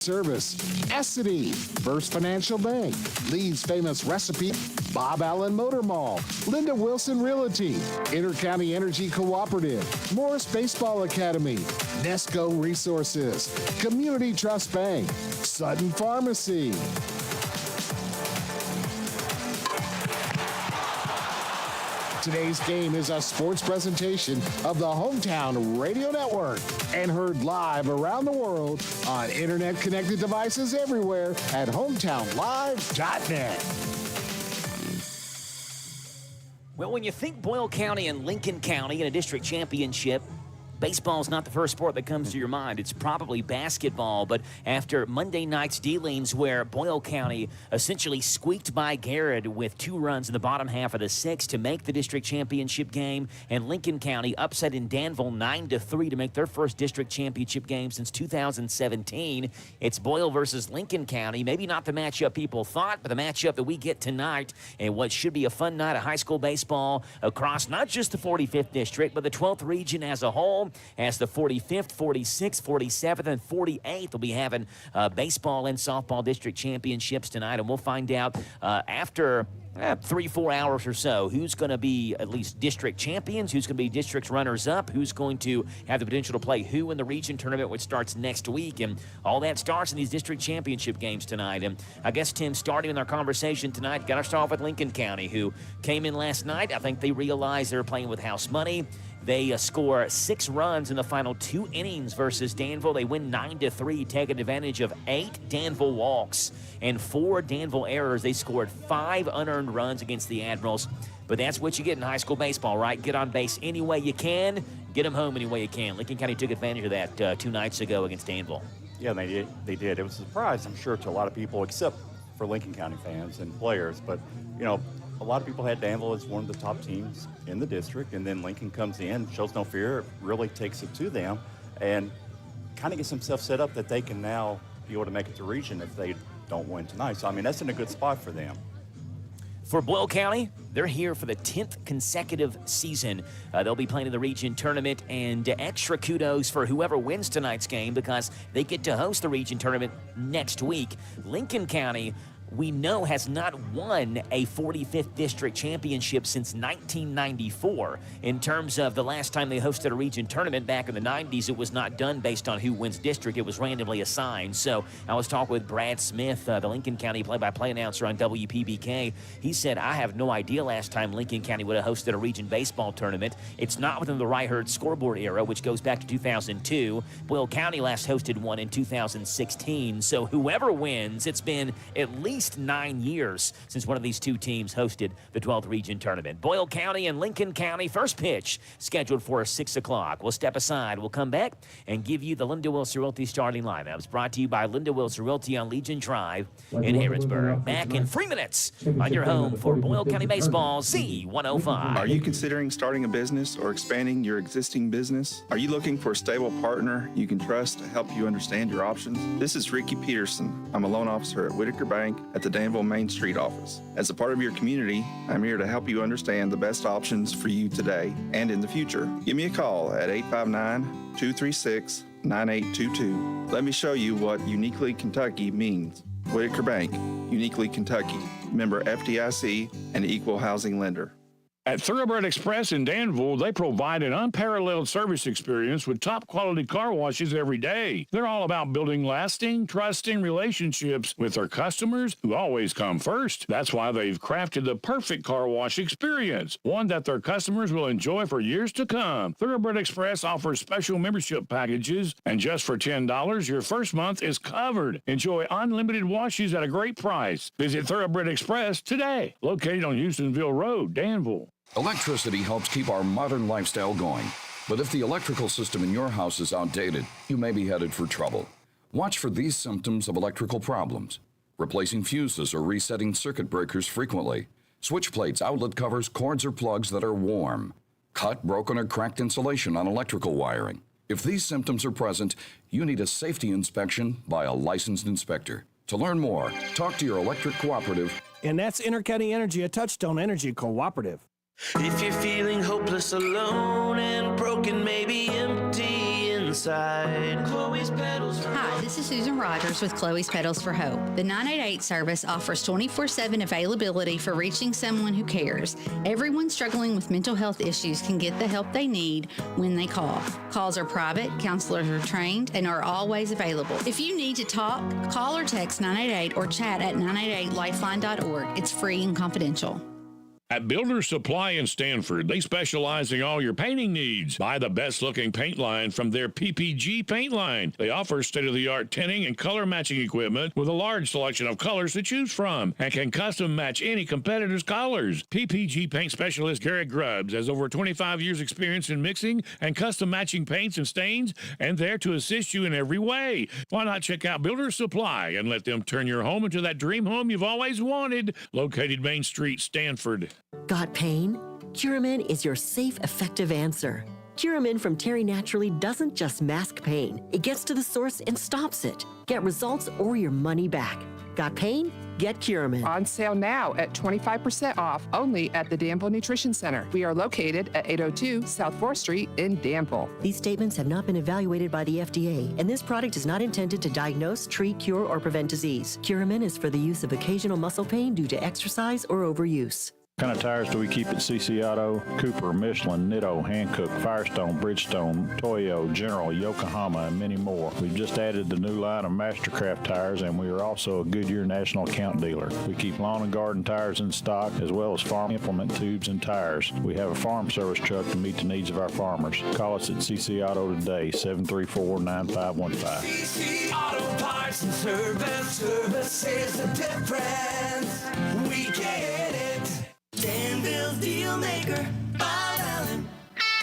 Service, Essity, First Financial Bank, Lee's Famous Recipe, Bob Allen Motor Mall, Linda Wilson Realty, Intercounty Energy Cooperative, Morris Baseball Academy, Nesco Resources, Community Trust Bank, Sutton Pharmacy. Today's game is a sports presentation of the Hometown Radio Network and heard live around the world on internet-connected devices everywhere at hometownlive.net. Well, when you think Boyle County and Lincoln County in a district championship, baseball is not the first sport that comes to your mind. It's probably basketball. But after Monday night's dealings where Boyle County essentially squeaked by Garrett with 2 runs in the bottom half of the 6th to make the district championship game, and Lincoln County upset in Danville 9-3 to make their first district championship game since 2017, it's Boyle versus Lincoln County. Maybe not the matchup people thought, but the matchup that we get tonight and what should be a fun night of high school baseball across not just the 45th district, but the 12th region as a whole. As the 45th, 46th, 47th, and 48th will be having baseball and softball district championships tonight, and we'll find out after 3-4 hours or so who's going to be at least district champions, who's going to be district runners-up, who's going to have the potential to play who in the region tournament, which starts next week, and all that starts in these district championship games tonight. And I guess, Tim, starting in our conversation tonight, got to start off with Lincoln County, who came in last night. I think they realized they were playing with house money. They score 6 runs in the final 2 innings versus Danville. They win 9-3, taking advantage of 8 Danville walks and 4 Danville errors. They scored 5 unearned runs against the Admirals. But that's what you get in high school baseball, right? Get on base any way you can, get them home any way you can. Lincoln County took advantage of that 2 nights ago against Danville. Yeah, they did. It was a surprise, I'm sure, to a lot of people, except for Lincoln County fans and players. But, you know, a lot of people had Danville as one of the top teams in the district, and then Lincoln comes in, shows no fear, really takes it to them, and kind of gets themselves set up that they can now be able to make it to region if they don't win tonight. So, I mean, that's in a good spot for them. For Boyle County, they're here for the 10th consecutive season. They'll be playing in the region tournament, and extra kudos for whoever wins tonight's game because they get to host the region tournament next week. Lincoln County, we know, has not won a 45th district championship since 1994. In terms of the last time they hosted a region tournament back in the 90s, it was not done based on who wins district. It was randomly assigned. So I was talking with Brad Smith, the Lincoln County play-by-play announcer on WPBK. He said, I have no idea last time Lincoln County would have hosted a region baseball tournament. It's not within the Ryherd scoreboard era, which goes back to 2002. Boyle County last hosted one in 2016. So whoever wins, it's been at least 9 years since one of these 2 teams hosted the 12th region tournament. Boyle County and Lincoln County, first pitch scheduled for 6 o'clock. We'll step aside. We'll come back and give you the Linda Wilson Realty starting lineups, brought to you by Linda Wilson Realty on Legion Drive in Harrodsburg. Back in 3 minutes on your home for Boyle County Baseball, Z105. Are you considering starting a business or expanding your existing business? Are you looking for a stable partner you can trust to help you understand your options? This is Ricky Peterson. I'm a loan officer at Whitaker Bank at the Danville Main Street office. As a part of your community, I'm here to help you understand the best options for you today and in the future. Give me a call at 859-236-9822. Let me show you what Uniquely Kentucky means. Whitaker Bank, Uniquely Kentucky, member FDIC, and equal housing lender. At Thoroughbred Express in Danville, they provide an unparalleled service experience with top-quality car washes every day. They're all about building lasting, trusting relationships with their customers who always come first. That's why they've crafted the perfect car wash experience, one that their customers will enjoy for years to come. Thoroughbred Express offers special membership packages, and just for $10, your first month is covered. Enjoy unlimited washes at a great price. Visit Thoroughbred Express today, located on Houstonville Road, Danville. Electricity helps keep our modern lifestyle going. But if the electrical system in your house is outdated, you may be headed for trouble. Watch for these symptoms of electrical problems: replacing fuses or resetting circuit breakers frequently, switch plates, outlet covers, cords, or plugs that are warm, cut, broken, or cracked insulation on electrical wiring. If these symptoms are present, you need a safety inspection by a licensed inspector. To learn more, talk to your electric cooperative. And that's Intercounty Energy, a Touchstone Energy cooperative. If you're feeling hopeless, alone, and broken, maybe empty inside. Chloe's Petals. Hi, this is Susan Rogers with Chloe's Petals for Hope. The 988 service offers 24/7 availability for reaching someone who cares. Everyone struggling with mental health issues can get the help they need when they call. Calls are private, counselors are trained, and are always available. If you need to talk, call or text 988 or chat at 988lifeline.org. It's free and confidential. At Builder Supply in Stanford, they specialize in all your painting needs. Buy the best-looking paint line from their PPG paint line. They offer state-of-the-art tinting and color matching equipment with a large selection of colors to choose from and can custom match any competitor's colors. PPG paint specialist Garrett Grubbs has over 25 years experience in mixing and custom matching paints and stains, and there to assist you in every way. Why not check out Builder Supply and let them turn your home into that dream home you've always wanted? Located Main Street, Stanford. Got pain? Curamin is your safe, effective answer. Curamin from Terry Naturally doesn't just mask pain. It gets to the source and stops it. Get results or your money back. Got pain? Get Curamin. On sale now at 25% off only at the Danville Nutrition Center. We are located at 802 South 4th Street in Danville. These statements have not been evaluated by the FDA, and this product is not intended to diagnose, treat, cure, or prevent disease. Curamin is for the use of occasional muscle pain due to exercise or overuse. What kind of tires do we keep at CC Auto? Cooper, Michelin, Nitto, Hankook, Firestone, Bridgestone, Toyo, General, Yokohama, and many more. We've just added the new line of Mastercraft tires, and we are also a Goodyear National Account dealer. We keep lawn and garden tires in stock, as well as farm implement tubes and tires. We have a farm service truck to meet the needs of our farmers. Call us at CC Auto today, 734-9515. CC Auto Parts and Service is the difference. We get it. Danville's deal maker, Bob Allen.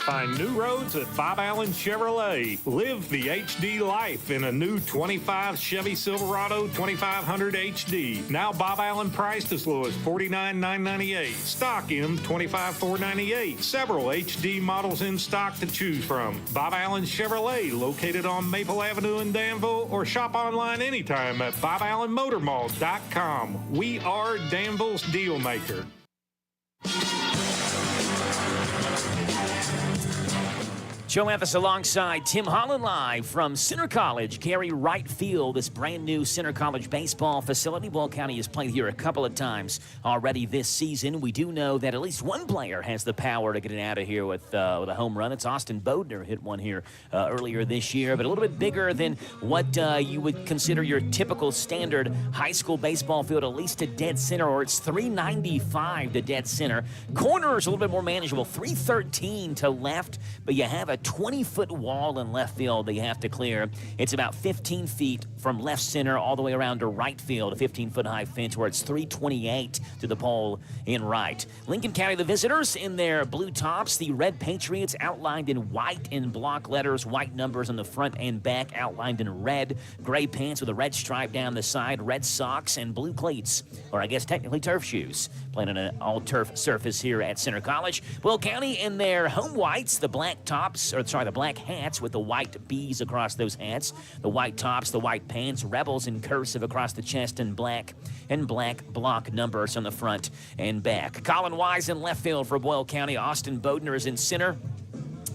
Find new roads at Bob Allen Chevrolet. Live the HD life in a new 25 Chevy Silverado 2500 HD. Now Bob Allen priced as low as $49,998. Stock in $25,498. Several HD models in stock to choose from. Bob Allen Chevrolet, located on Maple Avenue in Danville, or shop online anytime at boballenmotormall.com. We are Danville's deal maker. Joe Mathis alongside Tim Holland live from Center College, Gary Wright Field, this brand new Center College baseball facility. Boyle County has played here a couple of times already this season. We do know that at least one player has the power to get it out of here with a home run. It's Austin Bodner, hit one here earlier this year, but a little bit bigger than what you would consider your typical standard high school baseball field, at least to dead center, or it's 395 to dead center. Corner is a little bit more manageable, 313 to left, but you have a 20-foot wall in left field that you have to clear. It's about 15 feet from left center all the way around to right field, a 15-foot high fence where it's 328 to the pole in right. Lincoln County, the visitors in their blue tops, the Red Patriots outlined in white in block letters, white numbers on the front and back outlined in red, gray pants with a red stripe down the side, red socks, and blue cleats, or I guess technically turf shoes, playing on an all-turf surface here at Center College. Boyle County in their home whites, the black tops, the black hats with the white B's across those hats, the white tops, the white pants, Rebels in cursive across the chest, and black block numbers on the front and back. Colin Wise in left field for Boyle County. Austin Bodner is in center.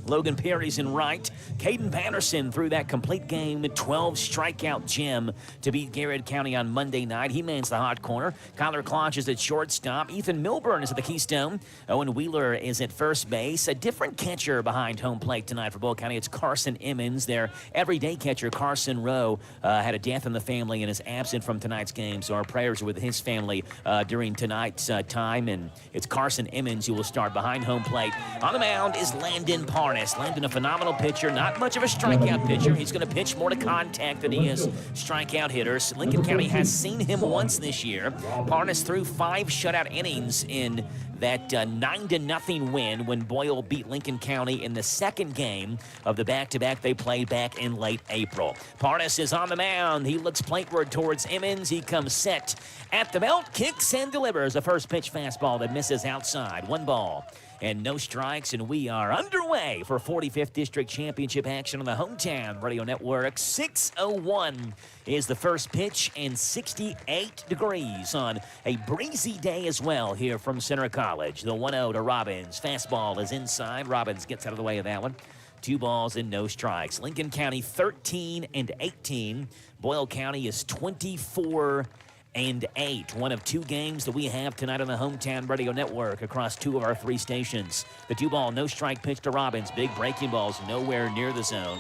Logan Perry's in right. Caden Patterson threw that complete game, 12 strikeout gem to beat Garrett County on Monday night. He mans the hot corner. Kyler Klotch is at shortstop. Ethan Milburn is at the Keystone. Owen Wheeler is at first base. A different catcher behind home plate tonight for Boyle County. It's Carson Emmons. Their everyday catcher, Carson Rowe, had a death in the family and is absent from tonight's game. So our prayers are with his family during tonight's time. And it's Carson Emmons who will start behind home plate. On the mound is Landon Parnas. Landon, a phenomenal pitcher, not much of a strikeout pitcher. He's going to pitch more to contact than he is strikeout hitters. Lincoln County has seen him once this year. Parnas threw 5 shutout innings in that 9-0 win when Boyle beat Lincoln County in the second game of the back-to-back they played back in late April. Parnas is on the mound. He looks plateward towards Emmons. He comes set at the belt, kicks and delivers a first pitch fastball that misses outside. 1 ball and no strikes, and we are underway for 45th District Championship action on the Hometown Radio Network. 6:01 is the first pitch, and 68 degrees on a breezy day as well here from Center College. The 1-0 to Robbins. Fastball is inside. Robbins gets out of the way of that one. 2 balls and no strikes. Lincoln County 13-18. Boyle County is 24-8. One of 2 games that we have tonight on the Hometown Radio Network across 2 of our 3 stations. The 2 ball, no strike pitch to Robbins. Big breaking balls nowhere near the zone.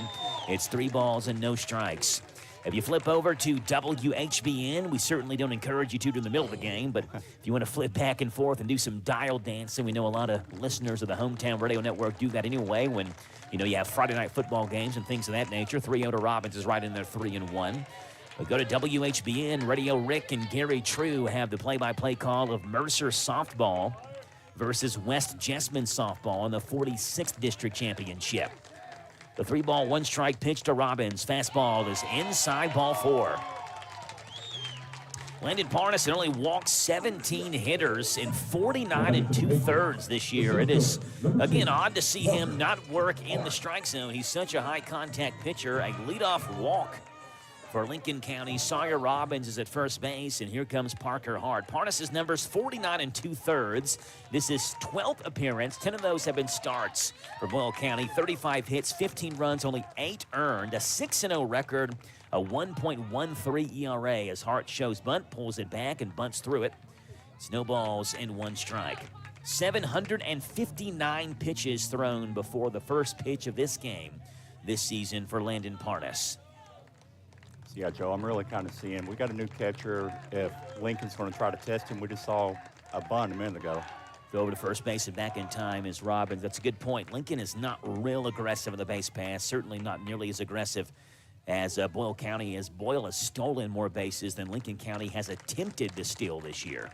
It's 3 balls and no strikes. If you flip over to WHBN, we certainly don't encourage you to in the middle of the game, but if you want to flip back and forth and do some dial dancing, we know a lot of listeners of the Hometown Radio Network do that anyway when, you have Friday night football games and things of that nature. 3-0 to Robbins is right in there, 3-1. But go to WHBN. Radio Rick and Gary True have the play-by-play call of Mercer softball versus West Jessamine softball in the 46th District Championship. The 3 ball, 1 strike pitch to Robbins. Fastball is inside, ball 4. Landon Parnas had only walked 17 hitters in 49 2/3 this year. It is, again, odd to see him not work in the strike zone. He's such a high-contact pitcher. A leadoff walk for Lincoln County. Sawyer Robbins is at first base, and here comes Parker Hart. Parnas' numbers 49 2/3. This is 12th appearance. 10 of those have been starts for Boyle County. 35 hits, 15 runs, only 8 earned. A 6-0 record, a 1.13 ERA as Hart shows bunt, pulls it back, and bunts through it. Snowballs and 1 strike. 759 pitches thrown before the first pitch of this game this season for Landon Parnas. Yeah, Joe, I'm really kind of seeing we got a new catcher. If Lincoln's going to try to test him, we just saw a bunt a minute ago. Go over to first base and back in time is Robbins. That's a good point. Lincoln is not real aggressive in the base pass, certainly not nearly as aggressive as Boyle County is. Boyle has stolen more bases than Lincoln County has attempted to steal this year.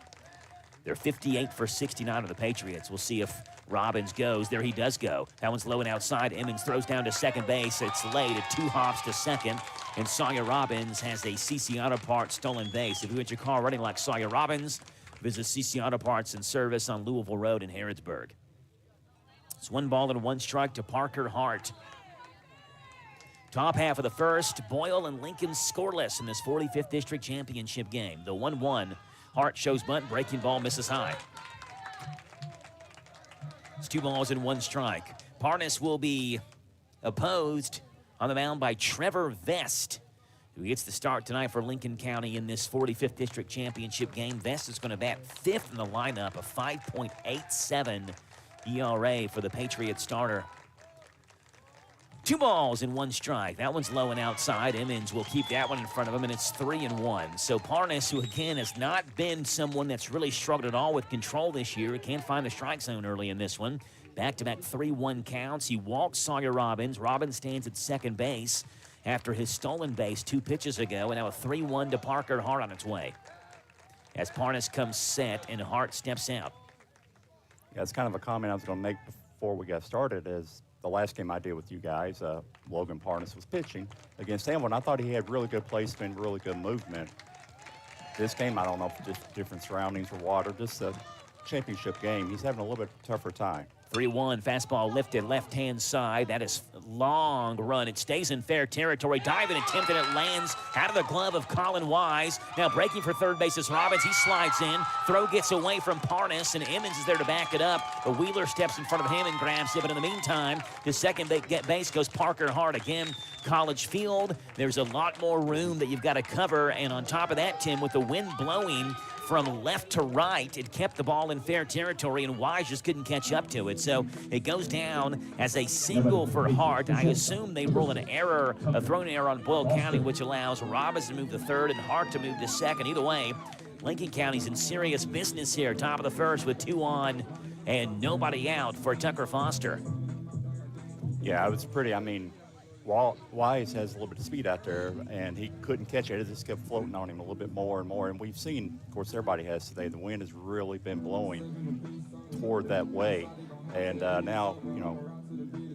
They're 58 for 69 of the Patriots. We'll see if Robbins goes. There he does go. That one's low and outside. Emmons throws down to second base. It's late at 2 hops to second. And Sawyer Robbins has a CC Auto Parts stolen base. If you want your car running like Sawyer Robbins, visit CC Auto Parts and Service on Louisville Road in Harrodsburg. It's 1 ball and 1 strike to Parker Hart. Top half of the first, Boyle and Lincoln scoreless in this 45th District Championship game. The 1-1. Hart shows bunt, breaking ball misses high. It's 2 balls and 1 strike. Parnas will be opposed on the mound by Trevor Vest, who gets the start tonight for Lincoln County in this 45th District Championship game. Vest is going to bat 5th in the lineup, a 5.87 ERA for the Patriot starter. 2 balls and 1 strike. That one's low and outside. Emmons will keep that one in front of him, and it's 3-1. So Parnas, who again has not been someone that's really struggled at all with control this year, can't find the strike zone early in this one. Back-to-back 3-1 counts. He walks Sawyer Robbins. Robbins stands at second base after his stolen base 2 pitches ago, and now a 3-1 to Parker Hart on its way. As Parnas comes set and Hart steps out. Yeah, it's kind of a comment I was going to make before we got started is the last game I did with you guys, Logan Parnas was pitching against Amwell. I thought he had really good placement, really good movement. This game, I don't know if just different surroundings or water, just a championship game. He's having a little bit tougher time. 3-1, fastball lifted left-hand side. That is long run. It stays in fair territory. Diving attempt, and it lands out of the glove of Colin Wise. Now breaking for third base is Robbins. He slides in. Throw gets away from Parnas, and Emmons is there to back it up. But Wheeler steps in front of him and grabs it. But in the meantime, to second base goes Parker Hart. Again, College Field. There's a lot more room that you've got to cover. And on top of that, Tim, with the wind blowing from left to right, it kept the ball in fair territory, and Wise just couldn't catch up to it. So it goes down as a single for Hart. I assume they roll an error, a thrown error on Boyle County, which allows Robbins to move to third and Hart to move to second. Either way, Lincoln County's in serious business here. Top of the first with 2 on and nobody out for Tucker Foster. Yeah, it was pretty. I mean, Wise has a little bit of speed out there, and he couldn't catch it. It just kept floating on him a little bit more and more. And we've seen, of course, everybody has today, the wind has really been blowing toward that way. And now, you know,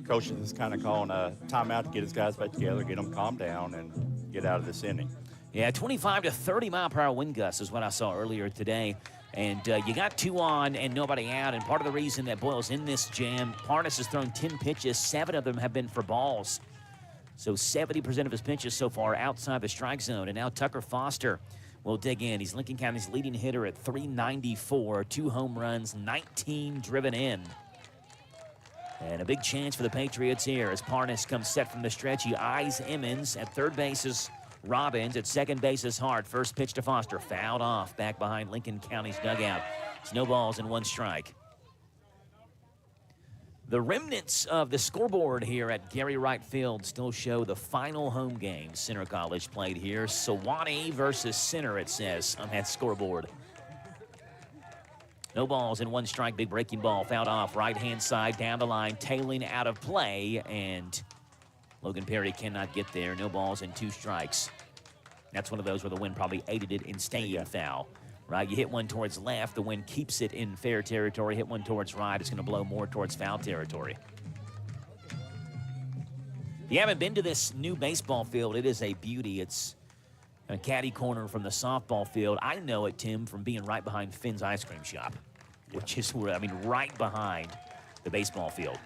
coach is kind of calling a timeout to get his guys back together, get them calmed down, and get out of this inning. Yeah, 25 to 30 mile per hour wind gusts is what I saw earlier today. And you got 2 on and nobody out. And part of the reason that Boyle's in this jam, Parnas has thrown 10 pitches. 7 of them have been for balls. So 70% of his pitches so far outside the strike zone. And now Tucker Foster will dig in. He's Lincoln County's leading hitter at .394, 2 home runs, 19 driven in. And a big chance for the Patriots here as Parnas comes set from the stretch. He eyes Emmons. At third base is Robbins. At second base is Hart. First pitch to Foster. Fouled off back behind Lincoln County's dugout. It's no balls and 1 strike. The remnants of the scoreboard here at Gary Wright Field still show the final home game Center College played here. Sewanee versus Center, it says on that scoreboard. No balls and 1 strike. Big breaking ball fouled off right-hand side down the line, tailing out of play, and Logan Perry cannot get there. No balls and 2 strikes. That's one of those where the wind probably aided it in staying foul. Right, you hit one towards left, the wind keeps it in fair territory. Hit one towards right, it's going to blow more towards foul territory. If you haven't been to this new baseball field, it is a beauty. It's a caddy corner from the softball field. I know it, Tim, from being right behind Finn's Ice Cream Shop, which is, right behind the baseball field.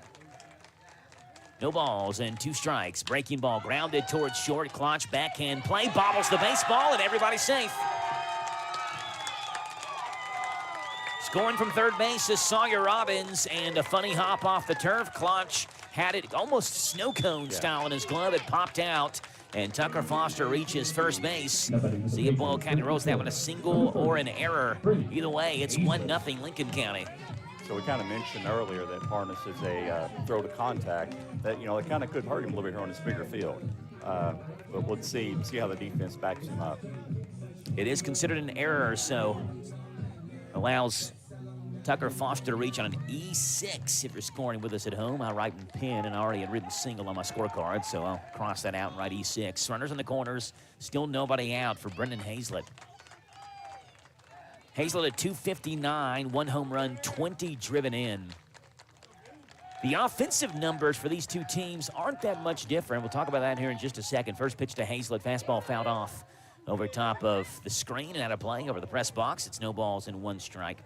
No balls and 2 strikes. Breaking ball grounded towards short. Klotch backhand play, bobbles the baseball, and everybody's safe. Scoring from third base is Sawyer Robbins, and a funny hop off the turf. Klotch had it almost snow cone style in his glove. It popped out, and Tucker Foster reaches first base. See if Boyle County rolls that one a single or an error. Either way, it's 1-0 Lincoln County. So we kind of mentioned earlier that Parnas is a throw to contact. That it kind of could hurt him a little bit here on this bigger field. But let's see how the defense backs him up. It is considered an error, so allows Tucker Foster to reach on an E6 if you're scoring with us at home. I'll write in pen, and I already had written single on my scorecard, so I'll cross that out and write E6. Runners in the corners, still nobody out for Brendan Hazlett. Hazlett at 259, 1 home run, 20 driven in. The offensive numbers for these two teams aren't that much different. We'll talk about that here in just a second. First pitch to Hazlett, fastball fouled off over top of the screen and out of play over the press box. It's no balls and 1 strike.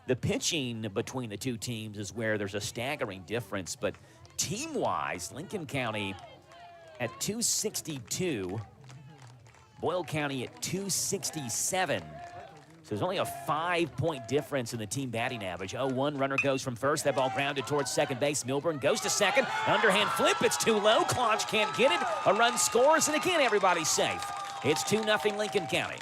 The pitching between the two teams is where there's a staggering difference, but team-wise, Lincoln County at 262, Boyle County at 267. So there's only a 5-point difference in the team batting average. 0-1, runner goes from first. That ball grounded towards second base. Milburn goes to second. Underhand flip, it's too low. Klotch can't get it. A run scores, and again, everybody's safe. It's 2-0 Lincoln County.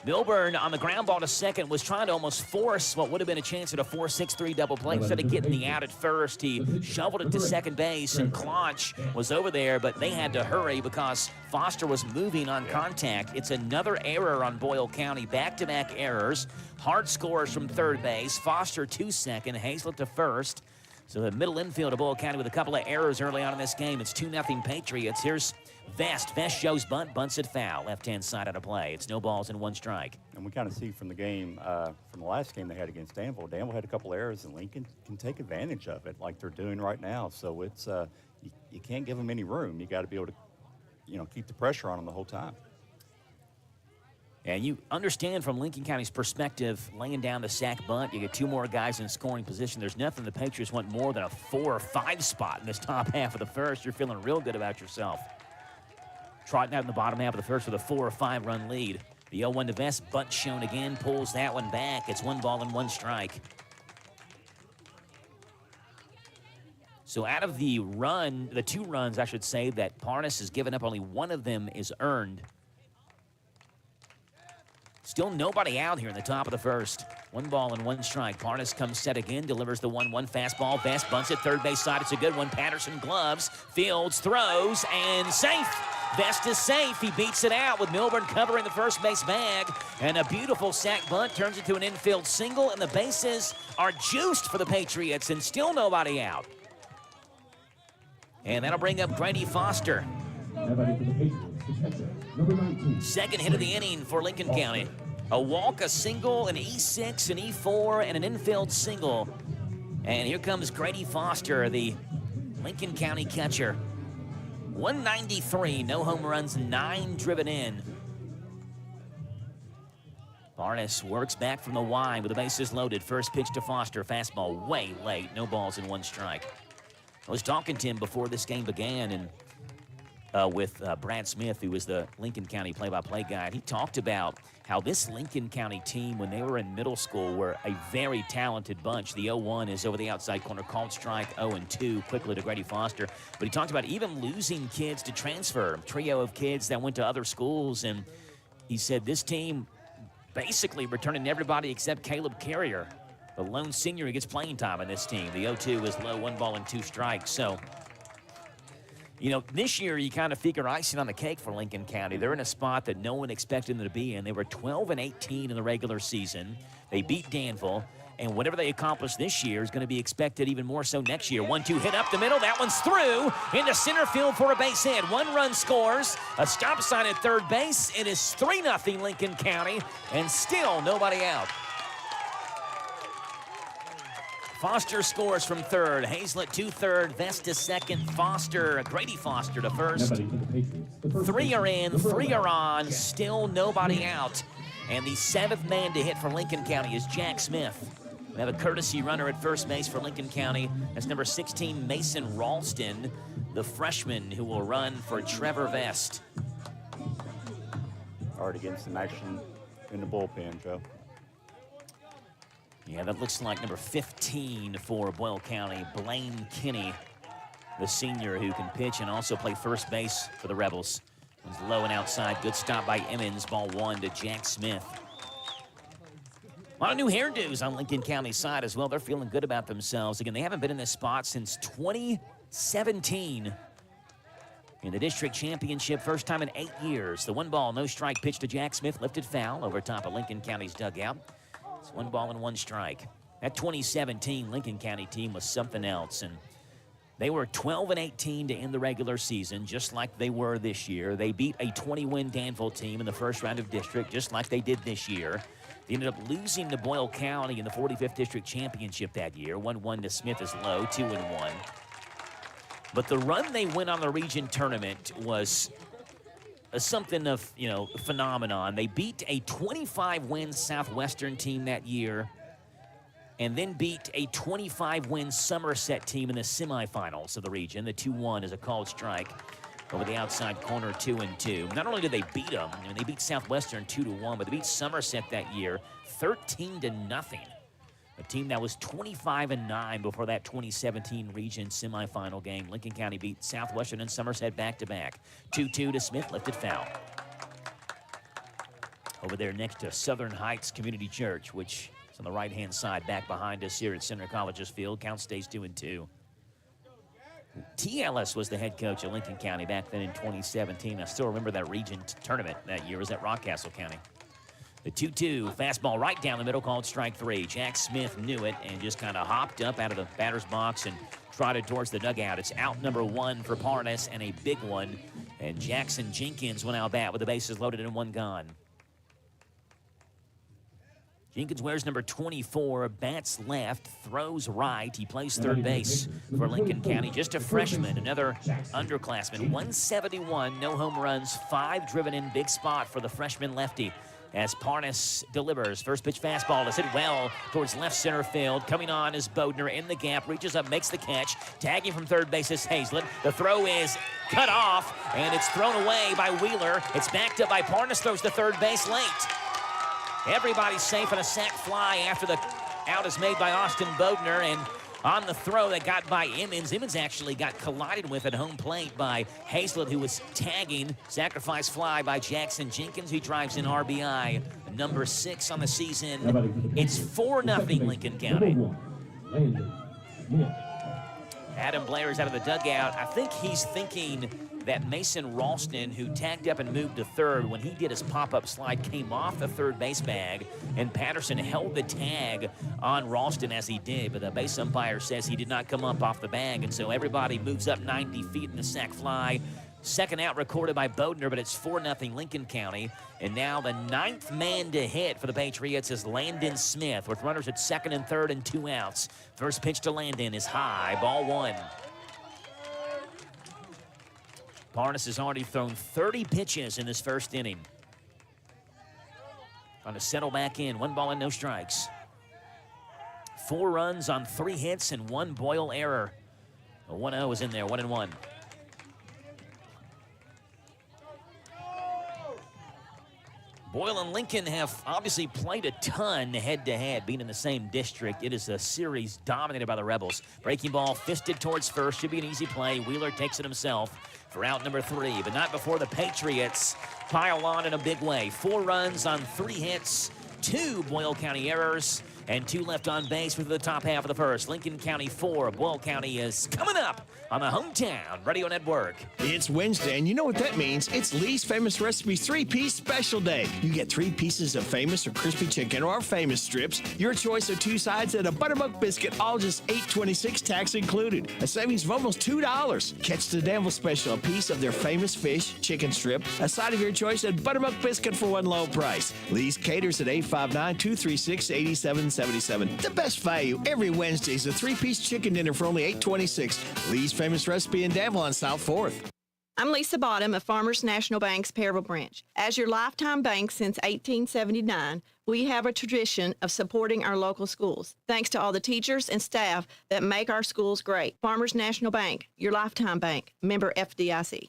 Milburn on the ground ball to second was trying to almost force what would have been a chance at a 4-6-3 double play. Instead of getting the out at first, he shoveled it to second base, and Klotch was over there, but they had to hurry because Foster was moving on contact. It's another error on Boyle County, back-to-back errors. Hart scores from third base, Foster to second, Hazlett to first. So the middle infield of Boyle County with a couple of errors early on in this game. It's 2-0 Patriots. Here's Vest. Vest shows bunt, bunts it foul. Left-hand side out of play. It's no balls and 1 strike. And we kind of see from the game, from the last game they had against Danville, Danville had a couple errors, and Lincoln can take advantage of it like they're doing right now. So it's you can't give them any room. You got to be able to, keep the pressure on them the whole time. And you understand from Lincoln County's perspective, laying down the sack bunt, you get 2 more guys in scoring position. There's nothing the Patriots want more than a 4 or 5 spot in this top half of the first. You're feeling real good about yourself. Trotting out in the bottom half of the first with a 4 or 5 run lead. The 0-1 to Vest, bunt shown again, pulls that one back. It's 1 ball and 1 strike. So out of the 2 runs, I should say, that Parnas has given up, only 1 of them is earned. Still nobody out here in the top of the first. 1 ball and 1 strike. Parnas comes set again, delivers the 1-1 fastball. Vest bunts it third base side. It's a good one. Patterson gloves, Fields throws, and safe. Vest is safe. He beats it out with Milburn covering the first base bag. And a beautiful sack bunt turns into an infield single, and the bases are juiced for the Patriots, and still nobody out. And that'll bring up Grady Foster. Second hit of the inning for Lincoln County. A walk, a single, an E6, an E4, and an infield single. And here comes Grady Foster, the Lincoln County catcher. 193, no home runs, 9 driven in. Parnas works back from the Y with the bases loaded. First pitch to Foster, fastball way late, no balls and 1 strike. I was talking to him before this game began, and with Brad Smith, who was the Lincoln County play-by-play guy. And he talked about how this Lincoln County team, when they were in middle school, were a very talented bunch. The 0-1 is over the outside corner, called strike. 0-2 quickly to Grady Foster. But he talked about even losing kids to transfer, a trio of kids that went to other schools. And he said this team basically returning everybody except Caleb Carrier, the lone senior who gets playing time in this team. The 0-2 is low, 1 ball and 2 strikes. So, you know, this year you kind of figure icing on the cake for Lincoln County. They're in a spot that no one expected them to be in. They were 12-18 in the regular season. They beat Danville, and whatever they accomplish this year is going to be expected even more so next year. 1-2 hit up the middle. That one's through into center field for a base hit. 1 run scores. A stop sign at third base. It is 3-0 Lincoln County, and still nobody out. Foster scores from third. Hazlett to third. Vest to second. Foster, Grady Foster to first. 3 are in, 3 are on. Still nobody out. And the 7th man to hit for Lincoln County is Jack Smith. We have a courtesy runner at first base for Lincoln County. That's number 16, Mason Ralston, the freshman who will run for Trevor Vest. Already getting some action in the bullpen, Joe. Yeah, that looks like number 15 for Boyle County, Blaine Kinney, the senior who can pitch and also play first base for the Rebels. One's low and outside. Good stop by Emmons. Ball 1 to Jack Smith. A lot of new hairdos on Lincoln County's side as well. They're feeling good about themselves. Again, they haven't been in this spot since 2017. In the district championship, first time in 8 years. The 1 ball, no strike pitch to Jack Smith, lifted foul over top of Lincoln County's dugout. It's 1 ball and 1 strike. That 2017 Lincoln County team was something else, and they were 12-18 to end the regular season, just like they were this year. They beat a 20-win Danville team in the first round of district, just like they did this year. They ended up losing to Boyle County in the 45th district championship that year. 1-1 to Smith is low, 2-1. But the run they went on the region tournament was something of, you know, phenomenon. They beat a 25-win Southwestern team that year and then beat a 25-win Somerset team in the semifinals of the region. The 2-1 is a called strike over the outside corner, 2-2. Not only did they beat them, I mean, they beat Southwestern 2-1, but they beat Somerset that year 13-0. A team that was 25-9 before that 2017 region semifinal game. Lincoln County beat Southwestern and Somerset back-to-back. 2-2 to Smith, lifted foul. Over there next to Southern Heights Community Church, which is on the right-hand side, back behind us here at Center College's field. Count stays 2-2. T. Ellis was the head coach of Lincoln County back then in 2017. I still remember that region tournament that year. It was at Rockcastle County. The 2-2, fastball right down the middle, called strike 3. Jack Smith knew it and just kind of hopped up out of the batter's box and trotted towards the dugout. It's out number 1 for Parnas, and a big one. And Jackson Jenkins went out bat with the bases loaded and 1 gone. Jenkins wears number 24, bats left, throws right. He plays third base for Lincoln County. Just a freshman, another underclassman. 171, no home runs, 5 driven in, big spot for the freshman lefty. As Parnas delivers, first pitch fastball is hit well towards left center field. Coming on is Bodner in the gap, reaches up, makes the catch. Tagging from third base is Hazlett. The throw is cut off, and it's thrown away by Wheeler. It's backed up by Parnas, throws to third base late. Everybody's safe on a sac fly after the out is made by Austin Bodner, and on the throw that got by Emmons. Emmons actually got collided with at home plate by Hazlett, who was tagging. Sacrifice fly by Jackson Jenkins, who drives in RBI. Number 6 on the season. It's 4-0 Lincoln County. Adam Blair's out of the dugout. I think he's thinking that Mason Ralston, who tagged up and moved to third, when he did his pop-up slide, came off the third base bag, and Patterson held the tag on Ralston as he did, but the base umpire says he did not come up off the bag, and so everybody moves up 90 feet in the sac fly. Second out recorded by Bodner, but it's 4-0 Lincoln County. And now the 9th man to hit for the Patriots is Landon Smith, with runners at second and third and 2 outs. First pitch to Landon is high, ball 1. Parnas has already thrown 30 pitches in this first inning. Trying to settle back in. 1 ball and no strikes. 4 runs on 3 hits and 1 Boyle error. A 1-0 is in there, 1-1. Boyle and Lincoln have obviously played a ton head-to-head, being in the same district. It is a series dominated by the Rebels. Breaking ball fisted towards first. Should be an easy play. Wheeler takes it himself for out number 3, but not before the Patriots pile on in a big way. 4 runs on 3 hits, 2 Boyle County errors, and 2 left on base for the top half of the first. Lincoln County 4, Boyle County is coming up on the Hometown Radio Network. It's Wednesday, and you know what that means. It's Lee's Famous Recipes 3-Piece Special Day. You get 3 pieces of famous or crispy chicken or famous strips, your choice of 2 sides, and a buttermilk biscuit, all just $8.26 tax included. A savings of almost $2. Catch the Danville Special, a piece of their famous fish, chicken strip, a side of your choice, and buttermilk biscuit for one low price. Lee's caters at 859-236-8777. The best value every Wednesday is a 3-piece chicken dinner for only $8.26. Lee's Famous Recipe in Danville on South 4th. I'm Lisa Bottom of Farmers National Bank's Perryville branch. As your lifetime bank since 1879, we have a tradition of supporting our local schools. Thanks to all the teachers and staff that make our schools great. Farmers National Bank, your lifetime bank, member FDIC.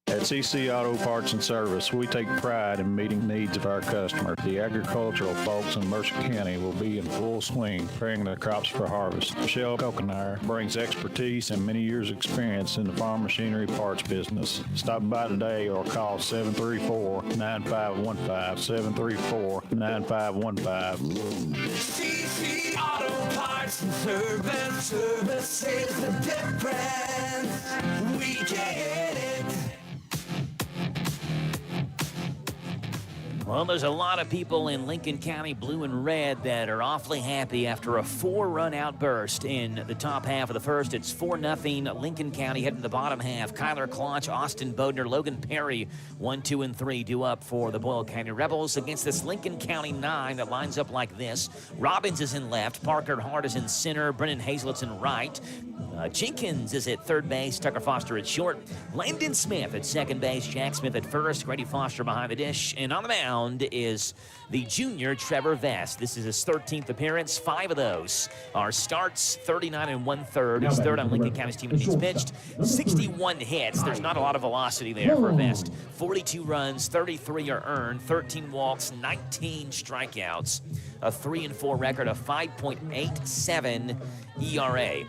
At CC Auto Parts and Service, we take pride in meeting needs of our customers. The agricultural folks in Mercer County will be in full swing, preparing their crops for harvest. Michelle Kokenair brings expertise and many years' experience in the farm machinery parts business. Stop by today or call 734-9515, 734-9515. CC Auto Parts and Service. Service is the difference. We get it. Well, there's a lot of people in Lincoln County blue and red that are awfully happy after a 4-run outburst in the top half of the first. It's 4-0 Lincoln County heading to the bottom half. Kyler Klotch, Austin Bodner, Logan Perry, 1, 2, and 3 due up for the Boyle County Rebels against this Lincoln County 9 that lines up like this. Robbins is in left, Parker Hart is in center, Brennan Hazelit's in right. Jenkins is at third base, Tucker Foster at short, Landon Smith at second base, Jack Smith at first, Grady Foster behind the dish, and on the mound is the junior Trevor Vest. This is his 13th appearance. 5 of those are starts, 39 1/3. He's third on Lincoln County's team. He's pitched 61 hits. There's not a lot of velocity there for Vest. 42 runs, 33 are earned, 13 walks, 19 strikeouts, a 3-4 record, a 5.87 ERA.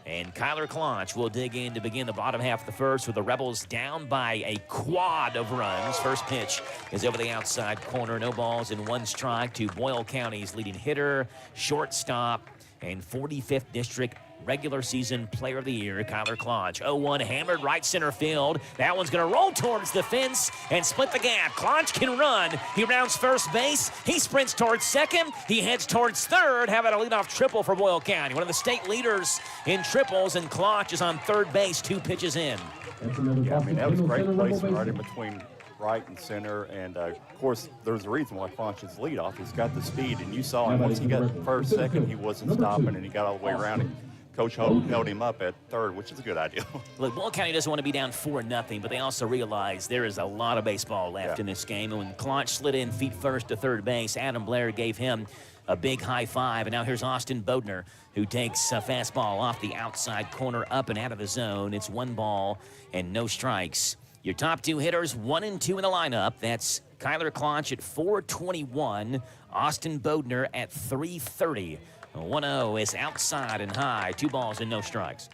And Kyler Klotch will dig in to begin the bottom half of the first with the Rebels down by a quad of runs. First pitch is over the outside corner. No balls and 1 strike to Boyle County's leading hitter, shortstop, and 45th District regular season player of the year, Kyler Klotch. 0-1 hammered right center field. That one's going to roll towards the fence and split the gap. Klotch can run. He rounds first base. He sprints towards second. He heads towards third. How about a leadoff triple for Boyle County? One of the state leaders in triples, and Klotch is on third base 2 pitches in. Yeah, I mean, that was great placement right in between right and center, and of course there's a reason why Klotch is leadoff. He's got the speed, and you saw him once he got first, second, he wasn't stopping, and he got all the way around. Coach held him up at third, which is a good idea. Look, Boyle County doesn't want to be down 4-0, but they also realize there is a lot of baseball left in this game. And when Klotch slid in feet first to third base, Adam Blair gave him a big high five. And now here's Austin Bodner, who takes a fastball off the outside corner up and out of the zone. It's 1 ball and no strikes. Your top 2 hitters, 1 and 2 in the lineup. That's Kyler Klotch at 421, Austin Bodner at 330. 1-0 is outside and high. 2 balls and no strikes.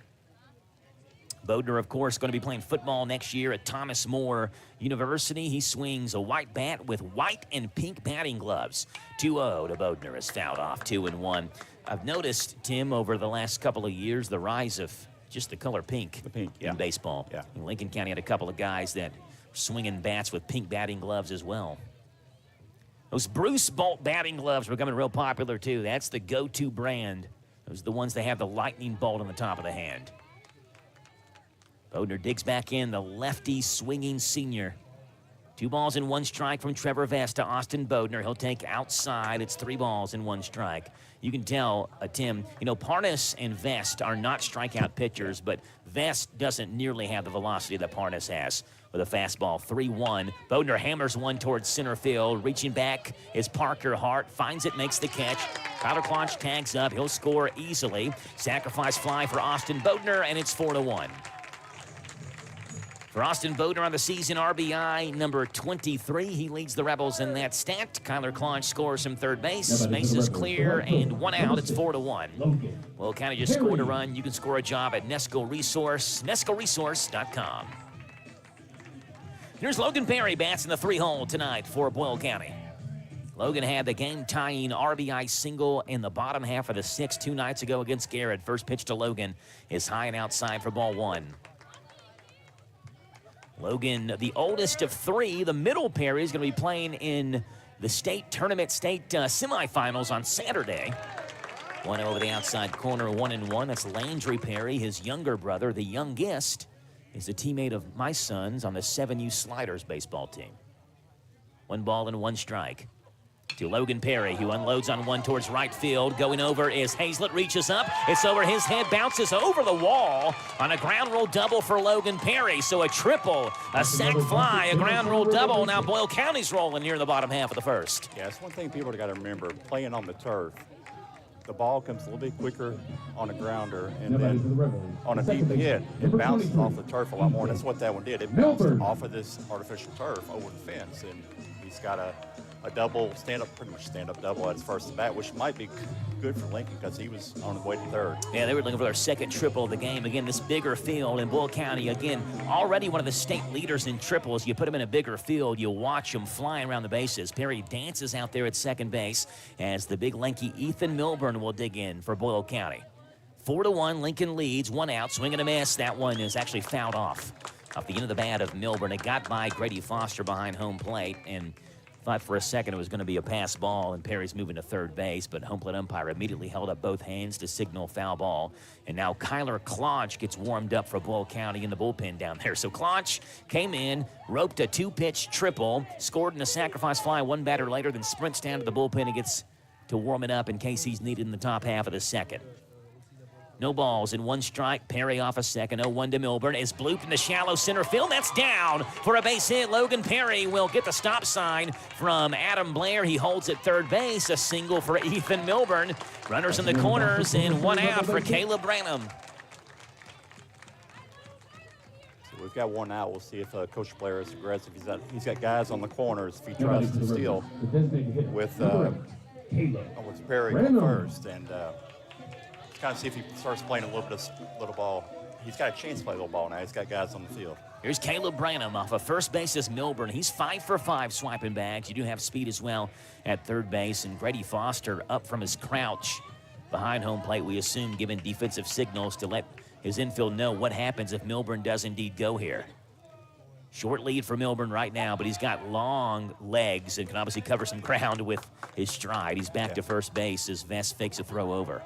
Bodner, of course, going to be playing football next year at Thomas More University. He swings a white bat with white and pink batting gloves. 2-0 to Bodner is fouled off, 2-1. I've noticed, Tim, over the last couple of years, the rise of just the color pink, in baseball. Yeah. And Lincoln County had a couple of guys that were swinging bats with pink batting gloves as well. Those Bruce Bolt batting gloves are becoming real popular, too. That's the go-to brand. Those are the ones that have the lightning bolt on the top of the hand. Bodner digs back in, the lefty swinging senior. 2 balls and 1 strike from Trevor Vest to Austin Bodner. He'll take outside. It's 3 balls and 1 strike. You can tell, Tim, Parnas and Vest are not strikeout pitchers, but Vest doesn't nearly have the velocity that Parnas has. With a fastball, 3-1. Bodner hammers one towards center field. Reaching back is Parker Hart. Finds it, makes the catch. Kyler Klotch tags up. He'll score easily. Sacrifice fly for Austin Bodner, and it's 4-1. For Austin Boder on the season, RBI number 23. He leads the Rebels in that stat. Kyler Claunch scores from third base. Bases clear and 1 out. It's 4-1. Will County just scored a run. You can score a job at Nesco Resource, nescoresource.com. Here's Logan Perry bats in the 3-hole tonight for Boyle County. Logan had the game-tying RBI single in the bottom half of the 6th 2 nights ago against Garrett. First pitch to Logan is high and outside for ball 1. Logan, the oldest of 3, the middle Perry, is going to be playing in the state tournament, semifinals on Saturday. 1 over the outside corner, 1-1. That's Landry Perry, his younger brother. The youngest is a teammate of my son's on the 7U Sliders baseball team. 1 ball and 1 strike. To Logan Perry, who unloads on one towards right field. Going over is Hazlett, reaches up. It's over his head, bounces over the wall on a ground rule double for Logan Perry. So a triple, a sac fly, a ground rule double. Now Boyle County's rolling near the bottom half of the 1st. Yeah, it's one thing people have got to remember. Playing on the turf, the ball comes a little bit quicker on a grounder, and then on a deep hit, it bounces off the turf a lot more. And that's what that one did. It bounced off of this artificial turf over the fence, and he's got a double stand-up, pretty much stand-up double at his first at bat, which might be good for Lincoln because he was on his way to third. Yeah, they were looking for their second triple of the game. Again, this bigger field in Boyle County, again, already one of the state leaders in triples. You put them in a bigger field, you'll watch them flying around the bases. Perry dances out there at second base as the big lanky Ethan Milburn will dig in for Boyle County. 4-1, Lincoln leads, 1 out, swing and a miss. That one is actually fouled off the end of the bat of Milburn. It got by Grady Foster behind home plate, and thought for a second it was going to be a pass ball, and Perry's moving to third base, but home plate umpire immediately held up both hands to signal foul ball. And now Kyler Claunch gets warmed up for Boyle County in the bullpen down there. So Claunch came in, roped a 2-pitch triple, scored in a sacrifice fly 1 batter later, then sprints down to the bullpen and gets to warm it up in case he's needed in the top half of the 2nd. No balls and 1 strike. Perry off a second. 0-1 to Milburn. Is blooped in the shallow center field. That's down for a base hit. Logan Perry will get the stop sign from Adam Blair. He holds at third base. A single for Ethan Milburn. Runners in the corners and 1 out for Caleb Branham. So we've got 1 out. We'll see if Coach Blair is aggressive. He's got guys on the corners if he tries to steal with Perry first. And kind of see if he starts playing a little ball. He's got a chance to play a little ball now. He's got guys on the field. Here's Caleb Branham off of first base as Milburn. He's 5 for 5 swiping bags. You do have speed as well at third base. And Grady Foster up from his crouch behind home plate, we assume, giving defensive signals to let his infield know what happens if Milburn does indeed go here. Short lead for Milburn right now, but he's got long legs and can obviously cover some ground with his stride. He's back to first base as Vest fakes a throw over.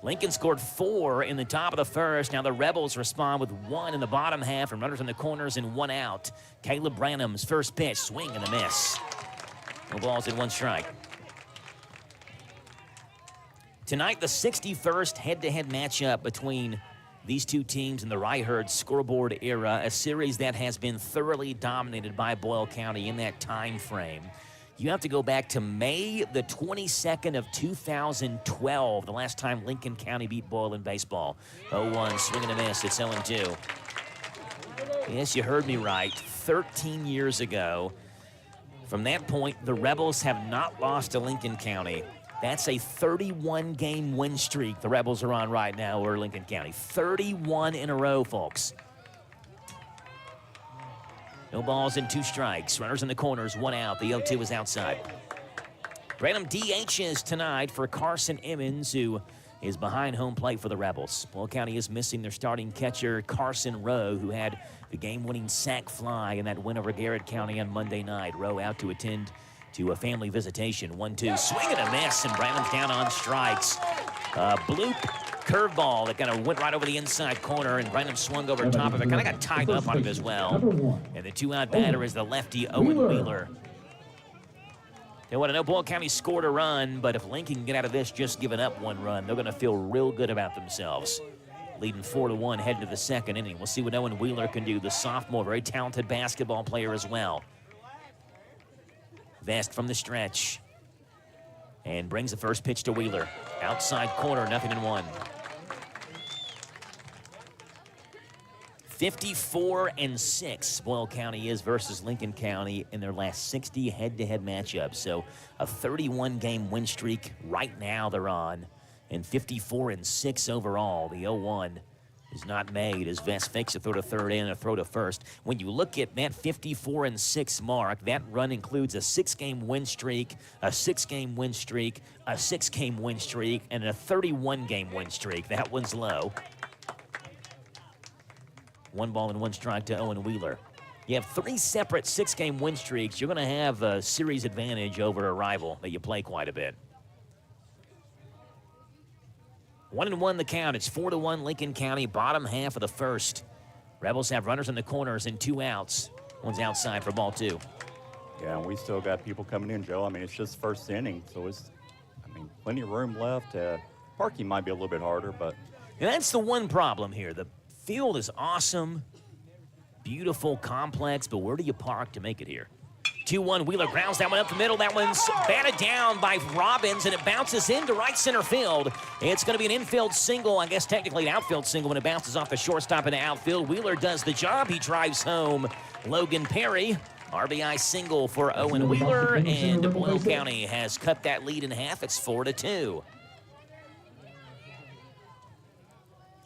Lincoln scored 4 in the top of the 1st. Now the Rebels respond with 1 in the bottom half and runners in the corners and 1 out. Caleb Branham's first pitch, swing and a miss. No balls and 1 strike. Tonight, the 61st head-to-head matchup between these two teams in the Rye-Herd scoreboard era, a series that has been thoroughly dominated by Boyle County in that time frame. You have to go back to May the 22nd of 2012, the last time Lincoln County beat Boyle in baseball. 0-1, swing and a miss. It's 0-2. Yes, you heard me right. 13 years ago. From that point, the Rebels have not lost to Lincoln County. That's a 31-game win streak the Rebels are on right now over Lincoln County. 31 in a row, folks. No balls and 2 strikes. Runners in the corners, 1 out. The 0-2 is outside. Branham DHs tonight for Carson Emmons, who is behind home plate for the Rebels. Boyle County is missing their starting catcher, Carson Rowe, who had the game-winning sac fly in that win over Garrett County on Monday night. Rowe out to attend to a family visitation. 1-2, swing and a miss, and Branham's down on strikes. Bloop curveball that kind of went right over the inside corner, and Branham swung over top of it. Kind of got tied up on him as well. And the 2-out batter is the lefty, Owen Wheeler. They want to know Boyle County scored a run, but if Lincoln can get out of this just giving up 1 run, they're going to feel real good about themselves. Leading 4-1 heading to the 2nd inning. We'll see what Owen Wheeler can do, the sophomore, very talented basketball player as well. Vest from the stretch. And brings the first pitch to Wheeler. Outside corner, 0-1. 54-6 Boyle County is versus Lincoln County in their last 60 head-to-head matchups. So a 31-game win streak right now they're on, and 54-6 overall. The 0-1 is not made as Vest fakes a throw to third and a throw to first. When you look at that 54-6 mark, that run includes a 6-game win streak, a 6-game win streak, a 6-game win streak, and a 31-game win streak. That one's low. 1 ball and 1 strike to Owen Wheeler. You have 3 separate 6-game win streaks. You're going to have a series advantage over a rival that you play quite a bit. 1-1 the count. It's 4-1 Lincoln County, bottom half of the first. Rebels have runners in the corners and 2 outs. One's outside for ball 2. Yeah, and we still got people coming in, Joe. I mean, it's just first inning, so it's, plenty of room left. Parking might be a little bit harder, but. And that's the one problem here. The field is awesome, beautiful, complex, but where do you park to make it here? 2-1, Wheeler grounds that one up the middle. That one's batted down by Robbins, and it bounces into right center field. It's going to be an infield single, I guess technically an outfield single when it bounces off the shortstop in the outfield. Wheeler does the job. He drives home Logan Perry. RBI single for Owen Wheeler, and Boyle County has cut that lead in half. It's 4-2.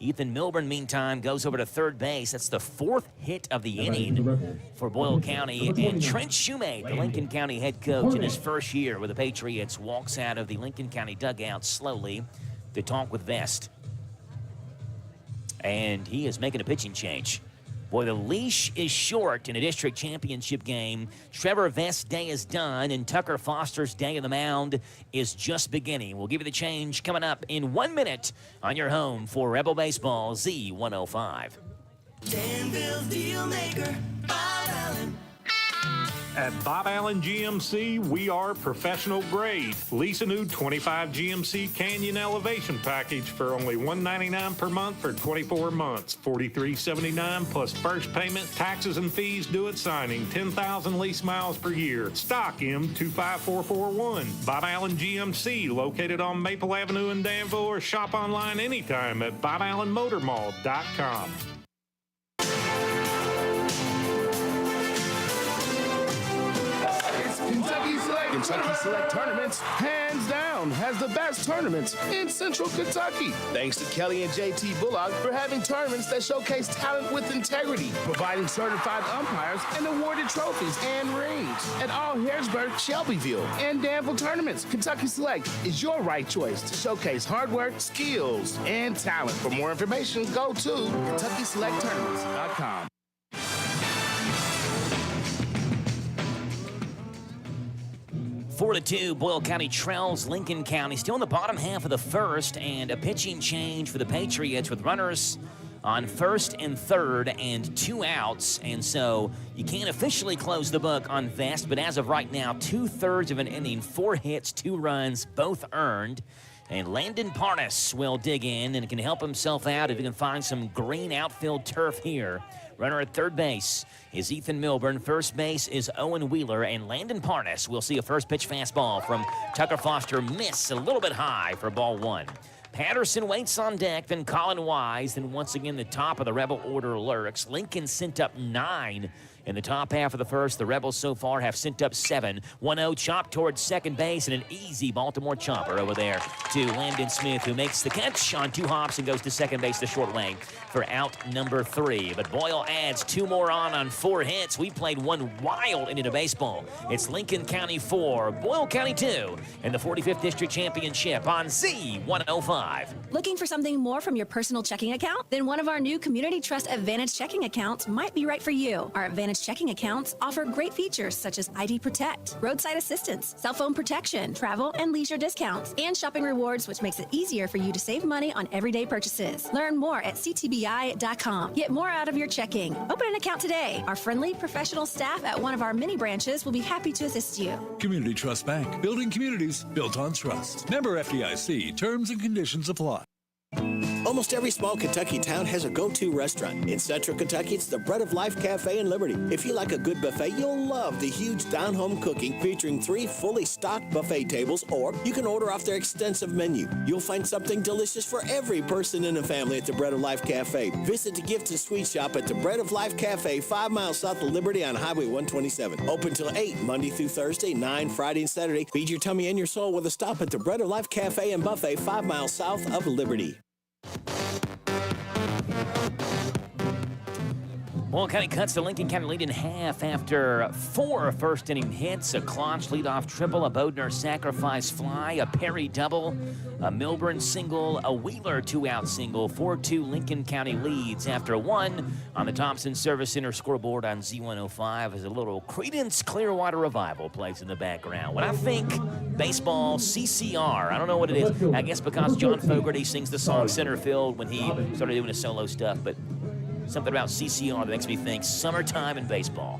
Ethan Milburn, meantime, goes over to third base. That's the 4th hit of the inning for Boyle County. And Trent Shoemate, the Lincoln County head coach in his first year with the Patriots, walks out of the Lincoln County dugout slowly to talk with Vest. And he is making a pitching change. Boy, the leash is short in a district championship game. Trevor Vest's day is done, and Tucker Foster's day on the mound is just beginning. We'll give you the change coming up in 1 minute on your home for Rebel Baseball Z105. Danville's deal maker, Bob Allen. At Bob Allen GMC, we are professional grade. Lease a new 25 GMC Canyon Elevation package for only $199 per month for 24 months. $43.79 plus first payment, taxes and fees due at signing. 10,000 lease miles per year. Stock M25441. Bob Allen GMC, located on Maple Avenue in Danville, or shop online anytime at BobAllenMotorMall.com. Kentucky Select Tournaments, hands down, has the best tournaments in Central Kentucky. Thanks to Kelly and JT Bullock for having tournaments that showcase talent with integrity, providing certified umpires and awarded trophies and rings at all Harrisburg, Shelbyville, and Danville tournaments. Kentucky Select is your right choice to showcase hard work, skills, and talent. For more information, go to KentuckySelectTournaments.com. 4-2, Boyle County trails Lincoln County. Still in the bottom half of the first, and a pitching change for the Patriots with runners on first and third and 2 outs. And so you can't officially close the book on Vest, but as of right now, 2/3 of an inning, 4 hits, 2 runs, both earned. And Landon Parnas will dig in and can help himself out if he can find some green outfield turf here. Runner at third base is Ethan Milburn. First base is Owen Wheeler. And Landon Parnas will see a first pitch fastball from Tucker Foster miss a little bit high for ball 1. Patterson waits on deck, then Colin Wise. Then once again, the top of the Rebel order lurks. Lincoln sent up 9 in the top half of the first. The Rebels so far have sent up 7. 1-0 chop towards second base, and an easy Baltimore chopper over there to Landon Smith, who makes the catch on 2 hops and goes to second base the short way for out number 3. But Boyle adds 2 more on 4 hits. We played one wild inning of baseball. It's Lincoln County 4, Boyle County 2, in the 45th District Championship on Z105. Looking for something more from your personal checking account? Then one of our new Community Trust Advantage checking accounts might be right for you. Our Advantage checking accounts offer great features such as ID Protect, roadside assistance, cell phone protection, travel and leisure discounts, and shopping rewards, which makes it easier for you to save money on everyday purchases. Learn more at ctbi.com. Get more out of your checking. Open an account today. Our friendly professional staff at one of our many branches will be happy to assist you. Community Trust Bank, building communities built on trust. Member FDIC, terms and conditions apply. Almost every small Kentucky town has a go-to restaurant. In Central Kentucky, it's the Bread of Life Cafe in Liberty. If you like a good buffet, you'll love the huge down-home cooking featuring 3 fully stocked buffet tables, or you can order off their extensive menu. You'll find something delicious for every person in the family at the Bread of Life Cafe. Visit the gift and sweet shop at the Bread of Life Cafe, 5 miles south of Liberty on Highway 127. Open till 8, Monday through Thursday, 9 Friday and Saturday. Feed your tummy and your soul with a stop at the Bread of Life Cafe and Buffet, 5 miles south of Liberty. Boyle County cuts the Lincoln County lead in half after 4 first-inning hits, a Claunch leadoff triple, a Bodner sacrifice fly, a Perry double, a Milburn single, a Wheeler 2-out single. 4-2 Lincoln County leads after 1 on the Thompson Service Center scoreboard on Z105 as a little Creedence Clearwater Revival plays in the background. When I think baseball CCR, I don't know what it is. I guess because John Fogerty sings the song Center Field when he started doing his solo stuff, but something about CCR that makes me think summertime in baseball.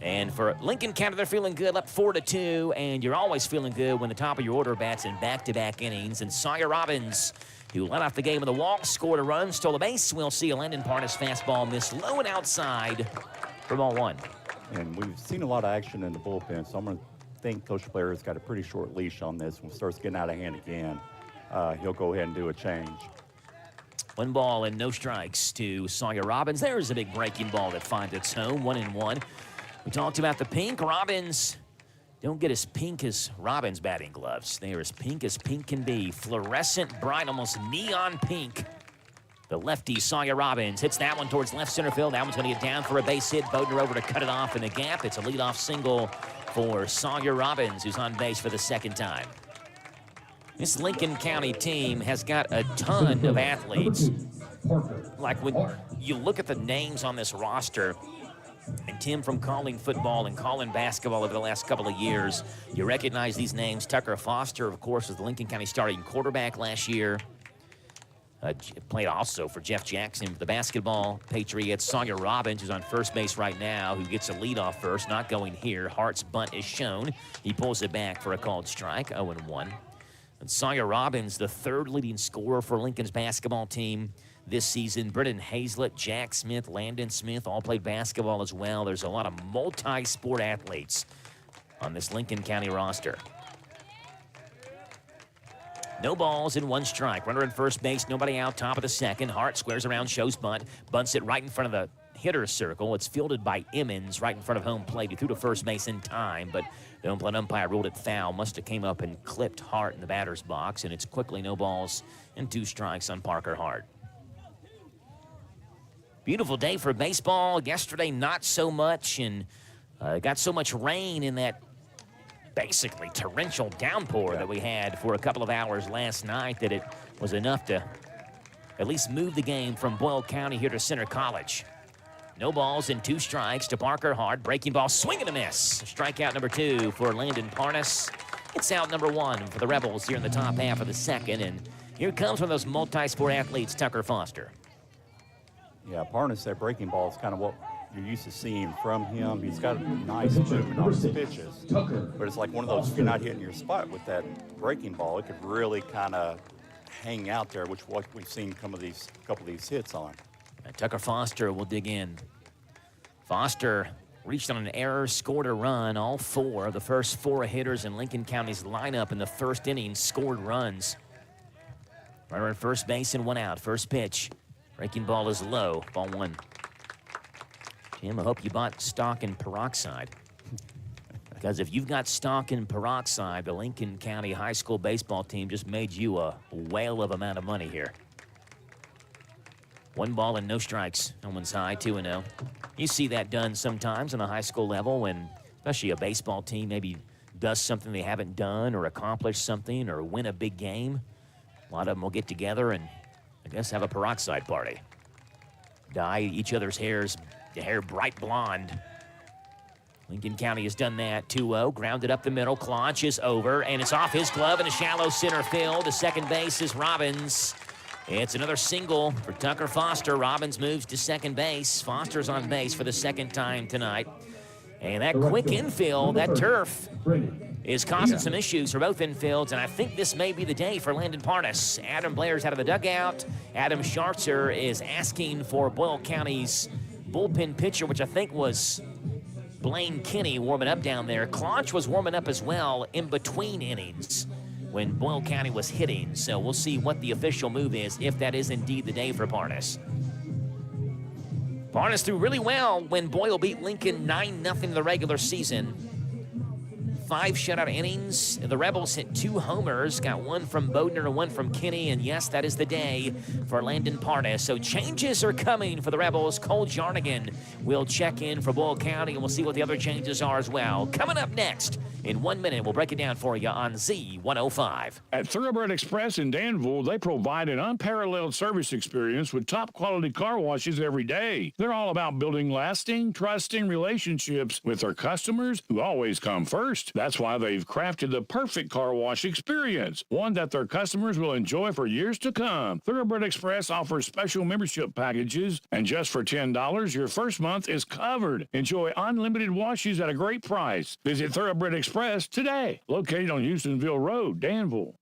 And for Lincoln County, they're feeling good, up 4-2, and you're always feeling good when the top of your order bats in back-to-back innings. And Sawyer Robbins, who led off the game with a walk, scored a run, stole a base. We'll see a Landon Parnas fastball miss low and outside for ball 1. And we've seen a lot of action in the bullpen, so I'm going to think Coach Blair's got a pretty short leash on this. When it starts getting out of hand again, he'll go ahead and do a change. 1 ball and no strikes to Sawyer Robbins. There's a big breaking ball that finds its home, 1-1. We talked about the pink. Robbins don't get as pink as Robbins' batting gloves. They are as pink can be. Fluorescent, bright, almost neon pink. The lefty, Sawyer Robbins, hits that one towards left center field. That one's going to get down for a base hit. Bodner over to cut it off in the gap. It's a leadoff single for Sawyer Robbins, who's on base for the 2nd time. This Lincoln County team has got a ton of athletes. Like when you look at the names on this roster, and Tim, from calling football and calling basketball over the last couple of years, you recognize these names. Tucker Foster, of course, was the Lincoln County starting quarterback last year. Played also for Jeff Jackson for the basketball Patriots. Sawyer Robbins, who's on first base right now, who gets a leadoff first, not going here. Hart's bunt is shown. He pulls it back for a called strike, 0-1. And Sawyer Robbins, the 3rd leading scorer for Lincoln's basketball team this season. Brendan Hazlett, Jack Smith, Landon Smith all played basketball as well. There's a lot of multi-sport athletes on this Lincoln County roster. No balls and 1 strike. Runner at first base, nobody out, top of the 2nd. Hart squares around, shows bunt, bunts it right in front of the hitter's circle. It's fielded by Emmons right in front of home plate. He threw to first base in time, but the home plate umpire ruled it foul. Must have came up and clipped Hart in the batter's box, and it's quickly no balls and 2 strikes on Parker Hart. Beautiful day for baseball. Yesterday, not so much, and got so much rain in that basically torrential downpour that we had for a couple of hours last night that it was enough to at least move the game from Boyle County here to Center College. No balls and 2 strikes to Parker Hart. Breaking ball, swing and a miss. Strikeout number 2 for Landon Parnas. It's out number 1 for the Rebels here in the top half of the 2nd. And here comes one of those multi-sport athletes, Tucker Foster. Yeah, Parnas, that breaking ball is kind of what you're used to seeing from him. He's got a nice movement on his pitches. But it's like one of those, if you're not hitting your spot with that breaking ball, it could really kind of hang out there, which what we've seen couple of these hits on. And Tucker Foster will dig in. Foster reached on an error, scored a run. All 4 of the first 4 hitters in Lincoln County's lineup in the 1st inning scored runs. Runner at first base and 1 out. First pitch. Breaking ball is low. Ball 1. Jim, I hope you bought stock in peroxide. Because if you've got stock in peroxide, the Lincoln County high school baseball team just made you a whale of amount of money here. 1 ball and no strikes. No one's high, 2-0. You see that done sometimes on the high school level when, especially a baseball team, maybe does something they haven't done or accomplish something or win a big game. A lot of them will get together and, I guess, have a peroxide party. Dye each other's hair bright blonde. Lincoln County has done that. 2-0, grounded up the middle. Claunch is over, and it's off his glove in a shallow center field. The second base is Robbins. It's another single for Tucker Foster. Robbins moves to second base. Foster's on base for the 2nd time tonight. And that quick infield, that turf, is causing some issues for both infields, and I think this may be the day for Landon Parnas. Adam Blair's out of the dugout. Adam Scharzer is asking for Boyle County's bullpen pitcher, which I think was Blaine Kinney, warming up down there. Claunch was warming up as well in between innings when Boyle County was hitting. So we'll see what the official move is, if that is indeed the day for Parnas. Parnas threw really well when Boyle beat Lincoln 9-0 in the regular season. 5 shutout innings. The Rebels hit 2 homers, got 1 from Bodner and 1 from Kinney, and yes, that is the day for Landon Parnas. So changes are coming for the Rebels. Cole Jarnigan will check in for Boyle County, and we'll see what the other changes are as well. Coming up next, in 1 minute, we'll break it down for you on Z105. At Thoroughbred Express in Danville, they provide an unparalleled service experience with top-quality car washes every day. They're all about building lasting, trusting relationships with their customers, who always come first. That's why they've crafted the perfect car wash experience, one that their customers will enjoy for years to come. Thoroughbred Express offers special membership packages, and just for $10, your first month is covered. Enjoy unlimited washes at a great price. Visit Thoroughbred Express today, located on Houstonville Road, Danville.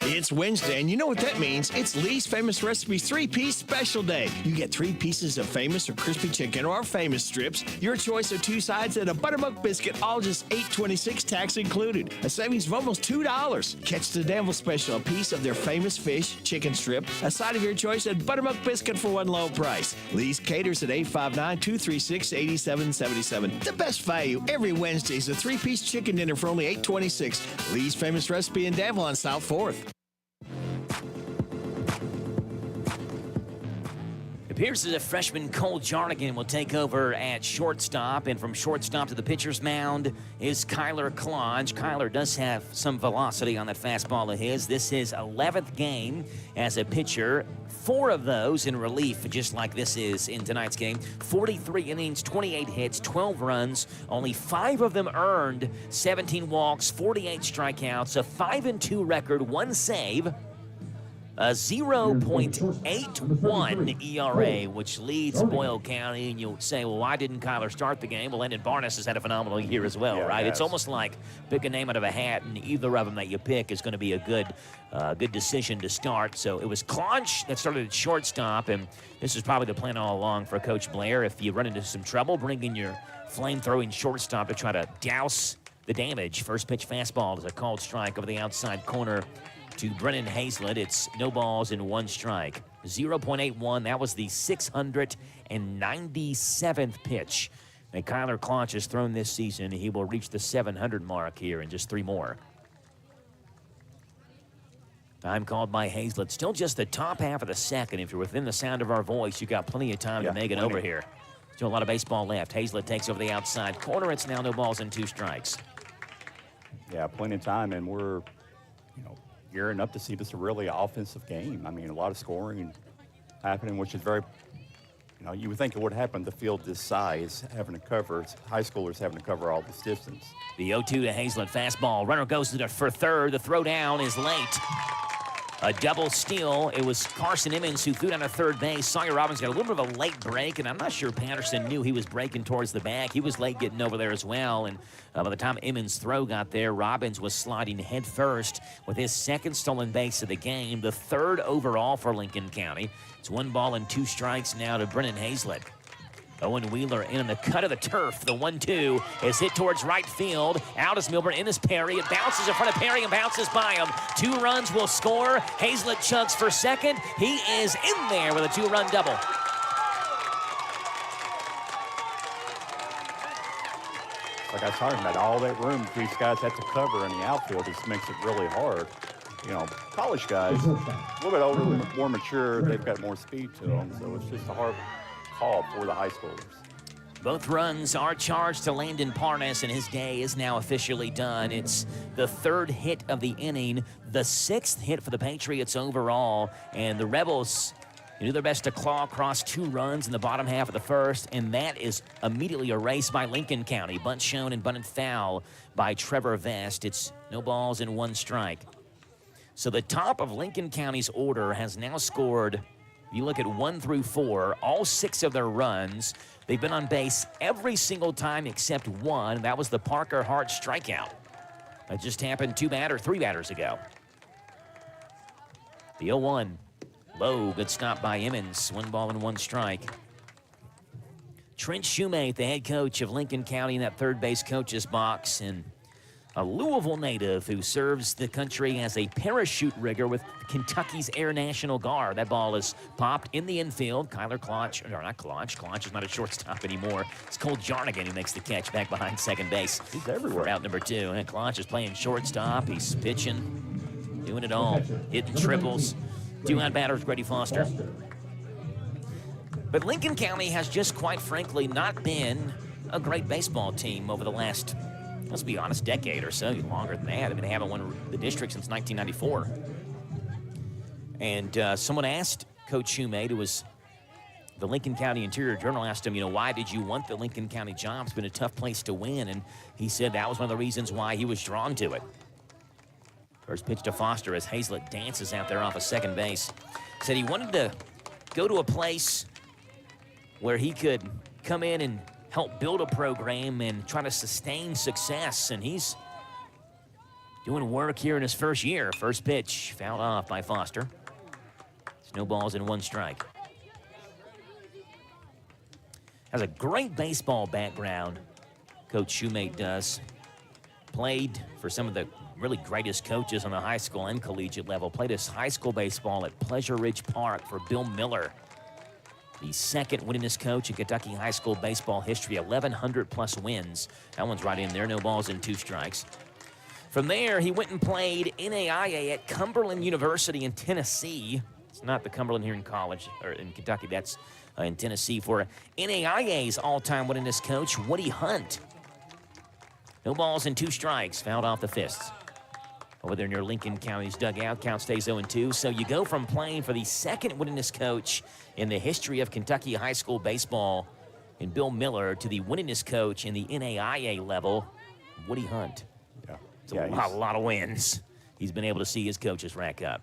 It's Wednesday, and you know what that means. It's Lee's Famous Recipes 3-piece special day. You get 3 pieces of famous or crispy chicken or our famous strips, your choice of 2 sides, and a buttermilk biscuit, all just $8.26 tax included. A savings of almost $2. Catch the Danville special, a piece of their famous fish, chicken strip, a side of your choice, and buttermilk biscuit for one low price. Lee's caters at 859-236-8777. The best value every Wednesday is a 3-piece chicken dinner for only $8.26. Lee's Famous Recipe in Danville on South 4th. It appears as if freshman Cole Jarnigan will take over at shortstop, and from shortstop to the pitcher's mound is Kyler Claunch. Kyler does have some velocity on that fastball of his. This is 11th game as a pitcher, 4 of those in relief, just like this is in tonight's game. 43 innings, 28 hits, 12 runs, only 5 of them earned, 17 walks, 48 strikeouts, a 5-2 record, 1 save, a 0.81 ERA, which leads Boyle County. And you'll say, well, why didn't Kyler start the game? Well, Landon Parnas has had a phenomenal year as well, right? It's almost like pick a name out of a hat, and either of them that you pick is going to be a good decision to start. So it was Claunch that started at shortstop, and this is probably the plan all along for Coach Blair. If you run into some trouble, bring in your flame-throwing shortstop to try to douse the damage. First pitch fastball is a called strike over the outside corner to Brennan Hazlett. It's no balls and 1 strike. 0.81. That was the 697th pitch that Kyler Claunch has thrown this season. He will reach the 700 mark here in just 3 more. Time called by Hazlett. Still just the top half of the second. If you're within the sound of our voice, you got plenty of time to make it over here. Still a lot of baseball left. Hazlett takes over the outside corner. It's now no balls and 2 strikes. Yeah, plenty of time, and we're, gearing up to see this a really offensive game. I mean, a lot of scoring happening, which is very, you would think it would happen the field this size, having to cover, high schoolers having to cover all this distance. The 0-2 to Hazlett fastball. Runner goes for third. The throw down is late. A double steal. It was Carson Emmons who threw down to third base. Sawyer Robbins got a little bit of a late break, and I'm not sure Patterson knew he was breaking towards the back. He was late getting over there as well, and by the time Emmons' throw got there, Robbins was sliding head first with his 2nd stolen base of the game, the 3rd overall for Lincoln County. It's 1 ball and 2 strikes now to Brennan Hazlett. Owen Wheeler in on the cut of the turf. The 1-2 is hit towards right field. Out is Milburn, in is Perry. It bounces in front of Perry and bounces by him. 2 runs will score. Hazlett chugs for second. He is in there with a 2-run double. Like I was talking about, all that room these guys have to cover in the outfield just makes it really hard. College guys, a little bit older, more mature, they've got more speed to them, so it's just a hard call for the high schoolers. Both runs are charged to Landon Parnas, and his day is now officially done. It's the 3rd hit of the inning, the 6th hit for the Patriots overall, and the Rebels do their best to claw across 2 runs in the bottom half of the 1st, and that is immediately erased by Lincoln County. Bunt shown and bunted foul by Trevor Vest. It's no balls and 1 strike. So the top of Lincoln County's order has now scored, you look at 1 through 4, all 6 of their runs. They've been on base every single time except 1. That was the Parker Hart strikeout. That just happened 3 batters ago. The 0-1. Low, good stop by Emmons. 1 ball and 1 strike. Trent Shoemate, the head coach of Lincoln County in that third base coach's box, and a Louisville native who serves the country as a parachute rigger with Kentucky's Air National Guard. That ball is popped in the infield. Kyler Klotch, or not Klotch. Klotch is not a shortstop anymore. It's Cole Jarnigan who makes the catch back behind second base. He's everywhere. For out number 2. And Klotch is playing shortstop. He's pitching, doing it all, hitting triples. 2 out batters, Grady Foster. But Lincoln County has just, quite frankly, not been a great baseball team over the last, let's be honest, decade or so, longer than that. I mean, they haven't won the district since 1994. And someone asked Coach Shoemate, who was the Lincoln County Interior Journal, asked him, why did you want the Lincoln County job? It's been a tough place to win. And he said that was one of the reasons why he was drawn to it. First pitch to Foster as Hazlett dances out there off of second base. Said he wanted to go to a place where he could come in and help build a program and try to sustain success. And he's doing work here in his first year. First pitch fouled off by Foster. It's no balls and 1 strike. Has a great baseball background, Coach Shoemate does. Played for some of the really greatest coaches on the high school and collegiate level. Played his high school baseball at Pleasure Ridge Park for Bill Miller, the second winningest coach in Kentucky high school baseball history, 1,100+ wins. That one's right in there, no balls and 2 strikes. From there, he went and played NAIA at Cumberland University in Tennessee. It's not the Cumberland here in college, or in Kentucky, that's in Tennessee for NAIA's all-time winningest coach, Woody Hunt. No balls and 2 strikes, fouled off the fists. Over there near Lincoln County's dugout, count stays 0-2. So you go from playing for the second winningest coach in the history of Kentucky high school baseball in Bill Miller to the winningest coach in the NAIA level, Woody Hunt. Yeah. It's a lot of wins he's been able to see his coaches rack up.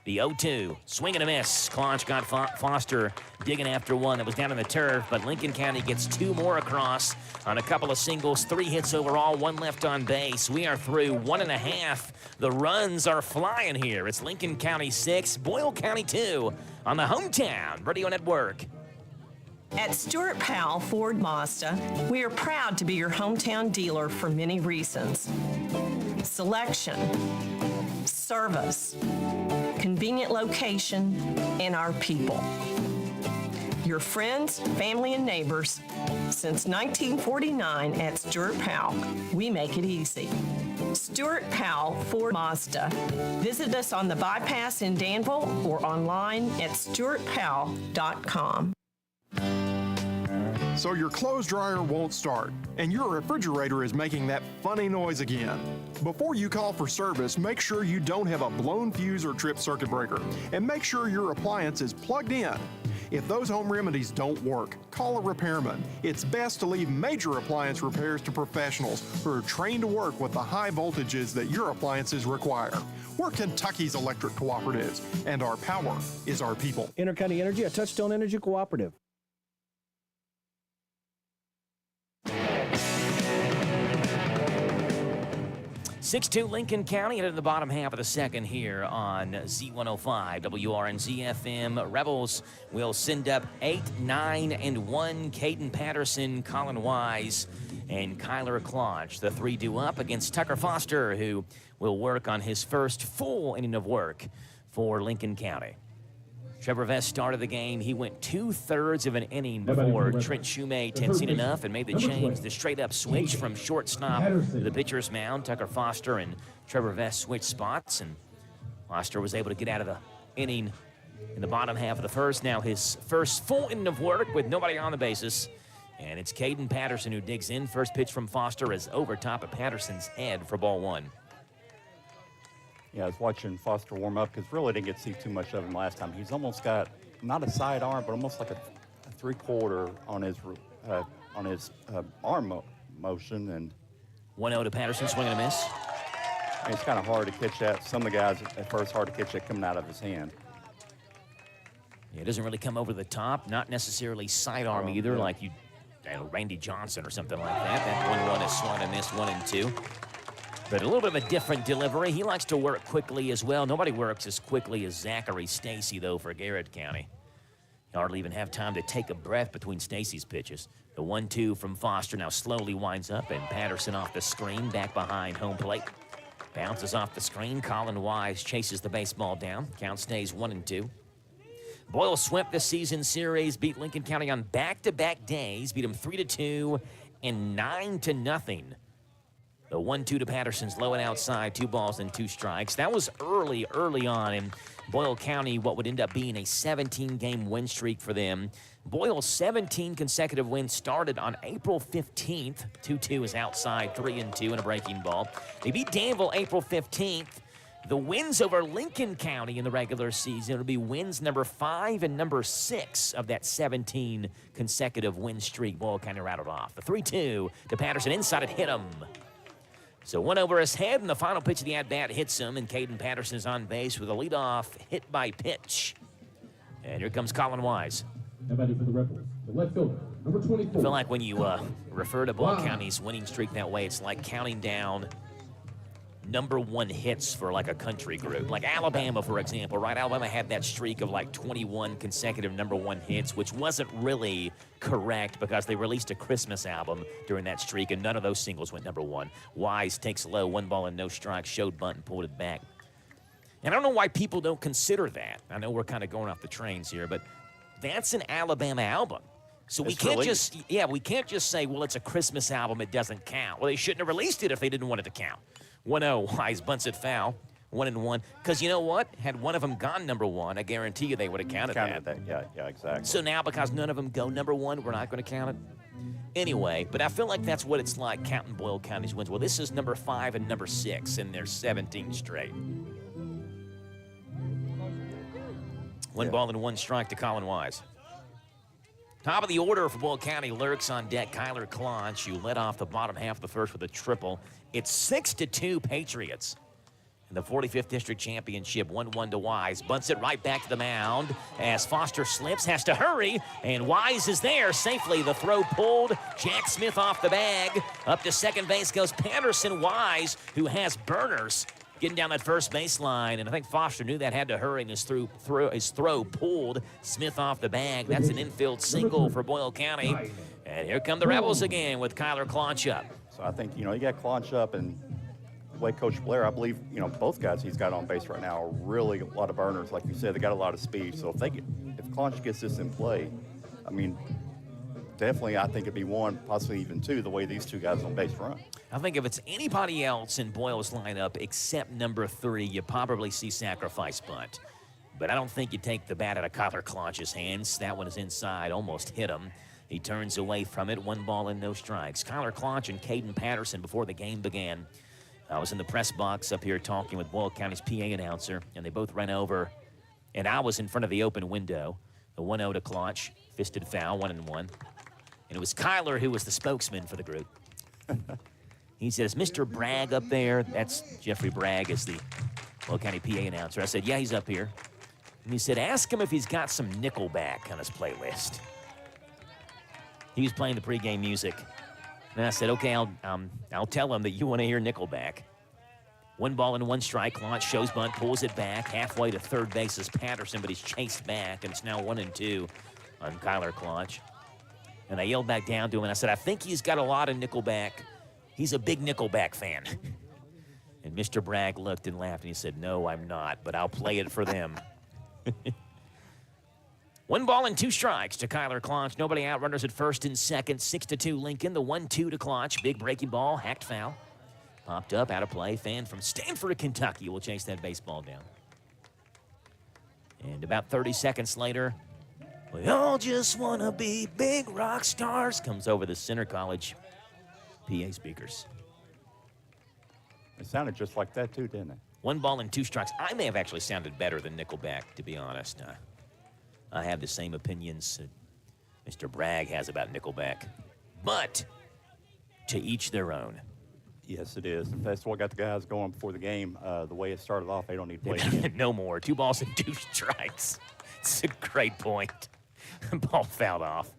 The 0-2, swing and a miss. Klotch got Foster digging after one that was down in the turf, but Lincoln County gets 2 more across on a couple of singles, 3 hits overall, 1 left on base. We are through 1.5. The runs are flying here. It's Lincoln County 6, Boyle County 2 on the Hometown Radio Network. At Stuart Powell Ford Mazda, we are proud to be your hometown dealer for many reasons. Selection, service, convenient location, and our people. Your friends, family, and neighbors. Since 1949 at Stuart Powell, we make it easy. Stuart Powell Ford Mazda. Visit us on the bypass in Danville or online at stuartpowell.com. So your clothes dryer won't start, and your refrigerator is making that funny noise again. Before you call for service, make sure you don't have a blown fuse or tripped circuit breaker, and make sure your appliance is plugged in. If those home remedies don't work, call a repairman. It's best to leave major appliance repairs to professionals who are trained to work with the high voltages that your appliances require. We're Kentucky's electric cooperatives, and our power is our people. Intercounty Energy, a Touchstone Energy Cooperative. 6-2 Lincoln County into the bottom half of the second here on Z105 WRNZ FM. Rebels will send up 8, 9, and 1. Caden Patterson, Colin Wise, and Kyler Klotch. The 3 due up against Tucker Foster, who will work on his first full inning of work for Lincoln County. Trevor Vest started the game. He went 2/3 of an inning before Trent Shoemate had seen enough and made the change, the straight-up switch from shortstop to the pitcher's mound. Tucker Foster and Trevor Vest switched spots, and Foster was able to get out of the inning in the bottom half of the first. Now his first full inning of work with nobody on the bases, and it's Caden Patterson who digs in. First pitch from Foster is over top of Patterson's head for ball 1. Yeah, I was watching Foster warm up because really didn't get to see too much of him last time. He's almost got not a side arm, but almost like a 3/4 on his arm motion. And 1-0 to Patterson, swing and a miss. And it's kind of hard to catch that. Some of the guys at first hard to catch that coming out of his hand. Yeah, it doesn't really come over the top. Not necessarily sidearm either, like Randy Johnson or something like that. That 1-1 is swung and missed, 1 and 2. But a little bit of a different delivery. He likes to work quickly as well. Nobody works as quickly as Zachary Stacy, though, for Garrett County. You hardly even have time to take a breath between Stacy's pitches. The 1-2 from Foster now slowly winds up, and Patterson off the screen, back behind home plate. Bounces off the screen. Colin Wise chases the baseball down. Count stays 1-2. Boyle swept the season series, beat Lincoln County on back-to-back days, beat them 3-2 and 9-0. The 1-2 to Patterson's low and outside, 2 balls and 2 strikes. That was early on in Boyle County, what would end up being a 17-game win streak for them. Boyle's 17 consecutive wins started on April 15th. 2-2 is outside, 3-2 and a breaking ball. They beat Danville April 15th. The wins over Lincoln County in the regular season will be wins number 5 and number 6 of that 17 consecutive win streak Boyle County rattled off. The 3-2 to Patterson inside, it hit him. So one over his head, and the final pitch of the at-bat hits him, and Caden Patterson is on base with a leadoff hit by pitch. And here comes Colin Wise. Everybody for the Rebels, the left fielder, number 24. I feel like when you refer to Boyle County's winning streak that way, it's like counting down number 1 hits for like a country group. Like Alabama, for example, right? Alabama had that streak of like 21 consecutive number 1 hits, which wasn't really correct because they released a Christmas album during that streak, and none of those singles went number 1. Wise takes low, 1 ball and no strike, showed bunt and pulled it back. And I don't know why people don't consider that. I know we're kind of going off the trains here, but that's an Alabama album. So we can't just say, well, it's a Christmas album, it doesn't count. Well, they shouldn't have released it if they didn't want it to count. 1-0, Wise bunts it foul, 1-1. Because you know what? Had one of them gone number 1, I guarantee you they would have counted that. Yeah, exactly. So now because none of them go number 1, we're not going to count it? Anyway, but I feel like that's what it's like counting Boyle County's wins. Well, this is number 5 and number 6, and there's 17 straight. 1 ball and 1 strike to Colin Wise. Top of the order for Boyle County, lurks on deck Kyler Claunch, who led off the bottom half of the first with a triple. It's 6-2 Patriots in the 45th District Championship. 1-1 to Wise. Bunts it right back to the mound as Foster slips, has to hurry, and Wise is there safely. The throw pulled. Jack Smith off the bag. Up to second base goes Patterson. Wise, who has burners, getting down that first baseline, and I think Foster knew that, had to hurry, and his throw pulled Smith off the bag. That's an infield single for Boyle County. And here come the Rebels again with Kyler Claunch up. So I think, you got Claunch up, and the way Coach Blair, I believe, both guys he's got on base right now are really a lot of burners. Like you said, they got a lot of speed. So if Claunch gets this in play, I mean, definitely I think it'd be 1, possibly even 2, the way these 2 guys on base run. I think if it's anybody else in Boyle's lineup except number 3, you probably see sacrifice bunt. But I don't think you take the bat out of Kyler Claunch's hands. That one is inside, almost hit him. He turns away from it, 1 ball and no strikes. Kyler Claunch and Caden Patterson, before the game began, I was in the press box up here talking with Boyle County's PA announcer, and they both ran over, and I was in front of the open window. The 1-0 to Claunch, fisted foul, 1-1. And it was Kyler who was the spokesman for the group. He says, Mr. Bragg up there? That's Jeffrey Bragg is the Boyle County PA announcer. I said, yeah, he's up here. And he said, ask him if he's got some Nickelback on his playlist. He was playing the pregame music. And I said, okay, I'll tell him that you want to hear Nickelback. 1 ball and 1 strike. Claunch shows bunt, pulls it back. Halfway to third base is Patterson, but he's chased back, and it's now 1-2 on Kyler Claunch. And I yelled back down to him, and I said, I think he's got a lot of Nickelback. He's a big Nickelback fan. And Mr. Bragg looked and laughed, and he said, no, I'm not, but I'll play it for them. 1 ball and 2 strikes to Kyler Claunch. Nobody out. Runners at first and second. 6-2 Lincoln. The 1-2 to Claunch. Big breaking ball. Hacked foul. Popped up. Out of play. Fan from Stanford, Kentucky will chase that baseball down. And about 30 seconds later, we all just want to be big rock stars, comes over the Center College PA speakers. It sounded just like that, too, didn't it? 1 ball and 2 strikes. I may have actually sounded better than Nickelback, to be honest. I have the same opinions Mr. Bragg has about Nickelback. But to each their own. Yes, it is. If that's what got the guys going before the game, the way it started off, they don't need to play again. No more. 2 balls and 2 strikes. It's a great point. Ball fouled off.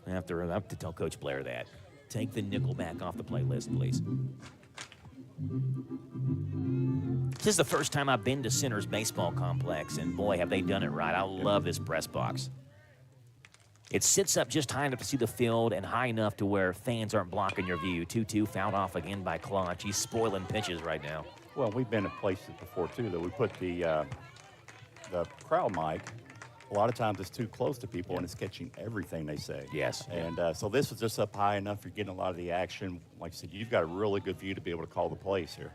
I have to tell Coach Blair that. Take the Nickelback off the playlist, please. This is the first time I've been to Center's baseball complex, and boy, have they done it right. I love this press box. It sits up just high enough to see the field and high enough to where fans aren't blocking your view. 2-2 fouled off again by Clutch. He's spoiling pitches right now. Well, we've been in places before, too, that we put the crowd mic. A lot of times it's too close to people, and it's catching everything they say. Yes. And so this was just up high enough. You're getting a lot of the action. Like I said, you've got a really good view to be able to call the plays here.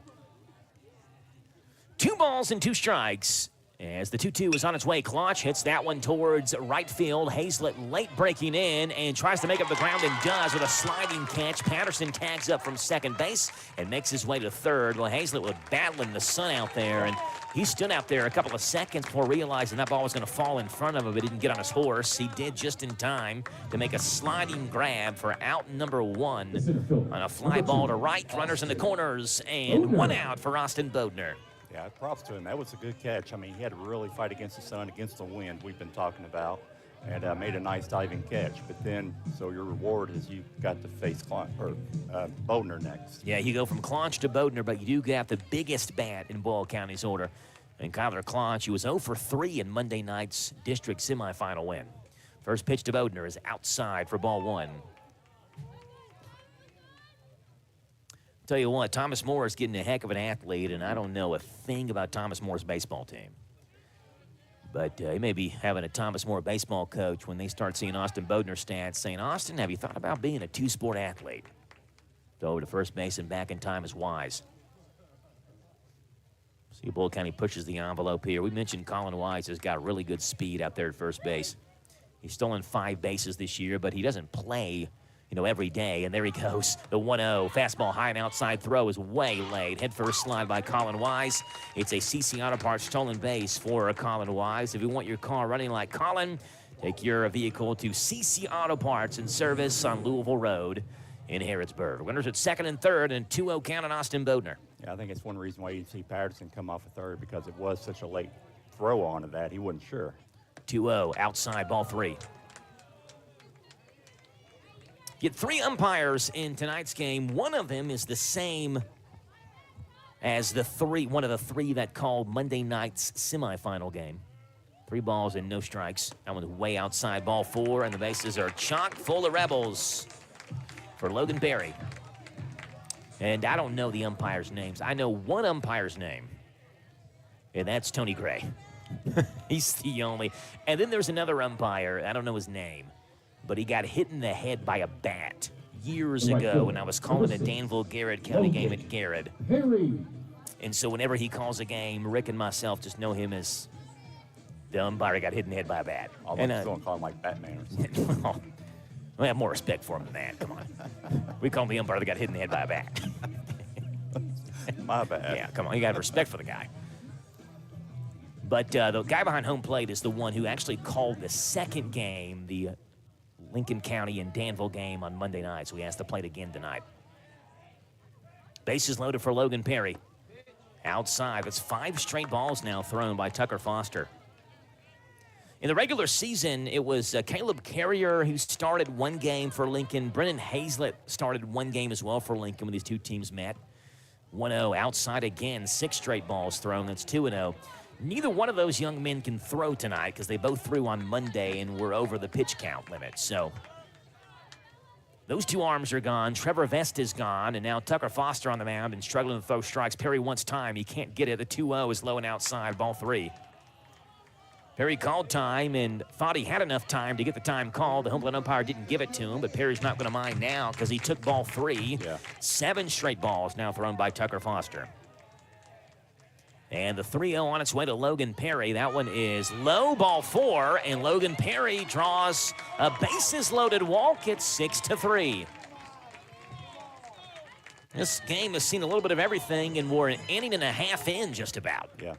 2 balls and 2 strikes. As the 2-2 is on its way, Clutch hits that one towards right field. Hazlett late breaking in and tries to make up the ground and does with a sliding catch. Patterson tags up from second base and makes his way to third. Well, Hazlett was battling the sun out there, and he stood out there a couple of seconds before realizing that ball was going to fall in front of him, but didn't get on his horse. He did just in time to make a sliding grab for out number 1 on a fly ball to right. Runners in the corners, and 1 out for Austin Bodner. Yeah, props to him. That was a good catch. I mean, he had to really fight against the sun, against the wind we've been talking about, and made a nice diving catch. But then, so your reward is you got to face Bodner next. Yeah, you go from Clutch to Bodner, but you do get the biggest bat in Boyle County's order. And Kyler Clutch, he was 0 for 3 in Monday night's district semifinal win. First pitch to Bodner is outside for ball 1. Tell you what, Thomas Moore is getting a heck of an athlete, and I don't know a thing about Thomas Moore's baseball team. But he may be having a Thomas Moore baseball coach when they start seeing Austin Bodner stats saying, Austin, have you thought about being a 2-sport athlete? Throw over to first base and back in time is wise. See, Boyle County pushes the envelope here. We mentioned Colin Wise has got really good speed out there at first base. He's stolen 5 bases this year, but he doesn't play every day. And there he goes. The 1-0 fastball high and outside throw is way late. Head first slide by Colin Wise. It's a CC Auto Parts stolen base for Colin Wise. If you want your car running like Colin, take your vehicle to CC Auto Parts and Service on Louisville Road in Harrodsburg. Winners at second and third, and 2-0 count on Austin Bodner. Yeah, I think it's one reason why you see Patterson come off a third, because it was such a late throw onto that. He wasn't sure. 2-0 outside, ball 3. Get 3 umpires in tonight's game. One of them is the same as one of the 3 that called Monday night's semifinal game. 3 balls and no strikes. That one's way outside, ball 4, and the bases are chock full of Rebels for Logan Berry. And I don't know the umpires' names. I know one umpire's name, and that's Tony Gray. He's the only. And then there's another umpire. I don't know his name, but he got hit in the head by a bat years ago when I was calling a Danville-Garrett County game at Garrett. And so whenever he calls a game, Rick and myself just know him as the umpire got hit in the head by a bat. I'll call him like Batman or something. Well, we have more respect for him than that. Come on. We call him the umpire that got hit in the head by a bat. My bad. Yeah, come on. You got to have respect for the guy. But the guy behind home plate is the one who actually called the second game, the Lincoln County and Danville game on Monday night, so he has to play it again tonight. Bases loaded for Logan Perry. Outside, that's 5 straight balls now thrown by Tucker Foster. In the regular season, it was Caleb Carrier who started 1 game for Lincoln. Brennan Hazlett started 1 game as well for Lincoln when these 2 teams met. 1-0 outside again, 6 straight balls thrown. That's 2-0. Neither one of those young men can throw tonight because they both threw on Monday and were over the pitch count limit. So those 2 arms are gone. Trevor Vest is gone, and now Tucker Foster on the mound and struggling to throw strikes. Perry wants time. He can't get it. The 2-0 is low and outside, ball 3. Perry called time and thought he had enough time to get the time called. The home plate umpire didn't give it to him, but Perry's not going to mind now because he took ball 3. Yeah. 7 straight balls now thrown by Tucker Foster. And the 3-0 on its way to Logan Perry. That one is low, ball 4, and Logan Perry draws a bases-loaded walk. It's 6-3. This game has seen a little bit of everything, and we're an inning and a half in just about. Yeah.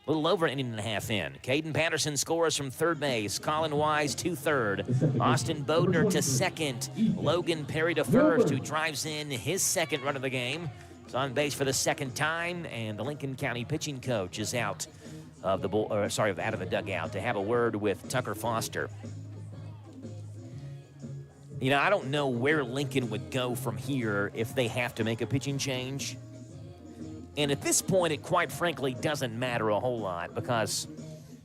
A little over an inning and a half in. Caden Patterson scores from third base. Colin Wise to third. Austin Bodner to second. Logan Perry to first, who drives in his second run of the game. He's on base for the second time, and the Lincoln County pitching coach is out of the out of the dugout to have a word with Tucker Foster. I don't know where Lincoln would go from here if they have to make a pitching change. And at this point, it quite frankly doesn't matter a whole lot because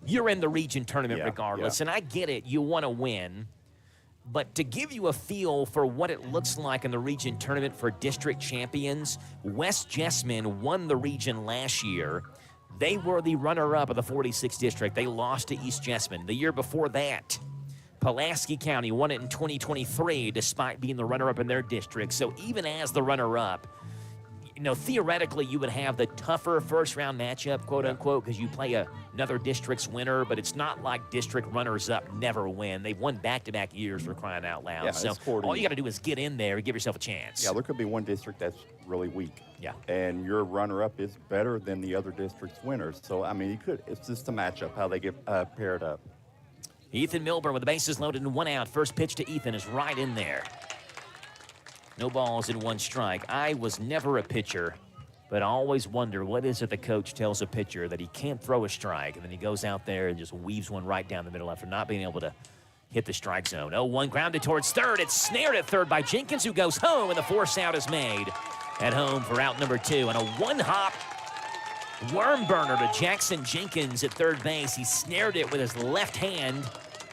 you're in the region tournament regardless. And I get it, you want to win. But to give you a feel for what it looks like in the region tournament for district champions, West Jessamine won the region last year. They were the runner-up of the 46th district. They lost to East Jessamine. The year before that, Pulaski County won it in 2023 despite being the runner-up in their district. So even as the runner-up, you know, theoretically, you would have the tougher first-round matchup, quote-unquote, because you play another district's winner, but it's not like district runners-up never win. They've won back-to-back years for crying out loud. Yeah, so all you got to do is get in there and give yourself a chance. Yeah, there could be one district that's really weak. Yeah. And your runner-up is better than the other district's winners. So, I mean, it's just a matchup, how they get paired up. Ethan Milburn with the bases loaded and 1 out. First pitch to Ethan is right in there. No balls and 1 strike. I was never a pitcher, but I always wonder what is it the coach tells a pitcher that he can't throw a strike, and then he goes out there and just weaves one right down the middle after not being able to hit the strike zone. 0-1 grounded towards third. It's snared at third by Jenkins, who goes home, and the force out is made at home for out number 2. And a 1-hop worm burner to Jackson Jenkins at third base. He snared it with his left hand,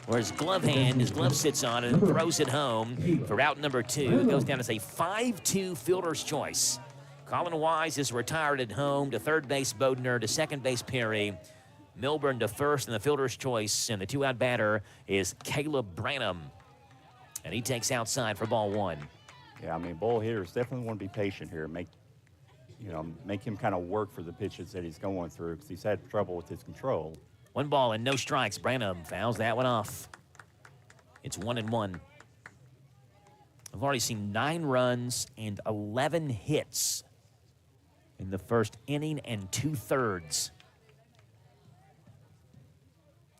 or his glove sits on it and throws it home for out number 2. It goes down as a 5-2 fielder's choice. Colin Wise is retired at home. To third base, Bodner. To second base, Perry. Milburn to first in the fielder's choice. And the 2-out batter is Caleb Branham. And he takes outside for ball 1. Yeah, I mean, ball hitters definitely want to be patient here. Make him kind of work for the pitches that he's going through because he's had trouble with his control. 1 ball and no strikes. Branham fouls that one off. It's 1-1. I've already seen 9 runs and 11 hits in the first inning and 2/3.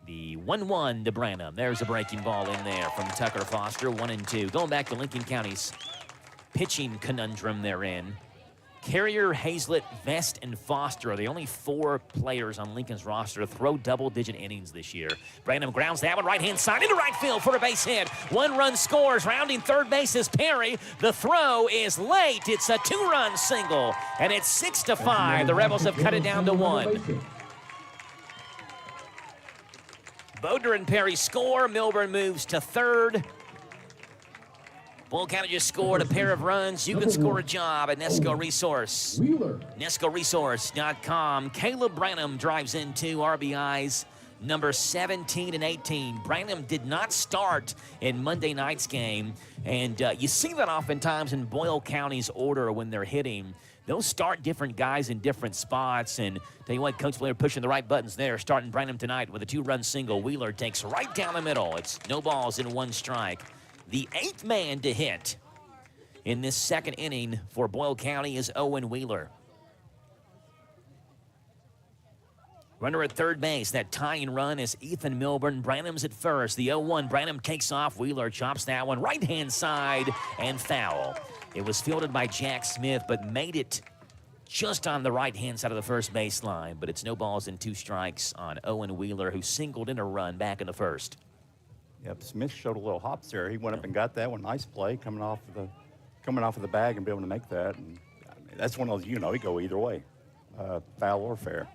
The 1-1 to Branham. There's a breaking ball in there from Tucker Foster. 1-2. Going back to Lincoln County's pitching conundrum they're in. Carrier, Hazlett, Vest, and Foster are the only 4 players on Lincoln's roster to throw double-digit innings this year. Branham grounds that one right-hand side into right field for a base hit. 1 run scores. Rounding third base is Perry. The throw is late. It's a 2-run single, and it's 6-5. The Rebels have cut it down to 1. Bodner and Perry score. Milburn moves to third. Boyle County just scored a pair of runs. You can score a job at Nesco Resource. NescoResource.com. Caleb Branham drives in 2 RBIs, number 17 and 18. Branham did not start in Monday night's game, and you see that oftentimes in Boyle County's order when they're hitting. They'll start different guys in different spots, and tell you what, Coach Blair pushing the right buttons there, starting Branham tonight with a 2-run single. Wheeler takes right down the middle. It's no balls and 1 strike. The 8th man to hit in this second inning for Boyle County is Owen Wheeler. Runner at third base. That tying run is Ethan Milburn. Branham's at first. The 0-1. Branham takes off. Wheeler chops that one right-hand side and foul. It was fielded by Jack Smith, but made it just on the right-hand side of the first baseline. But it's no balls and 2 strikes on Owen Wheeler, who singled in a run back in the first. Yep, Smith showed a little hops there. He went up and got that one. Nice play coming off of the bag and be able to make that. And I mean, that's one of those, he go either way, foul or fair.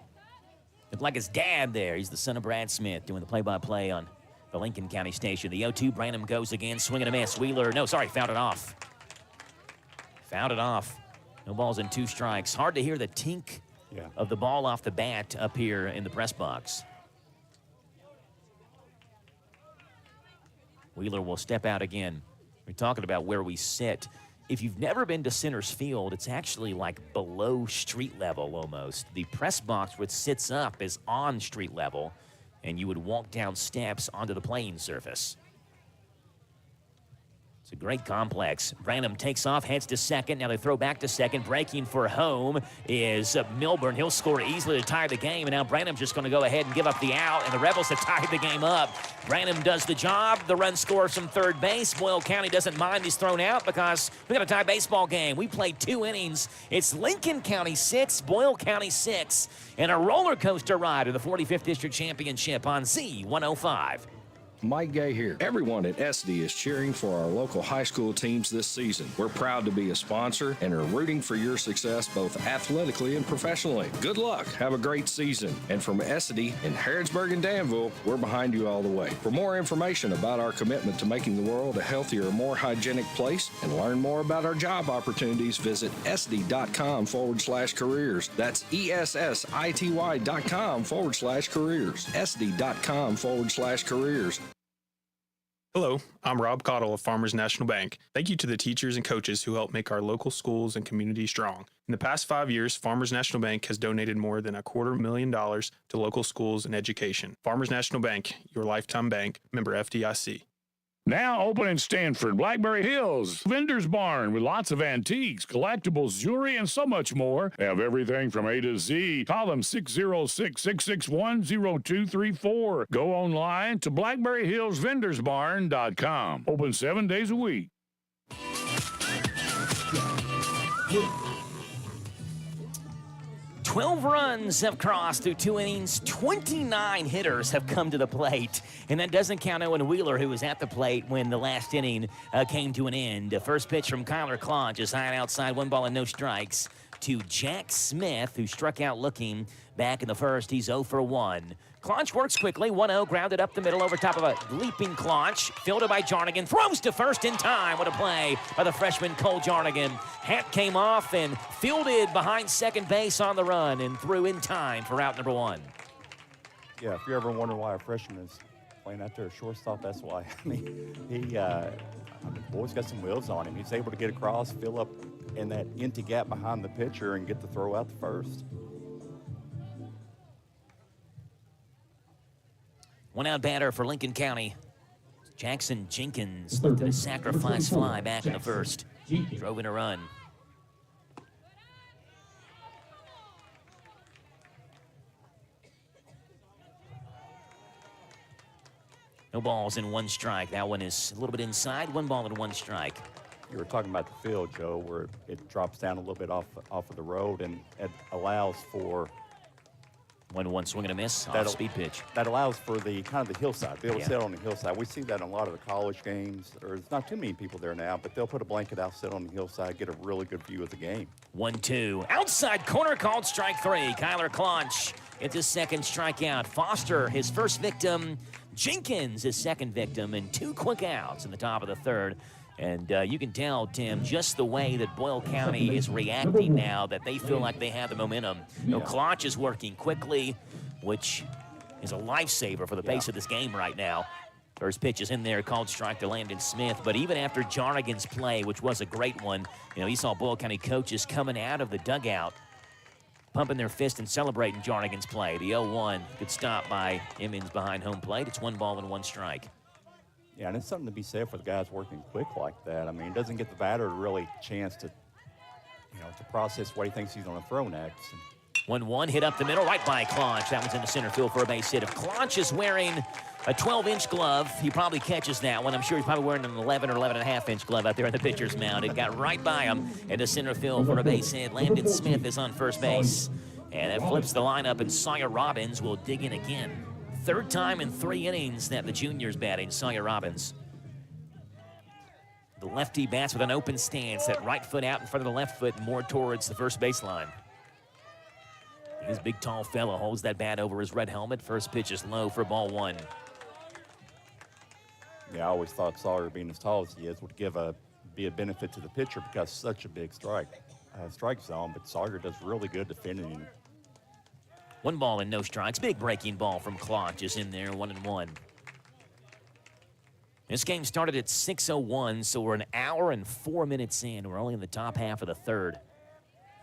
Looked like his dad there. He's the son of Brad Smith doing the play-by-play on the Lincoln County station. The 0-2, Branham goes again, swing and a miss. Wheeler, fouled it off. Fouled it off. No balls and 2 strikes. Hard to hear the tink of the ball off the bat up here in the press box. Wheeler will step out again. We're talking about where we sit. If you've never been to Centers Field, it's actually like below street level almost. The press box, which sits up, is on street level, and you would walk down steps onto the playing surface. It's a great complex. Branham takes off, heads to second. Now they throw back to second. Breaking for home is Milburn. He'll score easily to tie the game, and now Branham's just going to go ahead and give up the out, and the Rebels have tied the game up. Branham does the job. The run scores from third base. Boyle County doesn't mind he's thrown out because we got a tie baseball game. We played 2 innings. It's Lincoln County 6, Boyle County 6, and a roller coaster ride of the 45th District Championship on Z105. Mike Gay here. Everyone at SD is cheering for our local high school teams this season. We're proud to be a sponsor and are rooting for your success both athletically and professionally. Good luck. Have a great season. And from SD in Harrodsburg and Danville, we're behind you all the way. For more information about our commitment to making the world a healthier, more hygienic place and learn more about our job opportunities, visit sd.com/careers. That's ESSITY.com/careers. sd.com/careers. Hello, I'm Rob Cottle of Farmers National Bank. Thank you to the teachers and coaches who help make our local schools and community strong. In the past 5 years, Farmers National Bank has donated more than $250,000 to local schools and education. Farmers National Bank, your lifetime bank, member FDIC. Now open in Stanford, Blackberry Hills, Vendor's Barn with lots of antiques, collectibles, jewelry, and so much more. They have everything from A to Z. Call them 606-661-0234. Go online to blackberryhillsvendorsbarn.com. Open 7 days a week. 12 runs have crossed through 2 innings. 29 hitters have come to the plate. And that doesn't count Owen Wheeler, who was at the plate when the last inning came to an end. First pitch from Kyler Klonch is high and outside, 1 ball and no strikes, to Jack Smith, who struck out looking back in the first. He's 0 for 1. Klonch works quickly, 1-0, grounded up the middle over top of a leaping Klonch. Fielded by Jarnigan, throws to first in time. What a play by the freshman Cole Jarnigan. Hat came off and fielded behind second base on the run and threw in time for out number 1. Yeah, if you're ever wondering why a freshman is playing out there at shortstop, that's why. I mean, the boy's got some wheels on him. He's able to get across, fill up in that empty gap behind the pitcher, and get the throw out to first. 1-out batter for Lincoln County. Jackson Jenkins lifted a sacrifice fly back in the first. Drove in a run. No balls and 1 strike. That one is a little bit inside. 1 ball and 1 strike. You were talking about the field, Joe, where it drops down a little bit off of the road, and it allows for 1-1 swing and a miss, off-speed pitch. That allows for the kind of the hillside, be able to sit on the hillside. We see that in a lot of the college games. There's not too many people there now, but they'll put a blanket out, sit on the hillside, get a really good view of the game. 1-2. Outside corner called strike 3. Kyler Klonch gets his second strikeout. Foster, his first victim. Jenkins, his second victim, and 2 quick outs in the top of the third. And you can tell, Tim, just the way that Boyle County is reacting now, that they feel like they have the momentum. You know, Klonch is working quickly, which is a lifesaver for the pace of this game right now. First pitch is in there, called strike to Landon Smith. But even after Jarnigan's play, which was a great one, you know, he saw Boyle County coaches coming out of the dugout, pumping their fist and celebrating Jarnigan's play. The 0-1, good stop by Emmons behind home plate. It's 1 ball and 1 strike. Yeah, and it's something to be said for the guys working quick like that. I mean, it doesn't get the batter really a chance to, to process what he thinks he's going to throw next. 1-1, hit up the middle, right by Klonch. That one's in the center field for a base hit. If Klonch is wearing a 12-inch glove, he probably catches that one. I'm sure he's probably wearing an 11 or 11.5-inch glove out there in the pitcher's mound. It got right by him into center field for a base hit. Landon Smith is on first base. And that flips the lineup, and Sawyer Robbins will dig in again. Third time in 3 innings that the junior's batting, Sawyer Robbins. The lefty bats with an open stance, that right foot out in front of the left foot, more towards the first baseline. His big, tall fella holds that bat over his red helmet. First pitch is low for ball 1. Yeah, I always thought Sawyer, being as tall as he is, would be a benefit to the pitcher because such a big strike zone. But Sawyer does really good defending him. 1 ball and no strikes. Big breaking ball from Klonch is in there, 1-1. This game started at 6:01, so we're an hour and 4 minutes in. We're only in the top half of the third.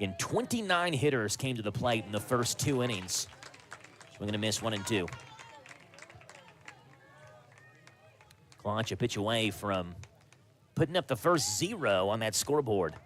And 29 hitters came to the plate in the first 2 innings. Swing and a miss, 1-2. Klonch a pitch away from putting up the first 0 on that scoreboard.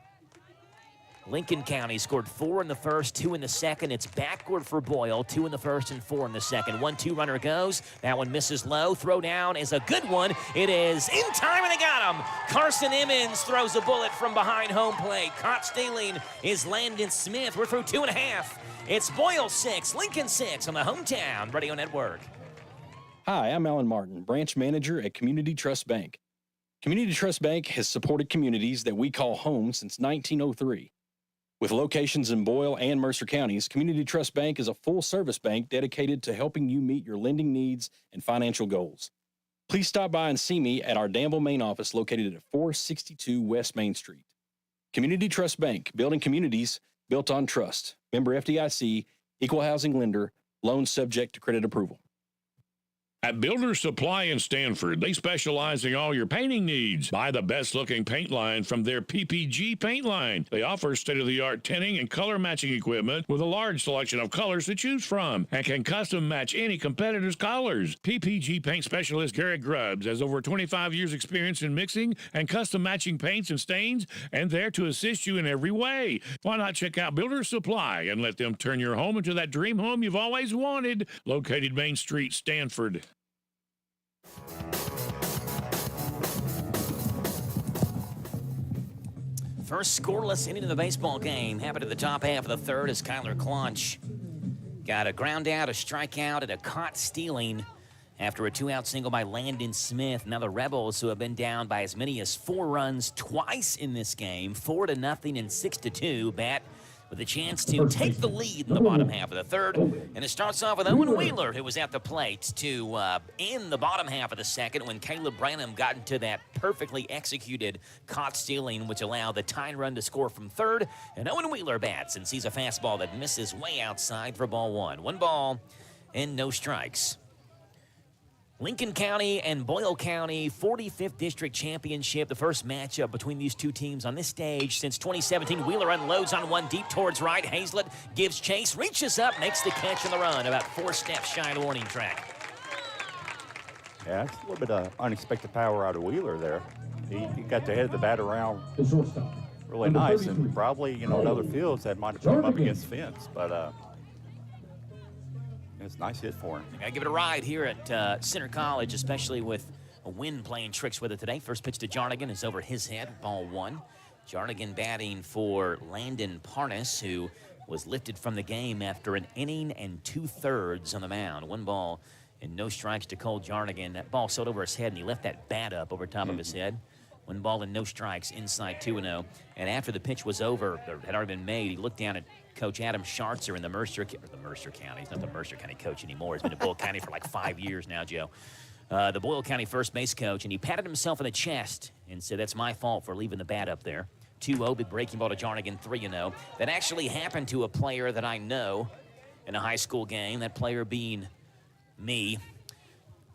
Lincoln County scored 4 in the first, 2 in the second. It's backward for Boyle, 2 in the first and 4 in the second. 1-2 runner goes. That one misses low. Throw down is a good one. It is in time, and they got him. Carson Emmons throws a bullet from behind home plate. Caught stealing is Landon Smith. We're through 2.5. It's Boyle 6, Lincoln 6 on the Hometown Radio Network. Hi, I'm Alan Martin, branch manager at Community Trust Bank. Community Trust Bank has supported communities that we call home since 1903. With locations in Boyle and Mercer counties, Community Trust Bank is a full-service bank dedicated to helping you meet your lending needs and financial goals. Please stop by and see me at our Danville main office located at 462 West Main Street. Community Trust Bank, building communities built on trust. Member FDIC, equal housing lender, loans subject to credit approval. At Builder Supply in Stanford, they specialize in all your painting needs. Buy the best-looking paint line from their PPG paint line. They offer state-of-the-art tinting and color matching equipment with a large selection of colors to choose from and can custom match any competitor's colors. PPG paint specialist Garrett Grubbs has over 25 years experience in mixing and custom matching paints and stains, and there to assist you in every way. Why not check out Builder Supply and let them turn your home into that dream home you've always wanted? Located Main Street, Stanford. First scoreless inning of the baseball game happened at the top half of the third as Kyler Claunch got a ground out, a strikeout, and a caught stealing after a two-out single by Landon Smith. Now the Rebels, who have been down by as many as 4 runs twice in this game, 4-0 and 6-2, bat with a chance to take the lead in the bottom half of the third. And it starts off with Owen Wheeler, who was at the plate to end the bottom half of the second when Caleb Branham got into that perfectly executed caught stealing, which allowed the tying run to score from third. And Owen Wheeler bats and sees a fastball that misses way outside for ball 1. 1 ball and no strikes. Lincoln County and Boyle County 45th District Championship, the first matchup between these two teams on this stage since 2017. Wheeler unloads on one deep towards right. Hazlett gives chase, reaches up, makes the catch on the run, about 4 steps shy of the warning track. Yeah, it's a little bit of unexpected power out of Wheeler there. He got the head of the bat around really nice, and probably, in other fields that might have put him up against the fence, but it's a nice hit for him. Got to give it a ride here at Center College, especially with a wind playing tricks with it today. First pitch to Jarnigan is over his head, ball 1. Jarnigan batting for Landon Parnas, who was lifted from the game after an inning and 2/3 on the mound. 1 ball and no strikes to Cole Jarnigan. That ball sailed over his head, and he left that bat up over top of his head. 1 ball and no strikes, inside 2-0. And after the pitch was over, or had already been made, he looked down at Coach Adam Schartzer in the Mercer County. He's not the Mercer County coach anymore. He's been at Boyle County for like 5 years now, Joe. The Boyle County first base coach, and he patted himself in the chest and said, "That's my fault for leaving the bat up there." 2-0, big breaking ball to Jarnigan, 3-0. That actually happened to a player that I know in a high school game, that player being me.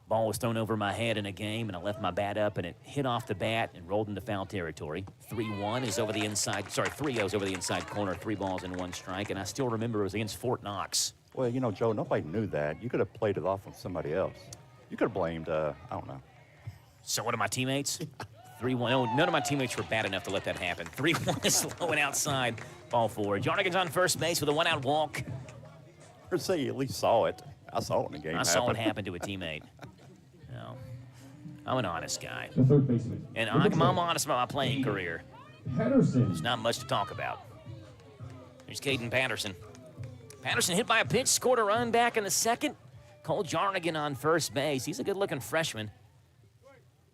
Ball was thrown over my head in a game, and I left my bat up, and it hit off the bat and rolled into foul territory. 3-1 is over the inside. Sorry, 3-0 is over the inside corner. 3 balls and 1 strike, and I still remember it was against Fort Knox. Well, Joe, nobody knew that. You could have played it off on somebody else. You could have blamed, I don't know. So one of my teammates? 3-1. No, none of my teammates were bad enough to let that happen. 3-1 is low and outside. Ball 4. Jarnigan's on first base with a 1-out walk. Or say you at least saw it. I saw it in the game. I saw it happen to a teammate. No, I'm an honest guy. And I'm honest about my playing career. There's not much to talk about. Here's Caden Patterson. Patterson hit by a pitch, scored a run back in the second. Cole Jarnigan on first base. He's a good-looking freshman.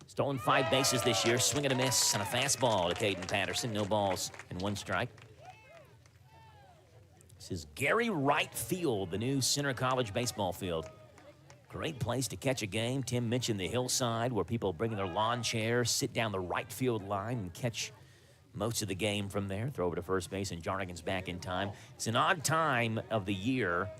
Stolen 5 bases this year. Swing and a miss on a fastball to Caden Patterson. No balls and 1 strike. This is Gary Wright Field, the new Center College baseball field. Great place to catch a game. Tim mentioned the hillside where people bring in their lawn chairs, sit down the right field line, and catch most of the game from there. Throw over to first base, and Jarnigan's back in time. It's an odd time of the year.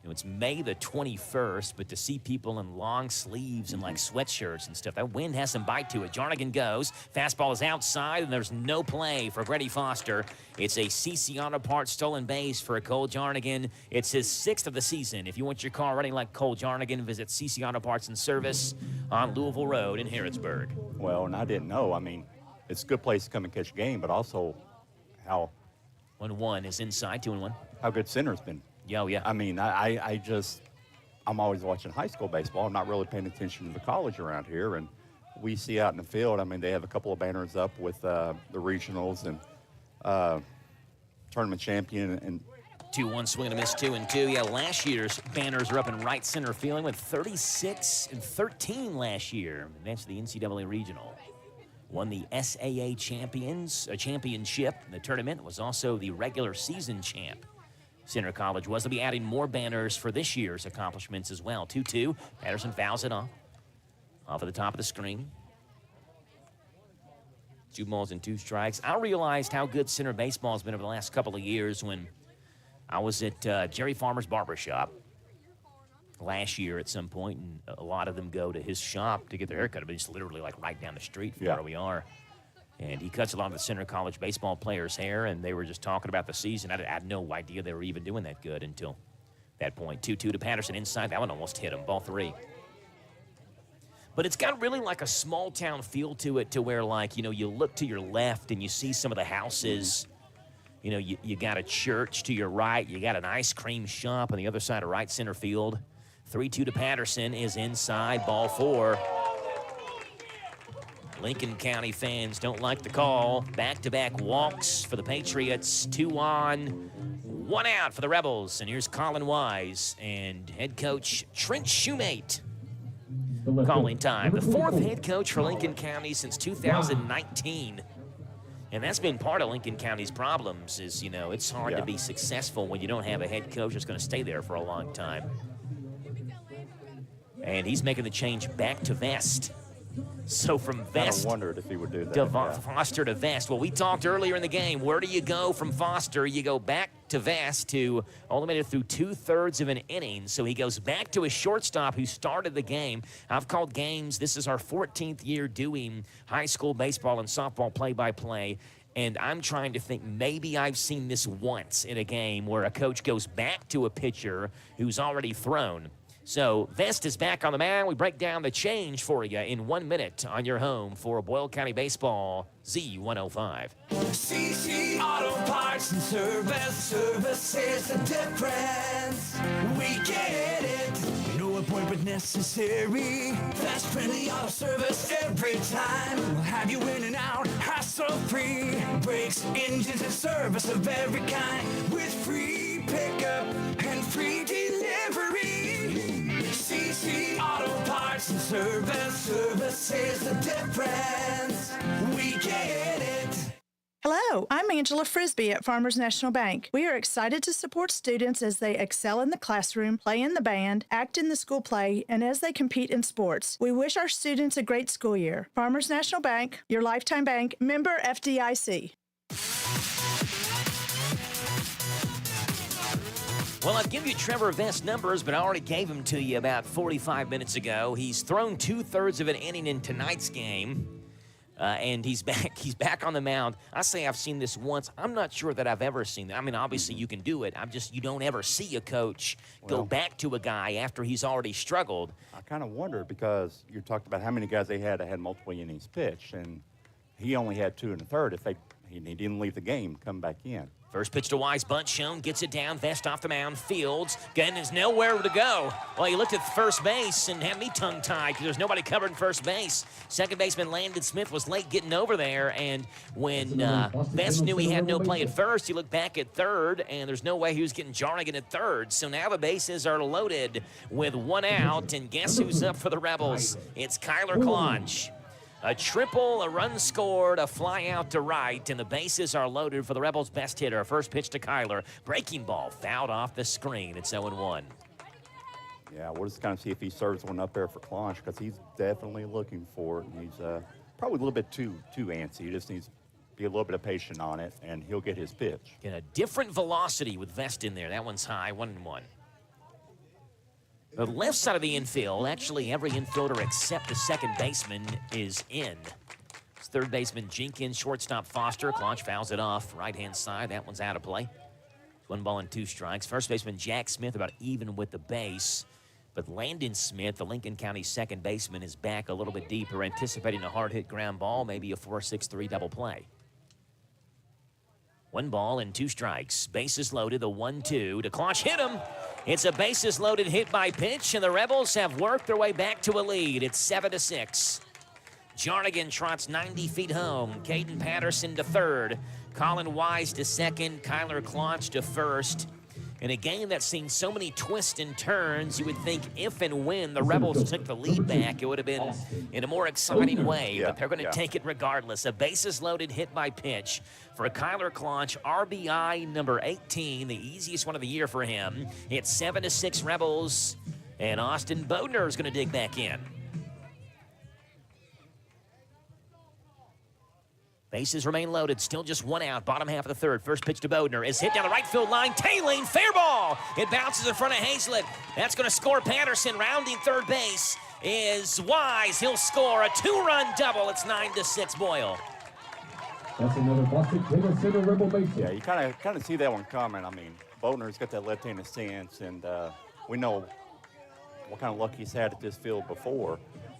It's May the 21st, but to see people in long sleeves and like sweatshirts and stuff, that wind has some bite to it. Jarnigan goes. Fastball is outside, and there's no play for Freddie Foster. It's a CC Auto Parts stolen base for Cole Jarnigan. It's his 6th of the season. If you want your car running like Cole Jarnigan, visit CC Auto Parts and Service on Louisville Road in Harrodsburg. Well, and I didn't know. I mean, it's a good place to come and catch a game, but also how 1-1 is inside, 2-1. How good Center's been. Yeah. I mean, I'm always watching high school baseball. I'm not really paying attention to the college around here. And we see out in the field, I mean, they have a couple of banners up with the regionals and tournament champion and 2-1 swing and a miss, 2-2. Yeah, last year's banners are up in right center field. Went 36-13 last year. Advanced to the NCAA Regional. Won the SAA championship. The tournament was also the regular season champ. Center College was. They'll be adding more banners for this year's accomplishments as well. 2-2. Patterson fouls it off of the top of the screen. 2 balls and 2 strikes. I realized how good center baseball has been over the last couple of years when I was at Jerry Farmer's barbershop last year at some point, and a lot of them go to his shop to get their haircut. But it's literally like right down the street from where we are. And he cuts a lot of the center college baseball players' hair, and they were just talking about the season. I had no idea they were even doing that good until that point. 2-2 to Patterson inside. That one almost hit him, ball 3. But it's got really like a small town feel to it, to where, like, you know, you look to your left and you see some of the houses. You know, you got a church to your right. You got an ice cream shop on the other side of right center field. 3-2 to Patterson is inside, ball 4. Lincoln County fans don't like the call. Back-to-back walks for the Patriots. 2 on, 1 out for the Rebels. And here's Colin Wise and head coach Trent Shoemate calling time. The 4th head coach for Lincoln County since 2019. And that's been part of Lincoln County's problems is, you know, it's hard to be successful when you don't have a head coach that's going to stay there for a long time. And he's making the change back to Vest. So from Vest, I wondered if he would do that. To Foster to Vest. Well, we talked earlier in the game. Where do you go from Foster? You go back to Vest, who only made it through 2/3 of an inning. So he goes back to a shortstop who started the game. I've called games. This is our 14th year doing high school baseball and softball play-by-play. And I'm trying to think, maybe I've seen this once in a game where a coach goes back to a pitcher who's already thrown. So Vest is back on the mound. We break down the change for you in 1 minute on your home for Boyle County Baseball, Z105. CC Auto Parts and Service is the difference. We get it. No appointment necessary. Fast, friendly auto service every time. We'll have you in and out, hassle-free. Brakes, engines, and service of every kind. With free pickup and free delivery. CC Auto Parts and Service is the difference. We get it. Hello, I'm Angela Frisbee at Farmers National Bank. We are excited to support students as they excel in the classroom, play in the band, act in the school play, and as they compete in sports. We wish our students a great school year. Farmers National Bank, your lifetime bank, member FDIC. Well, I've given you Trevor Vest's numbers, but I already gave them to you about 45 minutes ago. He's thrown 2/3 of an inning in tonight's game, and he's back on the mound. I say I've seen this once. I'm not sure that I've ever seen that. I mean, obviously you can do it. You don't ever see a coach go back to a guy after he's already struggled. I kind of wondered because you talked about how many guys they had that had multiple innings pitched, and he only had 2 1/3. He didn't leave the game, come back in. First pitch to Wise, bunt shown, gets it down, Vest off the mound, Fields, again, is nowhere to go. Well, he looked at first base and had me tongue-tied because there's nobody covering first base. Second baseman Landon Smith was late getting over there, and when Vest knew he had no play at first, he looked back at third, and there's no way he was getting Jarnigan at third. So now the bases are loaded with 1 out, and guess who's up for the Rebels? It's Kyler Claunch. A triple, a run scored, a fly out to right, and the bases are loaded for the Rebels' best hitter. First pitch to Kyler. Breaking ball fouled off the screen. It's 0-1. Yeah, we'll just kind of see if he serves one up there for Claunch because he's definitely looking for it. And he's probably a little bit too antsy. He just needs to be a little bit of patient on it, and he'll get his pitch. Get a different velocity with Vest in there. That one's high, 1-1. The left side of the infield, actually every infielder except the second baseman is in. It's third baseman Jenkins, shortstop Foster. Claunch fouls it off. Right-hand side, that one's out of play. 1 ball and 2 strikes. First baseman Jack Smith about even with the base. But Landon Smith, the Lincoln County second baseman, is back a little bit deeper, anticipating a hard-hit ground ball, maybe a 4-6-3 double play. 1 ball and 2 strikes. Bases loaded, the 1-2 to Claunch. Hit him. It's a bases-loaded hit by pitch, and the Rebels have worked their way back to a lead. It's 7-6. Jarnigan trots 90 feet home. Caden Patterson to third. Colin Wise to second. Kyler Claunch to first. In a game that's seen so many twists and turns, you would think if and when the Rebels took the lead back, it would have been in a more exciting way. But they're going to take it regardless. A bases-loaded hit by pitch for Kyler Claunch, RBI number 18, the easiest one of the year for him. It's 7-6 Rebels, and Austin Bodner is going to dig back in. Bases remain loaded, still just one out, bottom half of the third. First pitch to Bodner is hit down the right field line. Tailing, fair ball. It bounces in front of Hazlett. That's going to score Patterson. Rounding third base is Wise. He'll score a 2-run double. It's 9-6 Boyle. That's another Boston center Rebel base hit. Yeah, you kind of see that one coming. I mean, Bodner's got that left-handed stance, and we know what kind of luck he's had at this field before.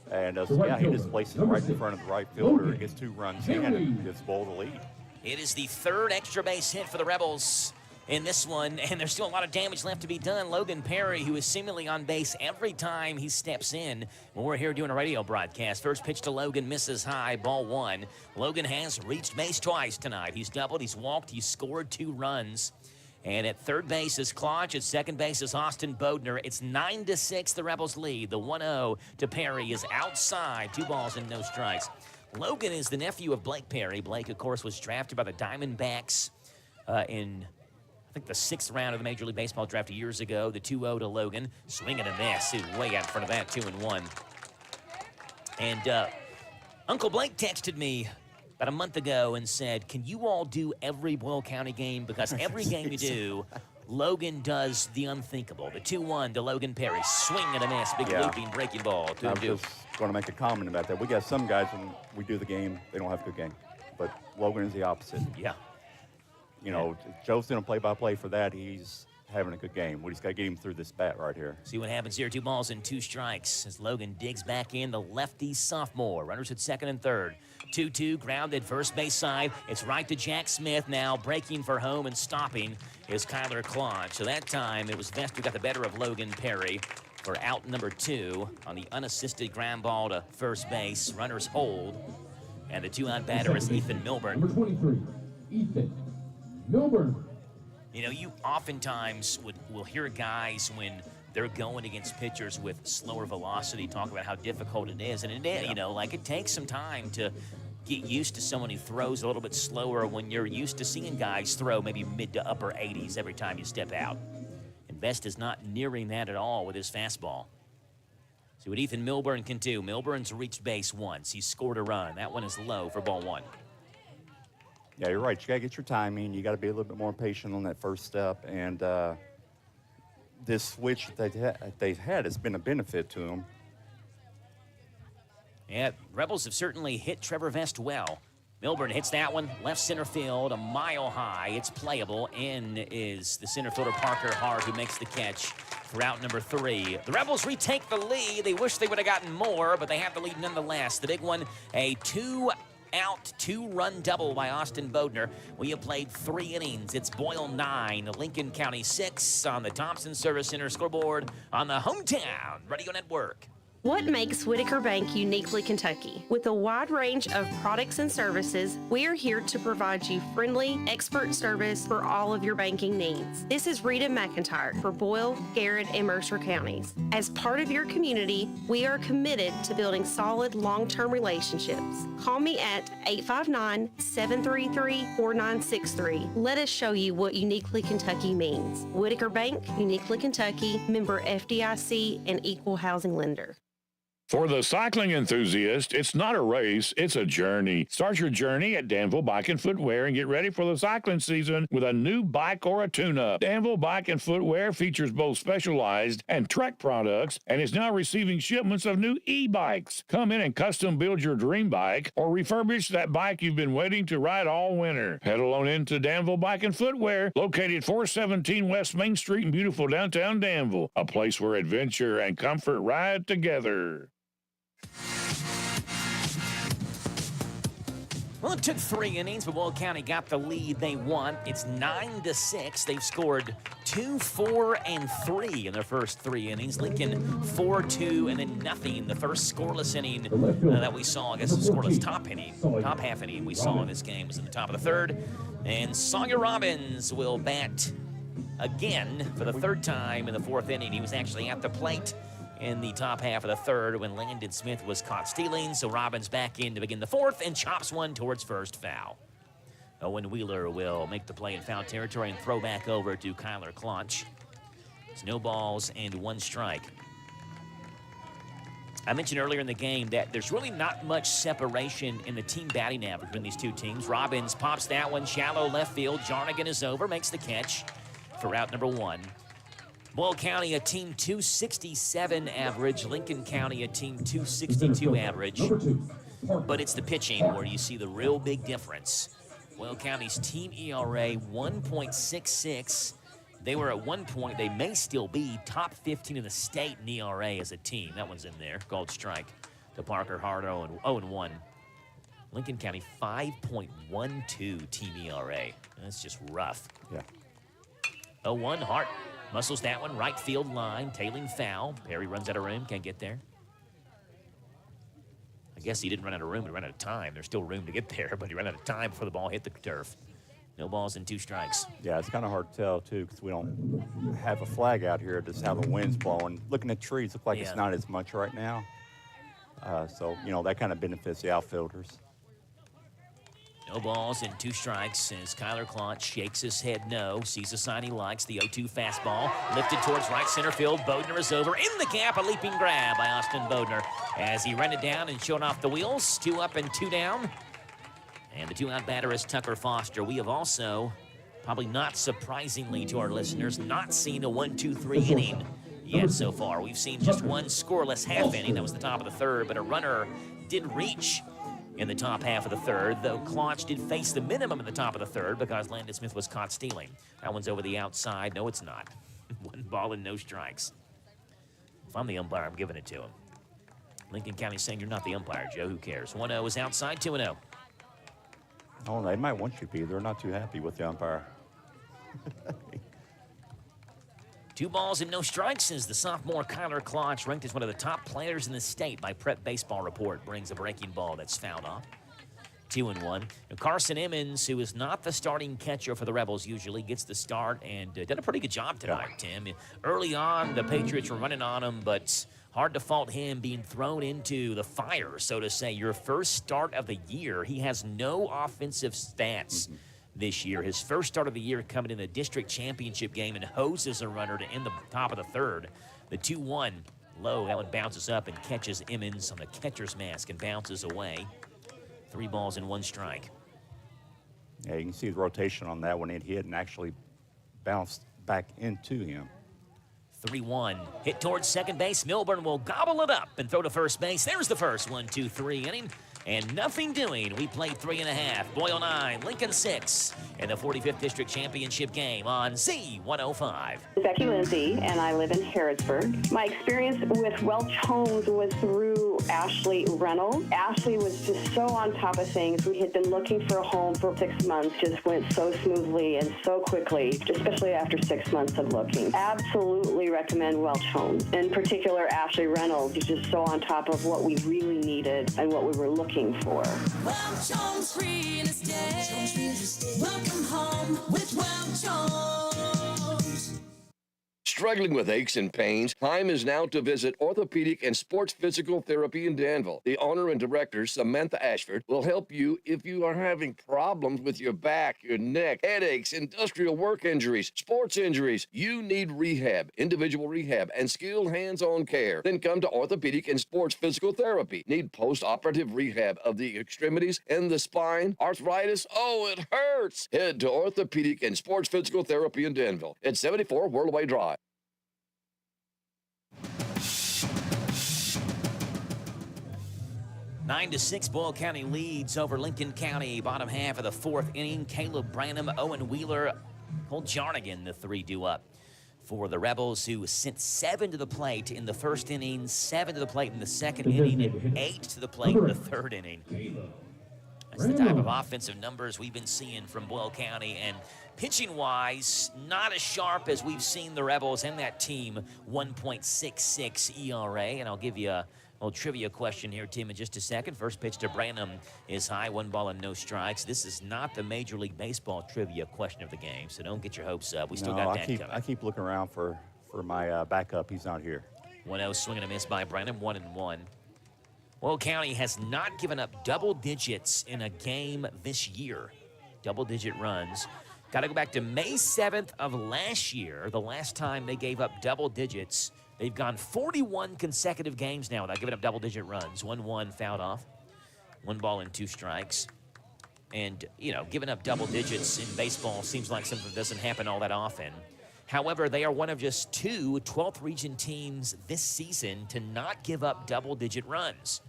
And he just places it right in front of the right fielder. Gets 2 runs in and gets Boyle the lead. It is the third extra base hit for the Rebels in this one, and there's still a lot of damage left to be done. Logan Perry, who is seemingly on base every time he steps in when we're here doing a radio broadcast. First pitch to Logan, misses high, ball 1. Logan has reached base twice tonight. He's doubled, he's walked, he's scored 2 runs. And at third base is Claunch. At second base is Austin Bodner. It's 9-6, the Rebels lead. The 1-0 to Perry is outside. 2 balls and no strikes. Logan is the nephew of Blake Perry. Blake, of course, was drafted by the Diamondbacks in, I think, the 6th round of the Major League Baseball draft years ago. The 2-0 to Logan. Swing and a miss. He's way out in front of that, 2-1. And Uncle Blake texted me about a month ago and said, can you all do every Boyle County game? Because every game you do, Logan does the unthinkable. The 2-1 to Logan Perry. Swing and a miss. Big looping breaking ball. 2-2. I was just going to make a comment about that. We got some guys, when we do the game, they don't have a good game. But Logan is the opposite. Yeah. You know, Joe's doing play-by-play for that. He's having a good game. We just got to get him through this bat right here. See what happens here. 2 balls and 2 strikes as Logan digs back in. The lefty sophomore. Runners at second and third. 2-2, grounded first base side. It's right to Jack Smith now. Breaking for home and stopping is Kyler Claunch. So that time it was Vest who got the better of Logan Perry for out number 2 on the unassisted ground ball to first base. Runners hold. And the 2-out batter is Ethan Milburn. Number 23, Ethan Milburn. You know, you oftentimes will hear guys when they're going against pitchers with slower velocity talk about how difficult it is. And it is, you know, like it takes some time to get used to someone who throws a little bit slower when you're used to seeing guys throw maybe mid to upper 80s every time you step out. And Best is not nearing that at all with his fastball. See what Ethan Milburn can do. Milburn's reached base once. He's scored a run. That one is low for ball 1. Yeah, you're right. You got to get your timing. You got to be a little bit more patient on that first step. And this switch that they've had has been a benefit to them. Yeah, Rebels have certainly hit Trevor Vest well. Milburn hits that one, left center field, a mile high. It's playable. In is the center fielder Parker Hart, who makes the catch for out number 3. The Rebels retake the lead. They wish they would have gotten more, but they have the lead nonetheless. The big one, a 2-out, 2-run double by Austin Bodner. We have played 3 innings. It's Boyle 9, Lincoln County 6 on the Thompson Service Center scoreboard on the Hometown Radio Network. What makes Whitaker Bank uniquely Kentucky? With a wide range of products and services, we are here to provide you friendly, expert service for all of your banking needs. This is Rita McIntyre for Boyle, Garrett, and Mercer counties. As part of your community, we are committed to building solid, long-term relationships. Call me at 859-733-4963. Let us show you what uniquely Kentucky means. Whitaker Bank, uniquely Kentucky, member FDIC, and equal housing lender. For the cycling enthusiast, it's not a race, it's a journey. Start your journey at Danville Bike and Footwear and get ready for the cycling season with a new bike or a tune-up. Danville Bike and Footwear features both specialized and trek products and is now receiving shipments of new e-bikes. Come in and custom build your dream bike or refurbish that bike you've been waiting to ride all winter. Pedal on into Danville Bike and Footwear, located 417 West Main Street in beautiful downtown Danville, a place where adventure and comfort ride together. Well, it took 3 innings, but Boyle County got the lead they want. It's 9-6. They've scored 2, 4, and 3 in their first 3 innings. Lincoln 4-2 and then nothing. The first scoreless inning that we saw, I guess the scoreless top half inning we saw in this game was in the top of the third. And Sawyer Robbins will bat again for the third time in the fourth inning. He was actually at the plate in the top half of the third when Landon Smith was caught stealing. So Robbins back in to begin the fourth and chops one towards first, foul. Owen Wheeler will make the play in foul territory and throw back over to Kyler Klotch. It's no balls and one strike. I mentioned earlier in the game that there's really not much separation in the team batting average between these two teams. Robbins pops that one shallow left field. Jarnigan is over, makes the catch for out number one. Boyle County, a team 267 average. Lincoln County, a team 262 average. But it's the pitching where you see the real big difference. Boyle County's team ERA 1.66. They were at one point, they may still be top 15 in the state in ERA as a team. That one's in there. Called strike to Parker Hart, 0-1. Lincoln County 5.12 team ERA. That's just rough. Yeah. 0-1, Hart muscles that one, right field line, tailing foul. Perry runs out of room, can't get there. I guess he didn't run out of room, he ran out of time. There's still room to get there, but he ran out of time before the ball hit the turf. No balls and two strikes. Yeah, it's kind of hard to tell, too, because we don't have a flag out here. Just how the wind's blowing. Looking at trees, look like it's not as much right now. So, you know, that kind of benefits the outfielders. No balls and two strikes as Kyler Klotch shakes his head no, sees a sign he likes, the 0-2 fastball, lifted towards right center field. Bodner is over, in the gap, a leaping grab by Austin Bodner as he ran it down and showed off the wheels. 2 up and 2 down. And the 2-out batter is Tucker Foster. We have also, probably not surprisingly to our listeners, not seen a 1-2-3 inning yet so far. We've seen just one scoreless half inning. That was the top of the third, but a runner did reach in the top half of the third, though Klotch did face the minimum in the top of the third because Landon Smith was caught stealing. That one's over the outside. No, it's not. 1 ball and no strikes. If I'm the umpire, I'm giving it to him. Lincoln County saying you're not the umpire, Joe. Who cares? 1-0 is outside, 2-0. Oh, they might want you to be. They're not too happy with the umpire. 2 balls and no strikes as the sophomore Kyler Klotch, ranked as one of the top players in the state by Prep Baseball Report, brings a breaking ball that's fouled off. 2-1. And Carson Emmons, who is not the starting catcher for the Rebels usually, gets the start and did a pretty good job tonight, Tim. Early on, the Patriots were running on him, but hard to fault him being thrown into the fire, so to say. Your first start of the year, he has no offensive stats this year. His first start of the year coming in the district championship game and hoses a runner to end the top of the third. The 2-1 low, that one bounces up and catches Emmons on the catcher's mask and bounces away. 3 balls and 1 strike. Yeah, you can see the rotation on that one. It hit and actually bounced back into him. 3-1. Hit towards second base. Milburn will gobble it up and throw to first base. There's the first 1-2-3 inning. And nothing doing. We played 3.5. Boyle 9, Lincoln 6 in the 45th District Championship game on Z105. Becky Lindsay, and I live in Harrodsburg. My experience with Welch Homes was through Ashley Reynolds. Ashley was just so on top of things. We had been looking for a home for 6 months, just went so smoothly and so quickly, especially after 6 months of looking. Absolutely recommend Welch Homes. In particular, Ashley Reynolds is just so on top of what we really needed and what we were looking for. Welch Homes Real Estate. Welcome home with Welch Homes. Struggling with aches and pains? Time is now to visit Orthopedic and Sports Physical Therapy in Danville. The owner and director, Samantha Ashford, will help you if you are having problems with your back, your neck, headaches, industrial work injuries, sports injuries. You need rehab, individual rehab, and skilled hands-on care. Then come to Orthopedic and Sports Physical Therapy. Need post-operative rehab of the extremities and the spine? Arthritis? Oh, it hurts! Head to Orthopedic and Sports Physical Therapy in Danville. It's 74 Whirlaway Drive. 9-6, Boyle County leads over Lincoln County. Bottom half of the fourth inning. Caleb Branham, Owen Wheeler, Cole Jarnigan, the 3 due up for the Rebels, who sent 7 to the plate in the first inning, 7 to the plate in the second inning, and 8 to the plate in the third inning. That's the type of offensive numbers we've been seeing from Boyle County. And pitching-wise, not as sharp as we've seen the Rebels and that team, 1.66 ERA. And I'll give you Well, trivia question here, Tim, in just a second. First pitch to Branham is high, 1 ball and no strikes. This is not the Major League Baseball trivia question of the game, so don't get your hopes up. We still got that coming. I keep looking around for my backup. He's not here. 1-0 swing and a miss by Branham, 1-1. Boyle County has not given up double digits in a game this year. Double-digit runs. Got to go back to May 7th of last year, the last time they gave up double digits. They've gone 41 consecutive games now without giving up double-digit runs. 1-1 fouled off. 1 ball and 2 strikes. And, you know, giving up double digits in baseball seems like something that doesn't happen all that often. However, they are one of just 2 12th region teams this season to not give up double-digit runs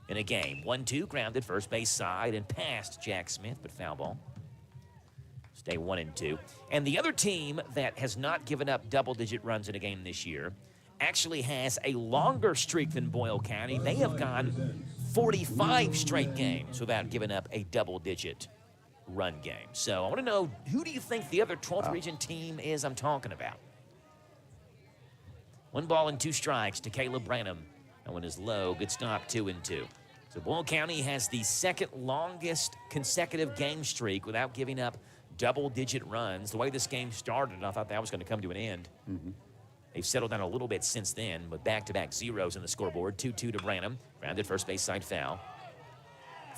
in a game. 1-2, grounded first base side and past Jack Smith, but foul ball. Stay 1-2. And the other team that has not given up double-digit runs in a game this year actually has a longer streak than Boyle County. They have gone 45 straight games without giving up a double-digit run game. So I want to know, who do you think the other 12th region team is I'm talking about? 1 ball and 2 strikes to Caleb Branham. That one is low. Good stop, 2-2. So Boyle County has the second longest consecutive game streak without giving up double-digit runs. The way this game started, I thought that was going to come to an end. They've settled down a little bit since then, with back-to-back zeros in the scoreboard. 2-2 to Branham. Grounded first base side foul.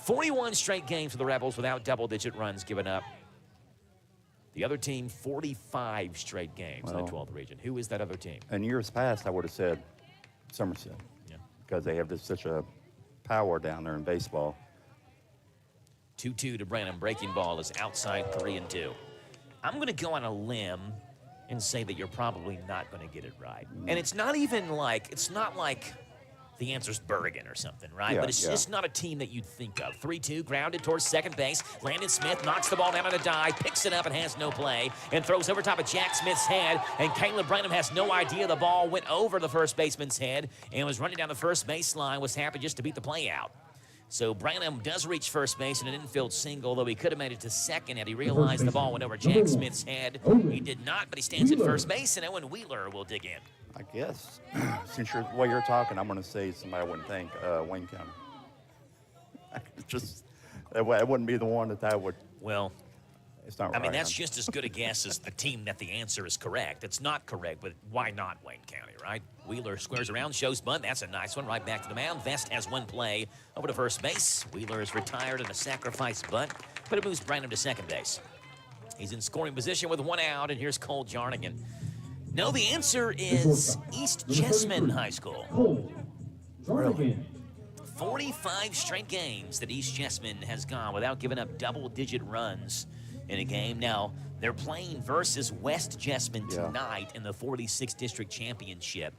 41 straight games for the Rebels without double-digit runs given up. The other team, 45 straight games in the 12th region. Who is that other team? In years past, I would have said Somerset. Yeah. Because they have such a power down there in baseball. 2-2 to Branham. Breaking ball is outside, 3-2. I'm going to go on a limb and say that you're probably not going to get it right. And it's not even like, it's not like the answer's Bergen or something, right? Yeah, but it's just not a team that you'd think of. 3-2, grounded towards second base. Landon Smith knocks the ball down on a dive, picks it up and has no play, and throws over top of Jack Smith's head. And Caleb Branham has no idea the ball went over the first baseman's head and was running down the first baseline, was happy just to beat the play out. So Branham does reach first base in an infield single, though he could have made it to second had he realized the ball went over Jack Smith's head. He did not, but he stands at first base, and Owen Wheeler will dig in. I guess, since the way you're talking, I'm going to say somebody I wouldn't think, Wayne County. Just, it wouldn't be the one that would. Well, it's not I right. mean, that's just as good a guess as the team that the answer is correct. It's not correct, but why not Wayne County, right? Wheeler squares around, shows bunt. That's a nice one. Right back to the mound. Vest has one play over to first base. Wheeler is retired in a sacrifice bunt, but it moves Branham to second base. He's in scoring position with 1 out, and here's Cole Jarnigan. No, the answer is East Jessamine High School. Really? 45 straight games that East Jessamine has gone without giving up double-digit runs in a game. Now, they're playing versus West Jessamine tonight in the 46th District Championship,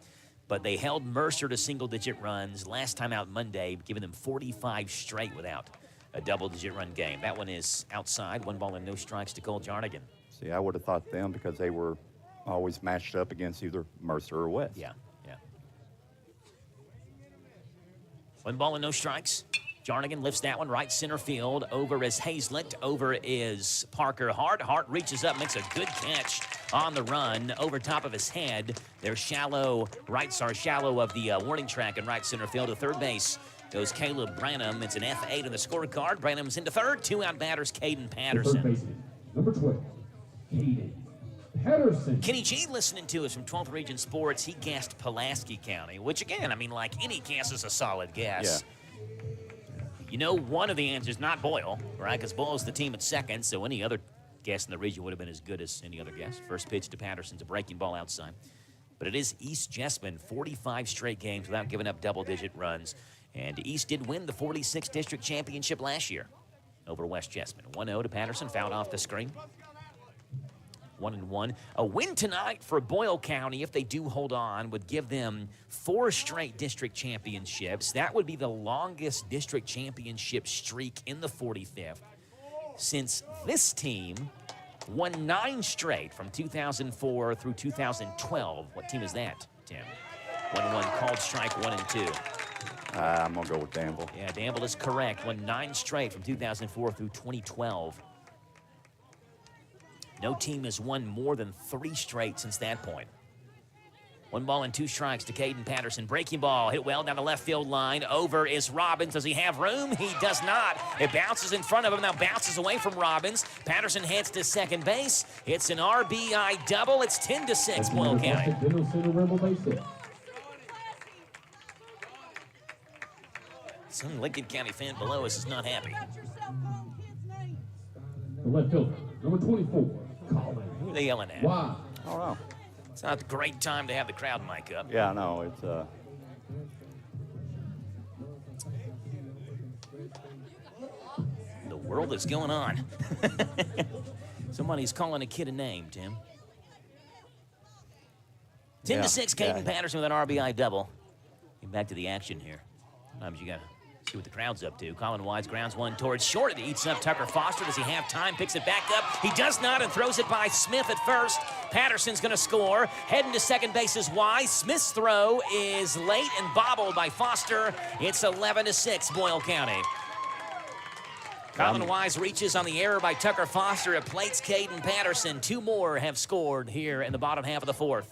but they held Mercer to single-digit runs last time out Monday, giving them 45 straight without a double-digit run game. That one is outside. 1 ball and no strikes to Cole Jarnigan. See, I would have thought them because they were always matched up against either Mercer or West. Yeah. 1 ball and no strikes. Jarnigan lifts that one right center field. Over is Hazlett. Over is Parker Hart. Hart reaches up, makes a good catch on the run over top of his head. They're shallow. Rights are shallow of the warning track in right center field. To third base goes Caleb Branham. It's an F8 on the scorecard. Branham's into third. 2 out batters, Caden Patterson. Third baseman, number 12, Caden Patterson. Kenny G listening to us from 12th Region Sports. He guessed Pulaski County, which again, I mean, like any guess is a solid guess. Yeah. You know, one of the answers, not Boyle, right? Because Boyle's the team at second, so any other guess in the region would have been as good as any other guess. First pitch to Patterson's a breaking ball outside. But it is East Jessamine, 45 straight games without giving up double-digit runs. And East did win the 46th District Championship last year over West Jessamine. 1-0 to Patterson, fouled off the screen. 1-1. A win tonight for Boyle County, if they do hold on, would give them 4 straight district championships. That would be the longest district championship streak in the 45th since this team won 9 straight from 2004 through 2012. What team is that, Tim? 1-1 called strike 1-2. I'm going to go with Danville. Yeah, Danville is correct. Won 9 straight from 2004 through 2012. No team has won more than 3 straight since that point. 1 ball and 2 strikes to Caden Patterson. Breaking ball, hit well down the left field line. Over is Robbins. Does he have room? He does not. It bounces in front of him, now bounces away from Robbins. Patterson heads to second base. It's an RBI double. It's 10-6, Boyle County. Some Lincoln County fan below us is not happy. The left fielder, number 24, Colin. Who are they yelling at? Wow. I don't know. It's not a great time to have the crowd mic up. Yeah, no, it's The world is going on. Somebody's calling a kid a name, Tim. 10-6, Caden Patterson with an RBI double. Get back to the action here. Sometimes you got to see what the crowd's up to. Colin Wise grounds one towards short. It eats up Tucker Foster. Does he have time? Picks it back up. He does not and throws it by Smith at first. Patterson's going to score. Heading to second base is Wise. Smith's throw is late and bobbled by Foster. It's 11-6, Boyle County. Colin Wise reaches on the error by Tucker Foster. It plates Caden Patterson. 2 more have scored here in the bottom half of the 4th.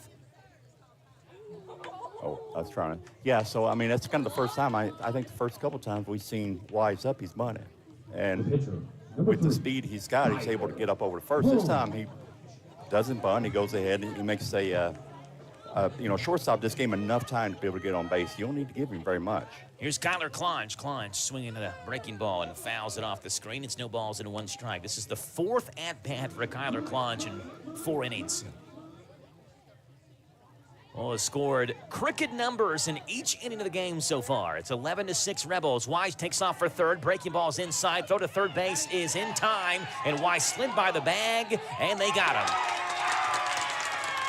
Oh, I was trying to. Yeah, so, I mean, that's kind of the first time. I think the first couple times we've seen Wise up, he's bunted. And with the speed he's got, he's able to get up over the first. This time he doesn't bunt. He goes ahead and he makes shortstop just gave him enough time to be able to get on base. You don't need to give him very much. Here's Kyler Klonch. Klonch swinging at a breaking ball and fouls it off the screen. It's no balls and 1 strike. This is the 4th at-bat for Kyler Klonch in 4 innings. Well, has scored cricket numbers in each inning of the game so far. It's 11-6 Rebels. Wise takes off for third. Breaking ball's inside. Throw to third base is in time. And Wise slid by the bag, and they got him.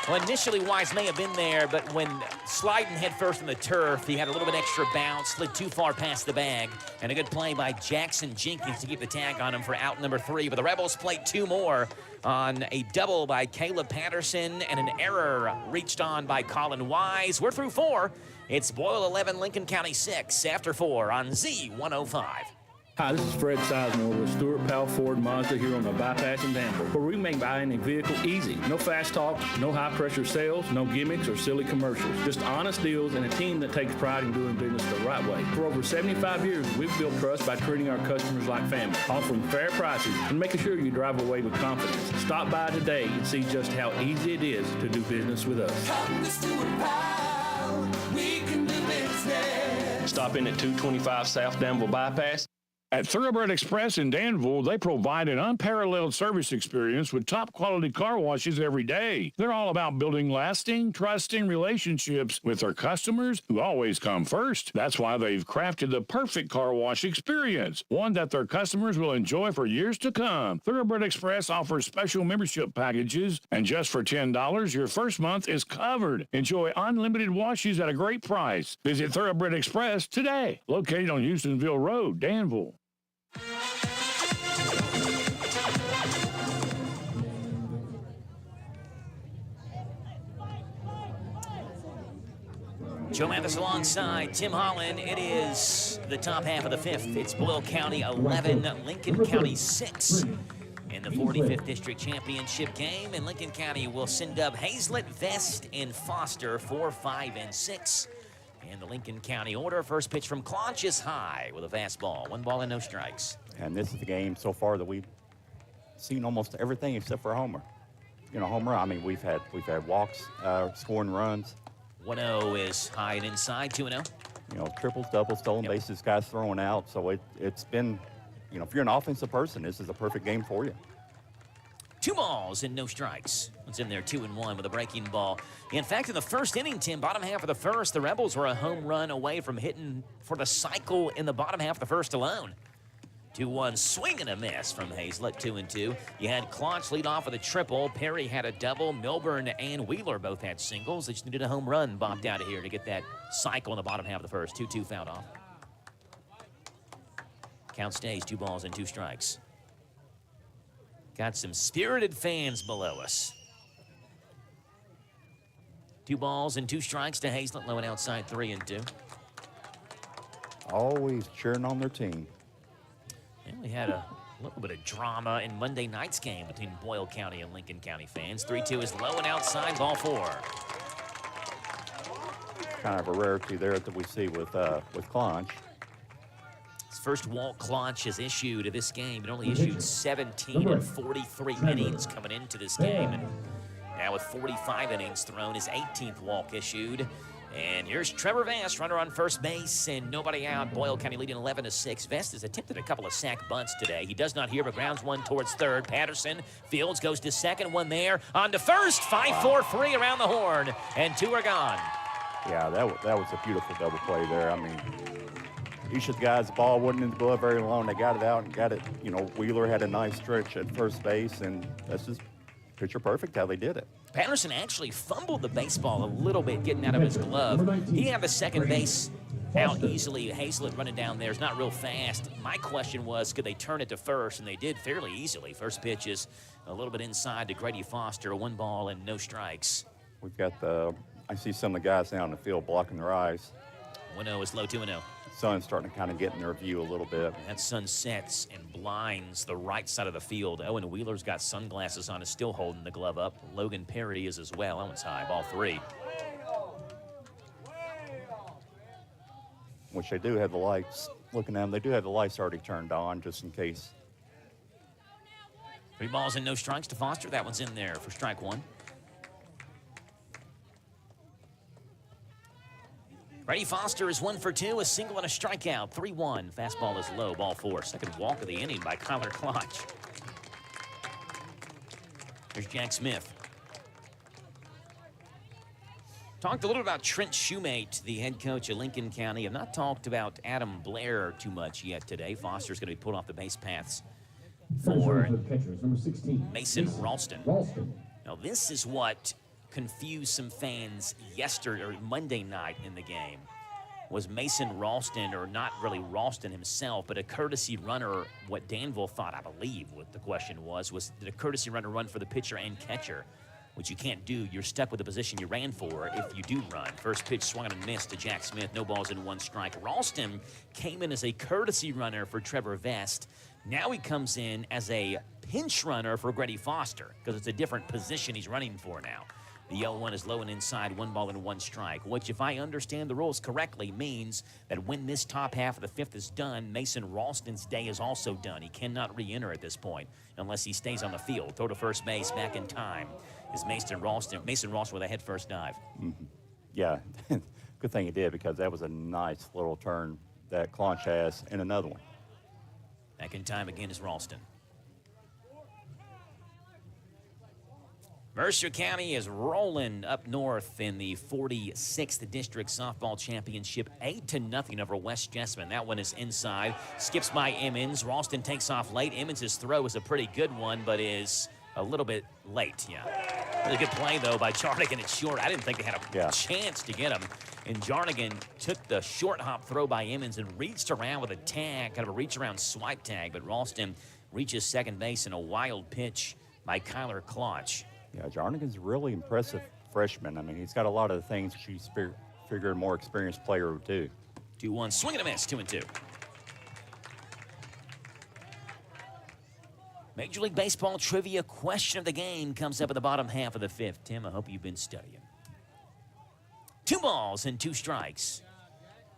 Well, initially, Wise may have been there, but when sliding head first on the turf, he had a little bit extra bounce, slid too far past the bag, and a good play by Jackson Jenkins to keep the tag on him for out number 3. But the Rebels played 2 more on a double by Caleb Patterson and an error reached on by Colin Wise. We're through 4. It's Boyle 11, Lincoln County 6 after 4 on Z105. Hi, this is Fred Sizemore with Stewart Powell Ford Mazda here on the Bypass in Danville, where we make buying a vehicle easy. No fast talk, no high-pressure sales, no gimmicks or silly commercials. Just honest deals and a team that takes pride in doing business the right way. For over 75 years, we've built trust by treating our customers like family, offering fair prices, and making sure you drive away with confidence. Stop by today and see just how easy it is to do business with us. Come to Stewart Powell, we can do business. Stop in at 225 South Danville Bypass. At Thoroughbred Express in Danville, they provide an unparalleled service experience with top-quality car washes every day. They're all about building lasting, trusting relationships with their customers who always come first. That's why they've crafted the perfect car wash experience, one that their customers will enjoy for years to come. Thoroughbred Express offers special membership packages, and just for $10, your first month is covered. Enjoy unlimited washes at a great price. Visit Thoroughbred Express today, located on Houstonville Road, Danville. Joe Mathis alongside Tim Holland. It is the top half of the 5th. It's Boyle County 11, Lincoln County 6 in the 45th District Championship game. And Lincoln County will send up Hazlett, Vest, and Foster 4, 5, and 6. In the Lincoln County order, first pitch from Klonch is high with a fastball. 1 ball and no strikes. And this is the game so far that we've seen almost everything except for a homer. Home run. I mean, we've had walks, scoring runs. 1-0 is high and inside. 2-0. Triples, doubles, stolen bases, guys throwing out. So it's been, if you're an offensive person, this is a perfect game for you. 2 balls and no strikes. It's in there 2-1 with a breaking ball. In fact, in the first inning, Tim, bottom half of the first, the Rebels were a home run away from hitting for the cycle in the bottom half of the first alone. 2-1 swing and a miss from Hazlett, 2-2. You had Klonch lead off with a triple. Perry had a double. Milburn and Wheeler both had singles. They just needed a home run bopped out of here to get that cycle in the bottom half of the first. 2-2 fouled off. Count stays 2 balls and 2 strikes. Got some spirited fans below us. 2 balls and 2 strikes to Hazlett, low and outside 3-2. Always cheering on their team. And we had a little bit of drama in Monday night's game between Boyle County and Lincoln County fans. 3-2 is low and outside, ball 4. kind of a rarity there that we see with Clonch. His first walk Clonch has issued of this game. It only issued 17 in 43 innings coming into this game. And now with 45 innings thrown, his 18th walk issued. And here's Trevor Vest, runner on first base, and nobody out. Boyle County leading 11-6. Vest has attempted a couple of sack bunts today. He does not hear, but grounds one towards third. Patterson, Fields goes to second, one there. On to first, 5-4-3 around the horn, and 2 are gone. Yeah, that was a beautiful double play there. I mean, each of the guys, the ball wasn't in the glove very long. They got it out and got it. You know, Wheeler had a nice stretch at first base, and that's just picture perfect how they did it. Patterson actually fumbled the baseball a little bit getting out of his glove. He had the second base out easily. Hazlett running down there is not real fast. My question was, could they turn it to first? And they did fairly easily. First pitch is a little bit inside to Grady Foster. 1 ball and no strikes. We've got I see some of the guys now in the field blocking their eyes. 1-0 is low, 2-0. Sun's starting to kind of get in their view a little bit. That sun sets and blinds the right side of the field. Owen Wheeler's got sunglasses on, is still holding the glove up. Logan Perry is as well. Owen's high, ball 3. Which they do have the lights, looking at them, they do have the lights already turned on just in case. 3 balls and no strikes to Foster. That one's in there for strike 1. Grady Foster is 1 for 2, a single and a strikeout. 3-1. Fastball is low, ball 4. Second walk of the inning by Kyler Clonch. Here's Jack Smith. Talked a little about Trent Shoemate, the head coach of Lincoln County. I've not talked about Adam Blair too much yet today. Foster's going to be pulled off the base paths for Mason Ralston. Now, this is what confused some fans yesterday or Monday night in the game. Was Mason Ralston, or not really Ralston himself, but a courtesy runner? What Danville thought, I believe, what the question was did a courtesy runner run for the pitcher and catcher? Which you can't do. You're stuck with the position you ran for if you do run. First pitch swung and missed to Jack Smith. No balls and 1 strike. Ralston came in as a courtesy runner for Trevor Vest. Now he comes in as a pinch runner for Grady Foster because it's a different position he's running for now. The 0-1 is low and inside, 1 ball and 1 strike, which, if I understand the rules correctly, means that when this top half of the 5th is done, Mason Ralston's day is also done. He cannot re-enter at this point unless he stays on the field. Throw to first base, back in time is Mason Ralston with a head-first dive. Mm-hmm. Yeah, good thing he did, because that was a nice little turn that Clonch has, and another one. Back in time again is Ralston. Mercer County is rolling up north in the 46th District Softball Championship, 8-0 over West Jessamine. That one is inside. Skips by Emmons. Ralston takes off late. Emmons' throw is a pretty good one, but is a little bit late, yeah. Really good play, though, by Jarnigan at short. I didn't think they had a chance to get him. And Jarnigan took the short hop throw by Emmons and reached around with a tag, kind of a reach-around swipe tag, but Ralston reaches second base in a wild pitch by Kyler Clonch. Yeah, Jarnigan's a really impressive freshman. I mean, he's got a lot of the things she's figured a more experienced player would do. 2-1, swing and a miss, 2-2. Major League Baseball trivia question of the game comes up at the bottom half of the 5th. Tim, I hope you've been studying. 2 balls and 2 strikes.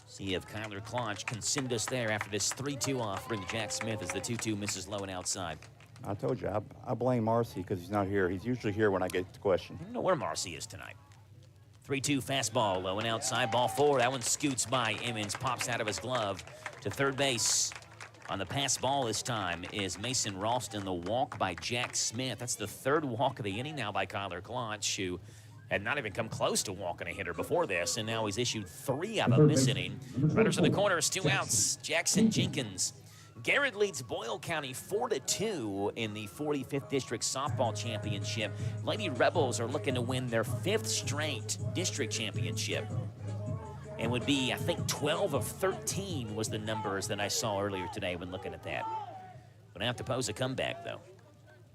See if Kyler Clonch can send us there after this 3-2 offering. Jack Smith as the 2-2 misses low and outside. I told you, I blame Marcy because he's not here. He's usually here when I get the question. I don't know where Marcy is tonight. 3-2 fastball, low and outside, ball 4. That one scoots by. Emmons pops out of his glove to third base. On the pass ball this time is Mason Ralston. The walk by Jack Smith. That's the 3rd walk of the inning now by Kyler Clonch, who had not even come close to walking a hitter before this, and now he's issued 3 out of this inning. Runners in the corners, 2 outs. Jackson Jenkins. Garrett leads Boyle County 4-2 in the 45th District Softball Championship. Lady Rebels are looking to win their 5th straight district championship. And would be, I think, 12 of 13 was the numbers that I saw earlier today when looking at that. Gonna have to pose a comeback, though.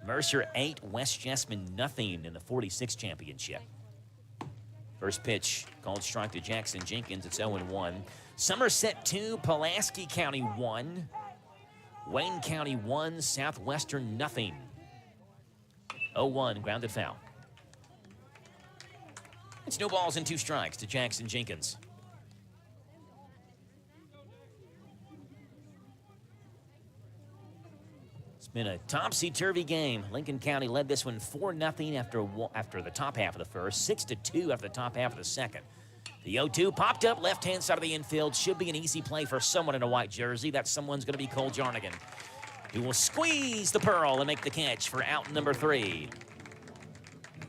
Mercer 8, West Jessamine nothing in the 46th championship. First pitch called strike to Jackson Jenkins. It's 0-1. Somerset 2, Pulaski County 1. Wayne County 1, Southwestern nothing. 0-1, grounded foul. It's no balls and 2 strikes to Jackson Jenkins. It's been a topsy-turvy game. Lincoln County led this one 4-0 after the top half of the first, 6-2 after the top half of the second. The 0-2 popped up left-hand side of the infield. Should be an easy play for someone in a white jersey. That someone's going to be Cole Jarnigan, who will squeeze the pearl and make the catch for out number 3.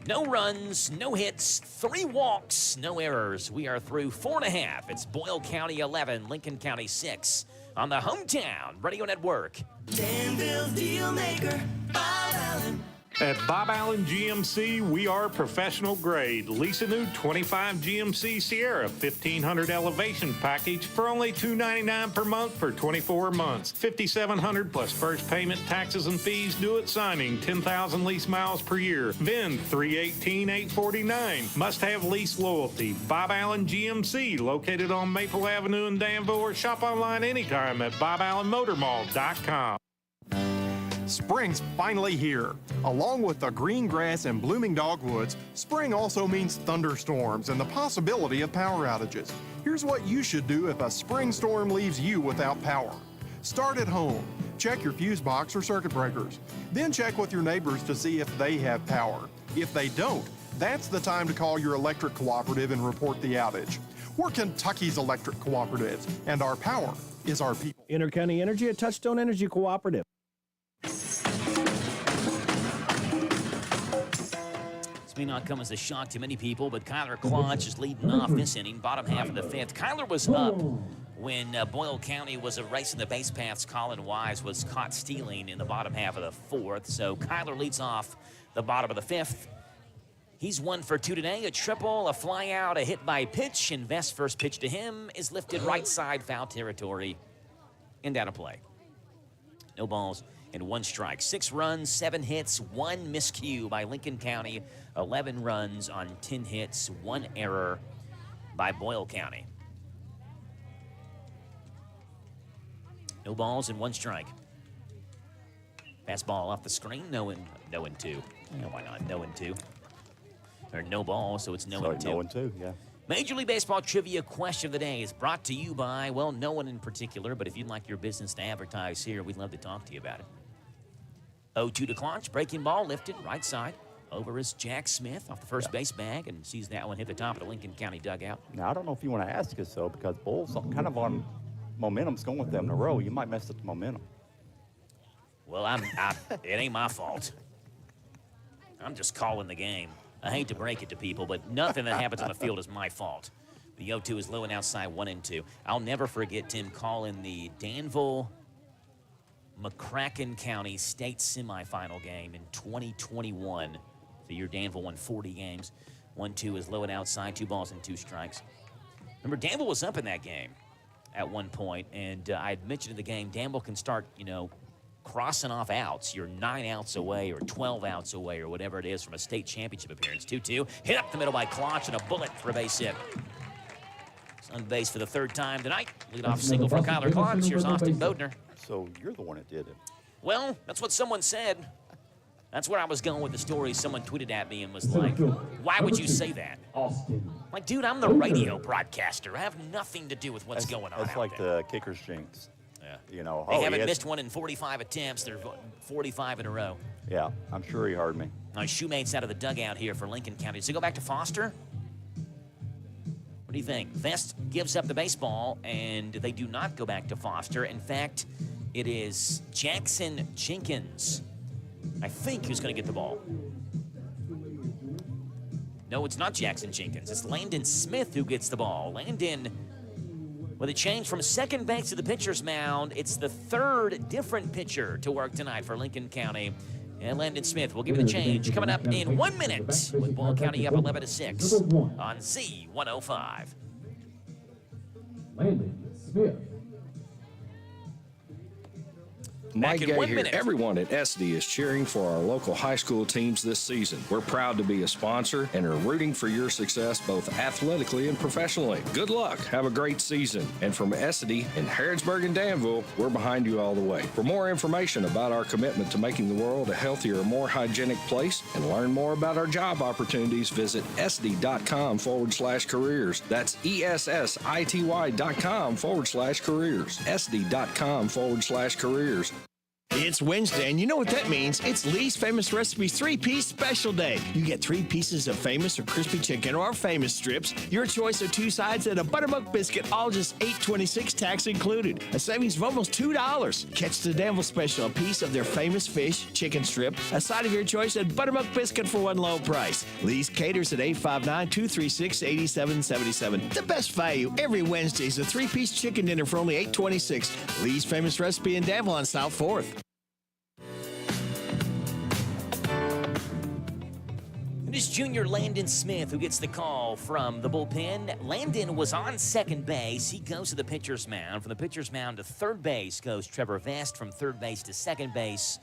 No runs, no hits, 3 walks, no errors. We are through 4.5. It's Boyle County 11, Lincoln County 6 on the Hometown Radio Network. Danville's deal maker, Bob Allen. At Bob Allen GMC, we are professional grade. Lease a new 25 GMC Sierra 1500 elevation package for only $299 per month for 24 months. $5,700 plus first payment, taxes, and fees due at signing. 10,000 lease miles per year. VIN 318-849. Must have lease loyalty. Bob Allen GMC, located on Maple Avenue in Danville, or shop online anytime at boballenmotormall.com. Spring's finally here. Along with the green grass and blooming dogwoods, spring also means thunderstorms and the possibility of power outages. Here's what you should do if a spring storm leaves you without power. Start at home. Check your fuse box or circuit breakers. Then check with your neighbors to see if they have power. If they don't, that's the time to call your electric cooperative and report the outage. We're Kentucky's electric cooperatives, and our power is our people. Intercounty Energy, a Touchstone Energy Cooperative. This may not come as a shock to many people, but Kyler Klotz is leading off this inning, bottom half of the 5th. Kyler was up when Boyle County was erasing the base paths. Colin Wise was caught stealing in the bottom half of the 4th. So Kyler leads off the bottom of the 5th. He's 1 for 2 today, a triple, a fly out, a hit by pitch, and Vest's first pitch to him is lifted right side, foul territory, and out of play. No balls and 1 strike. 6 runs, 7 hits, 1 miscue by Lincoln County. 11 runs on 10 hits, 1 error by Boyle County. No balls and 1 strike. Fastball off the screen, no and 2. Yeah, why not? No and 2. Or no ball, so it's no and 2. No and 2, yeah. Major League Baseball trivia question of the day is brought to you by, well, no one in particular, but if you'd like your business to advertise here, we'd love to talk to you about it. 0-2 to Klotz, breaking ball lifted right side. Over is Jack Smith off the first base bag and sees that one hit the top of the Lincoln County dugout. Now, I don't know if you want to ask us, though, because Bulls kind of on momentum's going with them in a row. You might mess up the momentum. Well, it ain't my fault. I'm just calling the game. I hate to break it to people, but nothing that happens on the field is my fault. The 0-2 is low and outside, 1-2. I'll never forget Tim calling the Danville McCracken County state semifinal game in 2021. The year Danville won 40 games. 1-2 is low and outside, 2 balls and 2 strikes. Remember, Danville was up in that game at one point, and I had mentioned in the game, Danville can start, crossing off outs. You're 9 outs away or 12 outs away or whatever it is from a state championship appearance. 2-2, hit up the middle by Klotz and a bullet for a base hit. He's on base for the 3rd time tonight. Leadoff single for Kyler Klotz. Here's Austin Bodner. So you're the one that did it. Well, that's what someone said. That's where I was going with the story. Someone tweeted at me and was like, why would you say that? Like, dude, I'm the radio broadcaster. I have nothing to do with what's going on. That's like the kicker's jinx. Yeah. They haven't missed one in 45 attempts. They're 45 in a row. Yeah, I'm sure he heard me. My shoemate's out of the dugout here for Lincoln County. Does he go back to Foster? What do you think? Vest gives up the baseball, and they do not go back to Foster. In fact, it is Jackson Jenkins, I think, who's going to get the ball. No, it's not Jackson Jenkins. It's Landon Smith who gets the ball. Landon, with a change from second base to the pitcher's mound, it's the 3rd different pitcher to work tonight for Lincoln County. And Landon Smith will give you the change coming up in 1 minute with Boyle County up 11-6 on Z105. Landon Smith. Back Mike in Gay 1 here. minute. Everyone at SD is cheering for our local high school teams this season. We're proud to be a sponsor and are rooting for your success both athletically and professionally. Good luck. Have a great season. And from SD in Harrodsburg and Danville, we're behind you all the way. For more information about our commitment to making the world a healthier, more hygienic place and learn more about our job opportunities, visit sd.com/careers. That's ESSITY.com/careers. sd.com/careers. It's Wednesday, and you know what that means. It's Lee's Famous Recipes 3-piece special day. You get 3 pieces of famous or crispy chicken or famous strips, your choice of 2 sides, and a buttermilk biscuit, all just $8.26 tax included. A savings of almost $2. Catch the Danville special, a piece of their famous fish, chicken strip, a side of your choice, and buttermilk biscuit for one low price. Lee's caters at 859-236-8777. The best value every Wednesday is a 3-piece chicken dinner for only $8.26. Lee's Famous Recipe in Danville on South 4th. It is junior Landon Smith who gets the call from the bullpen. Landon was on second base. He goes to the pitcher's mound. From the pitcher's mound to third base goes Trevor Vest. From third base to second base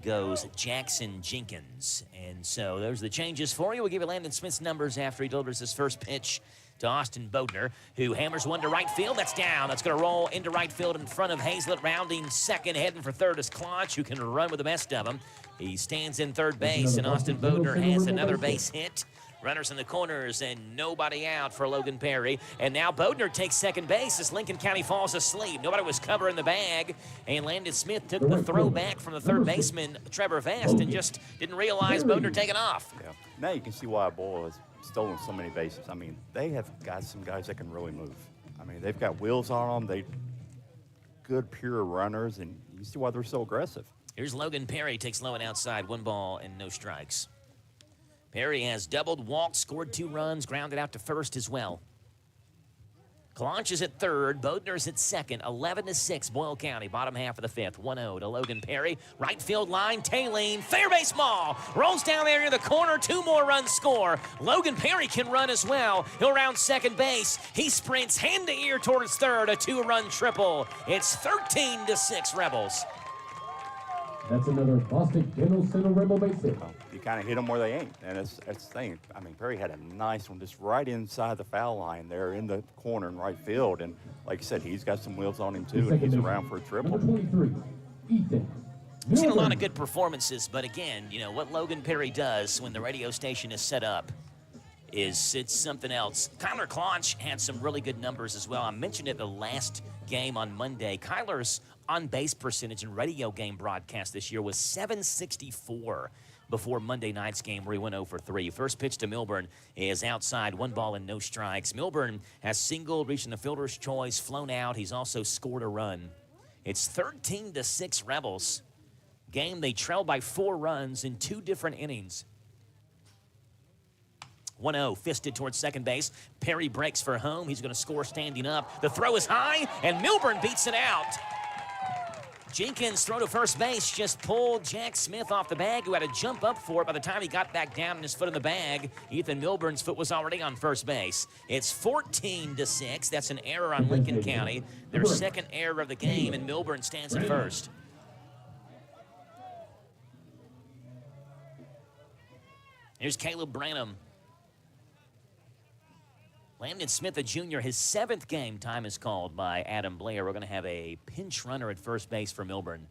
goes Jackson Jenkins. And so those are the changes for you. We'll give you Landon Smith's numbers after he delivers his first pitch to Austin Bodner, who hammers one to right field. That's down. That's going to roll into right field in front of Hazlett. Rounding second, heading for third is Klotch, who can run with the best of them. He stands in third base, and Austin Bodner has another base hit. Runners in the corners and nobody out for Logan Perry. And now Bodner takes second base as Lincoln County falls asleep. Nobody was covering the bag. And Landon Smith took the throw back from the third baseman, Trevor Vest, and just didn't realize Bodner taking off. Yeah. Now you can see why Boyle has stolen so many bases. I mean, they have got some guys that can really move. I mean, they've got wheels on them. They good, pure runners, and you see why they're so aggressive. Here's Logan Perry, takes low and outside, 1 ball and no strikes. Perry has doubled, walked, scored 2 runs, grounded out to first as well. Klotch is at third, Bodner's at second, 11-6, Boyle County, bottom half of the 5th, 1-0 to Logan Perry. Right field line, Taylene, fair base ball, rolls down there in the corner, 2 more runs score. Logan Perry can run as well. He'll round second base. He sprints hand to ear towards third, a 2-run triple. It's 13-6 Rebels. That's another Boston General Center Rebel base hit. You kind of hit them where they ain't, and that's the thing. I mean, Perry had a nice one just right inside the foul line there in the corner in right field, and like you said, he's got some wheels on him too, and he's around for a triple. Number 23, Ethan. We've seen a lot of good performances, but again, you know, what Logan Perry does when the radio station is set up is it's something else. Kyler Klotch had some really good numbers as well. I mentioned it the last game on Monday. Kyler's on-base percentage in radio game broadcast this year was .764 before Monday night's game where he went 0 for 3. First pitch to Milburn is outside, 1 ball and no strikes. Milburn has singled, reaching the fielder's choice, flown out. He's also scored a run. It's 13-6 Rebels. Game they trailed by 4 runs in 2 different innings. 1-0, fisted towards second base. Perry breaks for home. He's going to score standing up. The throw is high, and Milburn beats it out. Jenkins' throw to first base just pulled Jack Smith off the bag, who had to jump up for it. By the time he got back down and his foot in the bag, Ethan Milburn's foot was already on first base. It's 14-6. That's an error on Lincoln County. Their second error of the game, and Milburn stands at first. Here's Caleb Branham. Landon Smith, a junior, his 7th game time is called by Adam Blair. We're going to have a pinch runner at first base for Milburn.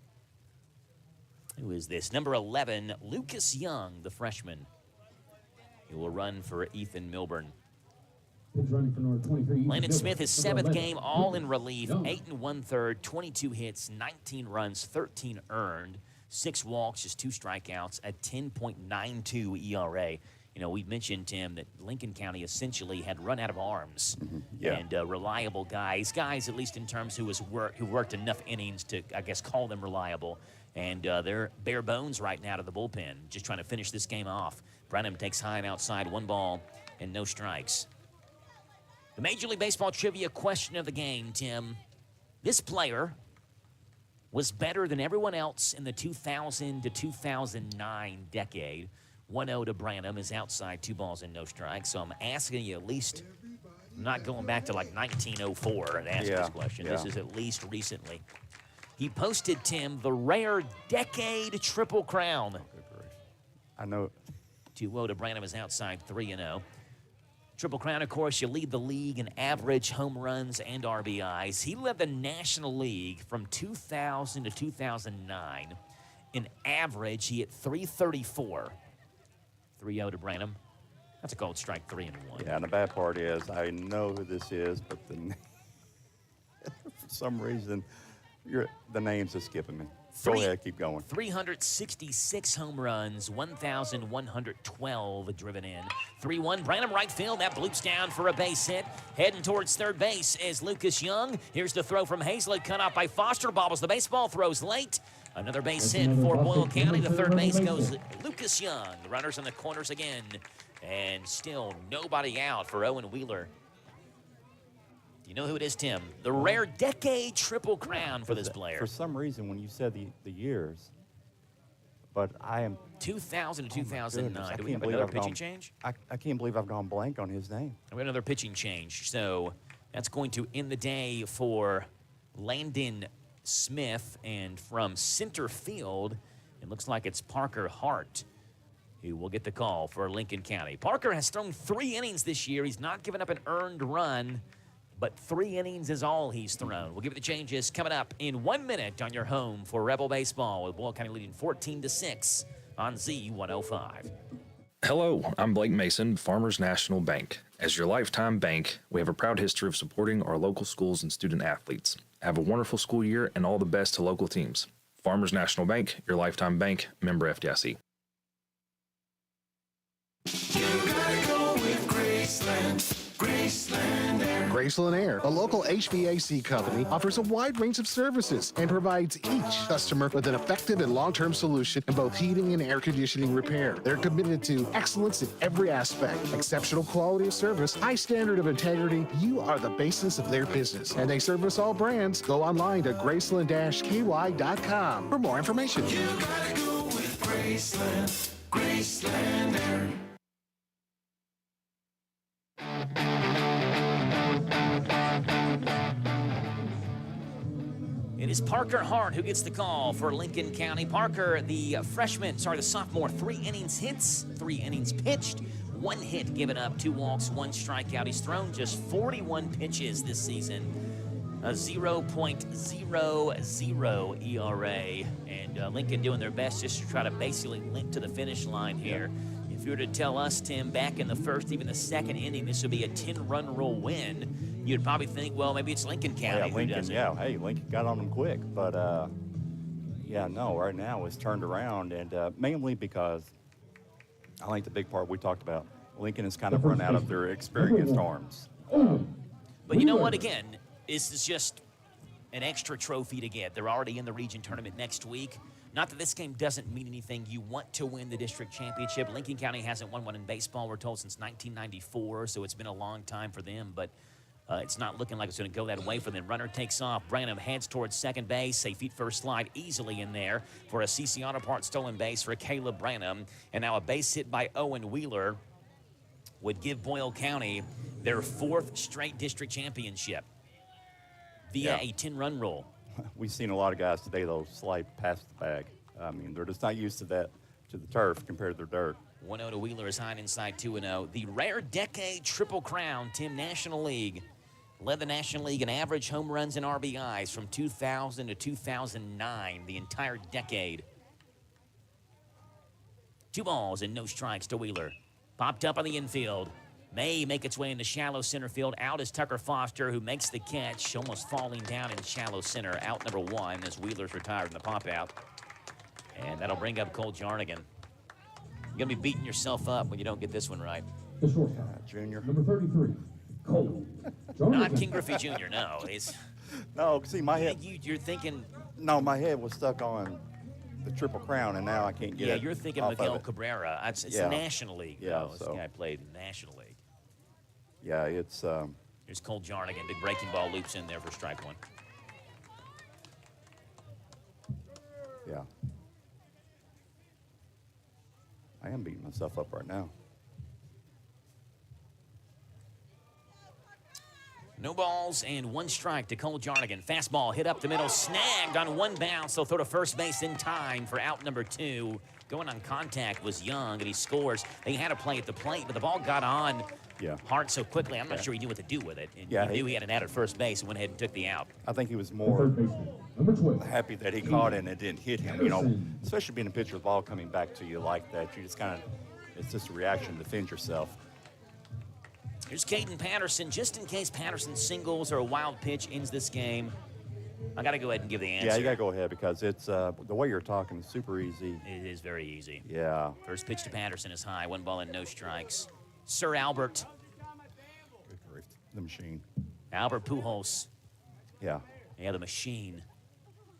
Who is this? Number 11, Lucas Young, the freshman. He will run for Ethan Milburn. Landon Smith, his 7th game, all in relief, 8 1/3, 22 hits, 19 runs, 13 earned, 6 walks, just 2 strikeouts, a 10.92 ERA. You know, we mentioned, Tim, that Lincoln County essentially had run out of arms. Yeah. And reliable guys, at least in terms who worked enough innings to, I guess, call them reliable. And they're bare bones right now to the bullpen, just trying to finish this game off. Brenham takes high and outside, 1 ball and no strikes. The Major League Baseball trivia question of the game, Tim. This player was better than everyone else in the 2000 to 2009 decade. 1-0 to Branham is outside, 2 balls and no strikes. So I'm asking you at least, I'm not going back to like 1904 and asking this question. Yeah. This is at least recently. He posted, Tim, the rare decade Triple Crown. I know. 2-0 to Branham is outside 3-0. Triple Crown, of course, you lead the league in average home runs and RBIs. He led the National League from 2000 to 2009. In average, he hit 334. 3-0 to Branham. That's a called strike 3-1. Yeah, and the bad part is I know who this is, but for some reason, the names are skipping me. Go ahead, keep going. 366 home runs, 1,112 driven in. 3-1, Branham right field. That bloops down for a base hit. Heading towards third base is Lucas Young. Here's the throw from Hazlett, cut off by Foster. Bobbles the baseball, throws late. Another base hit for Boyle County. To third base goes Lucas Young. The runners in the corners again. And still nobody out for Owen Wheeler. You know who it is, Tim? The rare decade Triple Crown for this player. For some reason, when you said the years, but I am 2000 to 2009. Do we have believe another I've pitching gone- change? I can't believe I've gone blank on his name. We have another pitching change. So that's going to end the day for Landon Smith. And from center field, it looks like it's Parker Hart who will get the call for Lincoln County. Parker has thrown 3 innings this year. He's not given up an earned run, but 3 innings is all he's thrown. We'll give you the changes coming up in 1 minute on your home for Rebel Baseball, with Boyle County leading 14-6 on Z105. Hello, I'm Blake Mason, Farmers National Bank. As your lifetime bank, we have a proud history of supporting our local schools and student athletes. Have a wonderful school year and all the best to local teams. Farmers National Bank, your lifetime bank, member FDIC. You gotta go with Graceland. Graceland Air. Graceland Air, a local HVAC company, offers a wide range of services and provides each customer with an effective and long-term solution in both heating and air conditioning repair. They're committed to excellence in every aspect, exceptional quality of service, high standard of integrity. You are the basis of their business, and they service all brands. Go online to graceland-ky.com for more information. You gotta go with Graceland. Graceland Air. It is Parker Hart who gets the call for Lincoln County. Parker, the sophomore, 3 innings hits, 3 innings pitched, 1 hit given up, 2 walks, 1 strikeout. He's thrown just 41 pitches this season, a 0.00 ERA. And Lincoln doing their best just to try to basically link to the finish line here. If you were to tell us, Tim, back in the first, even the second inning, this would be a 10-run rule win, you'd probably think, well, maybe it's Lincoln County who does it. Hey, Lincoln got on them quick. But, right now it's turned around, and mainly because I think the big part we talked about, Lincoln has kind of run out of their experienced arms. But you know what, again, this is just an extra trophy to get. They're already in the region tournament next week. Not that this game doesn't mean anything. You want to win the district championship. Lincoln County hasn't won one in baseball, we're told, since 1994, so it's been a long time for them, but it's not looking like it's going to go that way for them. Runner takes off. Branham heads towards second base. A feet first slide easily in there for a CC Auto Parts stolen base for Caleb Branham. And now a base hit by Owen Wheeler would give Boyle County their 4th straight district championship via a 10-run rule. We've seen a lot of guys today, though, slide past the bag. I mean, they're just not used to that, to the turf compared to their dirt. 1-0 to Wheeler is high and inside 2-0. The rare decade Triple Crown, Tim, National League. Led the National League in average home runs and RBIs from 2000 to 2009, the entire decade. 2 balls and no strikes to Wheeler. Popped up on the infield. May make its way into shallow center field. Out is Tucker Foster, who makes the catch, almost falling down in shallow center. Out number 1 as Wheeler's retired in the pop-out. And that'll bring up Cole Jarnigan. You're going to be beating yourself up when you don't get this one right. The shortstop, Junior. number 33, Cole. Not King Griffey Jr., no. No, see, my head. You're thinking. No, my head was stuck on the Triple Crown, and now I can't get it. Yeah, you're thinking off Miguel of it. Cabrera. It's the National League. Yeah, This guy played in the National League. Yeah, it's. Here's Cole Jarnigan. Big breaking ball loops in there for strike 1. Yeah. I am beating myself up right now. No balls and one strike to Cole Jarnigan. Fastball hit up the middle, snagged on one bounce. They'll throw to first base in time for out number 2. Going on contact was Young, and he scores. They had a play at the plate, but the ball got on hard so quickly. I'm not sure he knew what to do with it. And he knew he had an out at first base and went ahead and took the out. I think he was more happy that he caught it and it didn't hit him. You know, especially being a pitcher, the ball coming back to you like that, you just kind of, it's just a reaction to defend yourself. Here's Caden Patterson, just in case Patterson singles or a wild pitch ends this game. I got to go ahead and give the answer. Yeah, you got to go ahead because it's the way you're talking is super easy. It is very easy. Yeah. First pitch to Patterson is high. 1 ball and no strikes. Sir Albert. The machine. Albert Pujols. Yeah. Yeah, the machine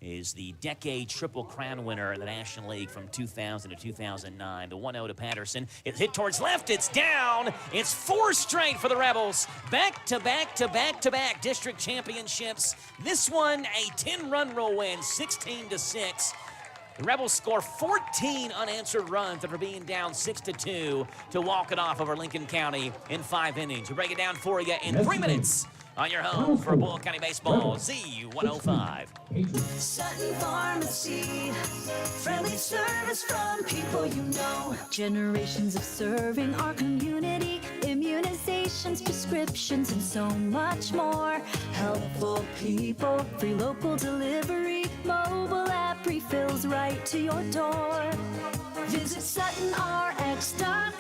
is the decade Triple Crown winner in the National League from 2000 to 2009. The 1-0 to Patterson. It's hit towards left. It's down. It's 4 straight for the Rebels. Back to back to back to back district championships. This one, a 10-run roll win, 16-6. The Rebels score 14 unanswered runs after being down 6-2 to walk it off over Lincoln County in 5 innings. We break it down for you in 3 minutes on your home for Boyle County Baseball, Z105. Sutton Pharmacy, friendly service from people you know. Generations of serving our community, immunizations, prescriptions, and so much more. Helpful people, free local delivery, mobile app refills right to your door. Visit SuttonRx.com.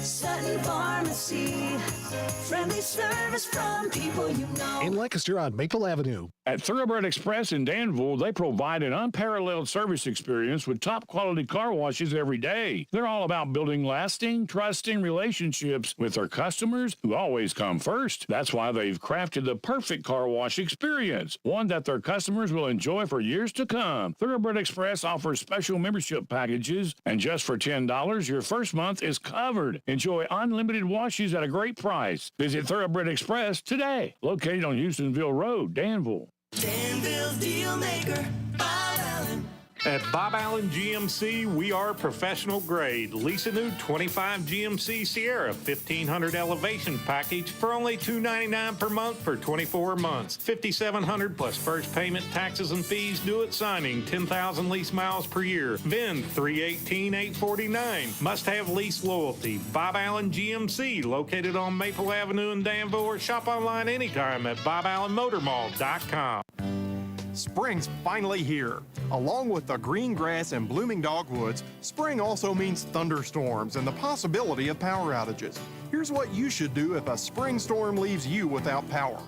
Sutton Pharmacy, friendly service from people you know. In Lancaster on Maple Avenue. At Thoroughbred Express in Danville, they provide an unparalleled service experience with top quality car washes every day. They're all about building lasting, trusting relationships with their customers who always come first. That's why they've crafted the perfect car wash experience, one that their customers will enjoy for years to come. Thoroughbred Express offers special membership packages, and just for $10, your first month is covered. Enjoy unlimited washes at a great price. Visit Thoroughbred Express today, located on Houstonville Road, Danville. Danville's deal maker, Bob Allen. At Bob Allen GMC, we are professional grade. Lease a new 25 GMC Sierra 1500 elevation package for only $299 per month for 24 months. $5,700 plus first payment, taxes, and fees due at signing. 10,000 lease miles per year. VIN $318,849. Must have lease loyalty. Bob Allen GMC, located on Maple Avenue in Danville, or shop online anytime at BobAllenMotorMall.com. Spring's finally here. Along with the green grass and blooming dogwoods, spring also means thunderstorms and the possibility of power outages. Here's what you should do if a spring storm leaves you without power.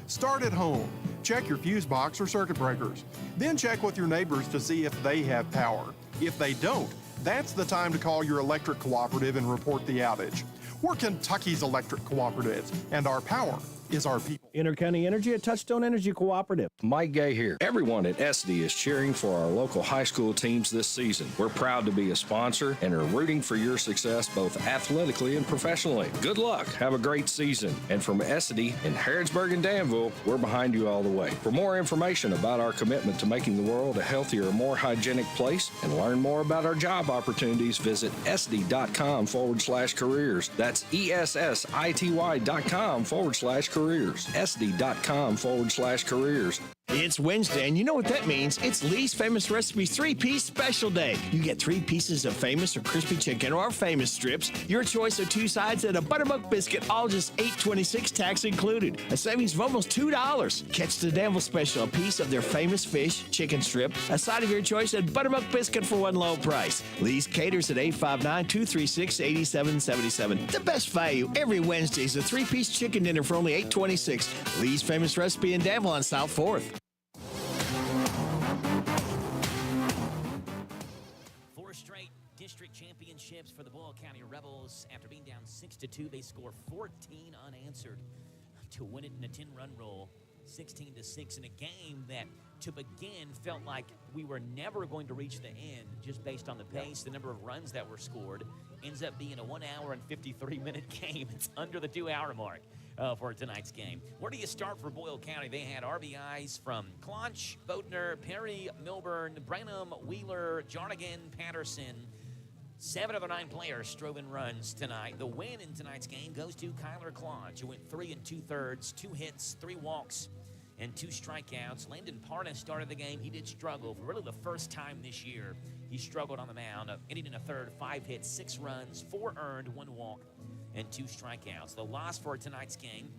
Start at home. Check your fuse box or circuit breakers. Then check with your neighbors to see if they have power. If they don't, that's the time to call your electric cooperative and report the outage. We're Kentucky's electric cooperatives, and our power is our people. Intercounty Energy, a Touchstone Energy Cooperative. Mike Gay here. Everyone at SD is cheering for our local high school teams this season. We're proud to be a sponsor and are rooting for your success both athletically and professionally. Good luck. Have a great season. And from SD in Harrodsburg and Danville, we're behind you all the way. For more information about our commitment to making the world a healthier, more hygienic place and learn more about our job opportunities, visit sd.com/careers. That's ESSITY.com/careers. SD.com/careers. It's Wednesday, and you know what that means. It's Lee's Famous Recipes 3-piece special day. You get 3 pieces of famous or crispy chicken or our famous strips, your choice of 2 sides, and a buttermilk biscuit, all just $8.26 tax included. A savings of almost $2. Catch the Danville special, a piece of their famous fish, chicken strip, a side of your choice, and buttermilk biscuit for one low price. Lee's caters at 859-236-8777. The best value every Wednesday is a 3-piece chicken dinner for only $8.26. Lee's Famous Recipe in Danville on South 4th. District championships for the Boyle County Rebels. After being down 6-2, they score 14 unanswered to win it in a 10-run roll, 16-6 in a game that, to begin, felt like we were never going to reach the end just based on the pace, the number of runs that were scored. Ends up being a 1 hour and 53-minute game. It's under the 2-hour mark for tonight's game. Where do you start for Boyle County? They had RBIs from Clonch, Bodner, Perry, Milburn, Branham, Wheeler, Jarnigan, Patterson. 7 of the 9 players strove in runs tonight. The win in tonight's game goes to Kyler Claude, who went 3 2/3, 2 hits, 3 walks, and 2 strikeouts. Landon Parnas started the game. He did struggle for really the first time this year. He struggled on the mound, ending in a third, 5 hits, 6 runs, 4 earned, 1 walk, and 2 strikeouts. The loss for tonight's game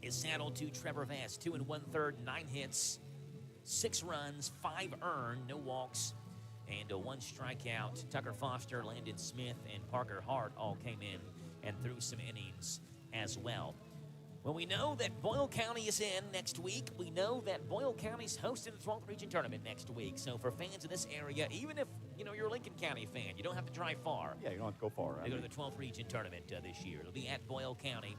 is saddled to Trevor Vest, 2 1/3, 9 hits, 6 runs, 5 earned, no walks, and 1 strikeout. Tucker Foster, Landon Smith, and Parker Hart all came in and threw some innings as well. Well, we know that Boyle County is in next week. We know that Boyle County's hosting the 12th Region Tournament next week. So for fans in this area, even if you're a Lincoln County fan, you don't have to drive far. Yeah, you don't have to go far. They go to the 12th Region Tournament this year. It'll be at Boyle County.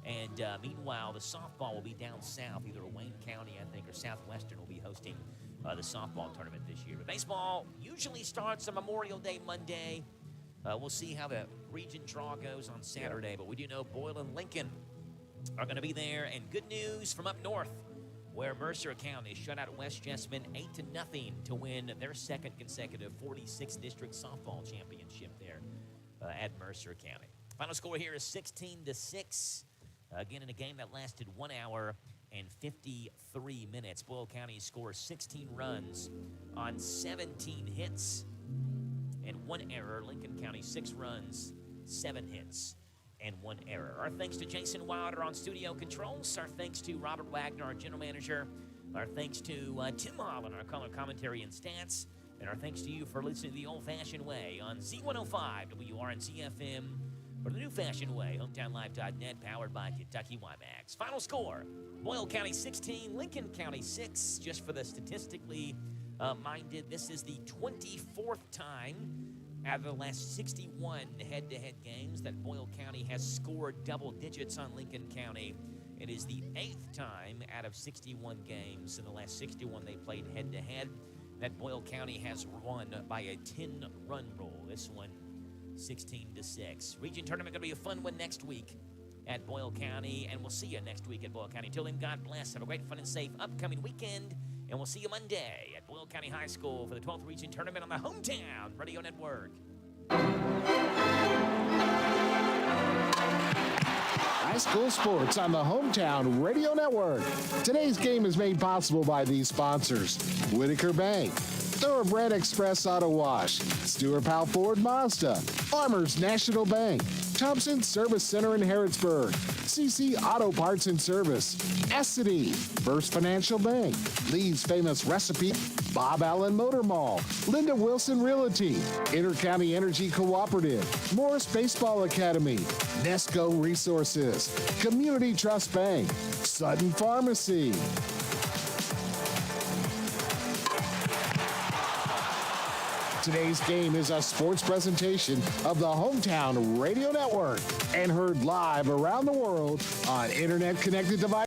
And meanwhile, the softball will be down south. Either Wayne County, I think, or Southwestern will be hosting the softball tournament this year. But baseball usually starts on Memorial Day Monday. We'll see how the region draw goes on Saturday. But we do know Boyle and Lincoln are going to be there. And good news from up north, where Mercer County shut out West Jessamine 8-0 to win their second consecutive 46th District Softball Championship there at Mercer County. Final score here is 16-6. Again, in a game that lasted 1 hour and 53 minutes. Boyle County scores 16 runs on 17 hits and 1 error. Lincoln County 6 runs, 7 hits, and 1 error. Our thanks to Jason Wilder on studio controls. Our thanks to Robert Wagner, our general manager. Our thanks to Tim Holland, our color commentary and stats. And our thanks to you for listening to The Old-Fashioned Way on Z105 WRNZ FM. Or the new-fashioned way, hometownlive.net, powered by Kentucky WiMAX. Final score, Boyle County 16, Lincoln County 6. Just for the statistically minded, this is the 24th time out of the last 61 head-to-head games that Boyle County has scored double digits on Lincoln County. It is the 8th time out of 61 games in the last 61 they played head-to-head that Boyle County has won by a 10-run rule. This one 16-6. Region tournament going to be a fun one next week at Boyle County, and we'll see you next week at Boyle County. Till then, God bless. Have a great, fun, and safe upcoming weekend, and we'll see you Monday at Boyle County High School for the 12th Region Tournament on the Hometown Radio Network. High school sports on the Hometown Radio Network. Today's game is made possible by these sponsors: Whitaker Bank, Thoroughbred Express Auto Wash, Stewart Powell Ford Mazda, Farmers National Bank, Thompson Service Center in Harrodsburg, CC Auto Parts and Service, Essity, First Financial Bank, Lee's Famous Recipe, Bob Allen Motor Mall, Linda Wilson Realty, Intercounty Energy Cooperative, Morris Baseball Academy, Nesco Resources, Community Trust Bank, Sutton Pharmacy. Today's game is a sports presentation of the Hometown Radio Network and heard live around the world on internet-connected devices.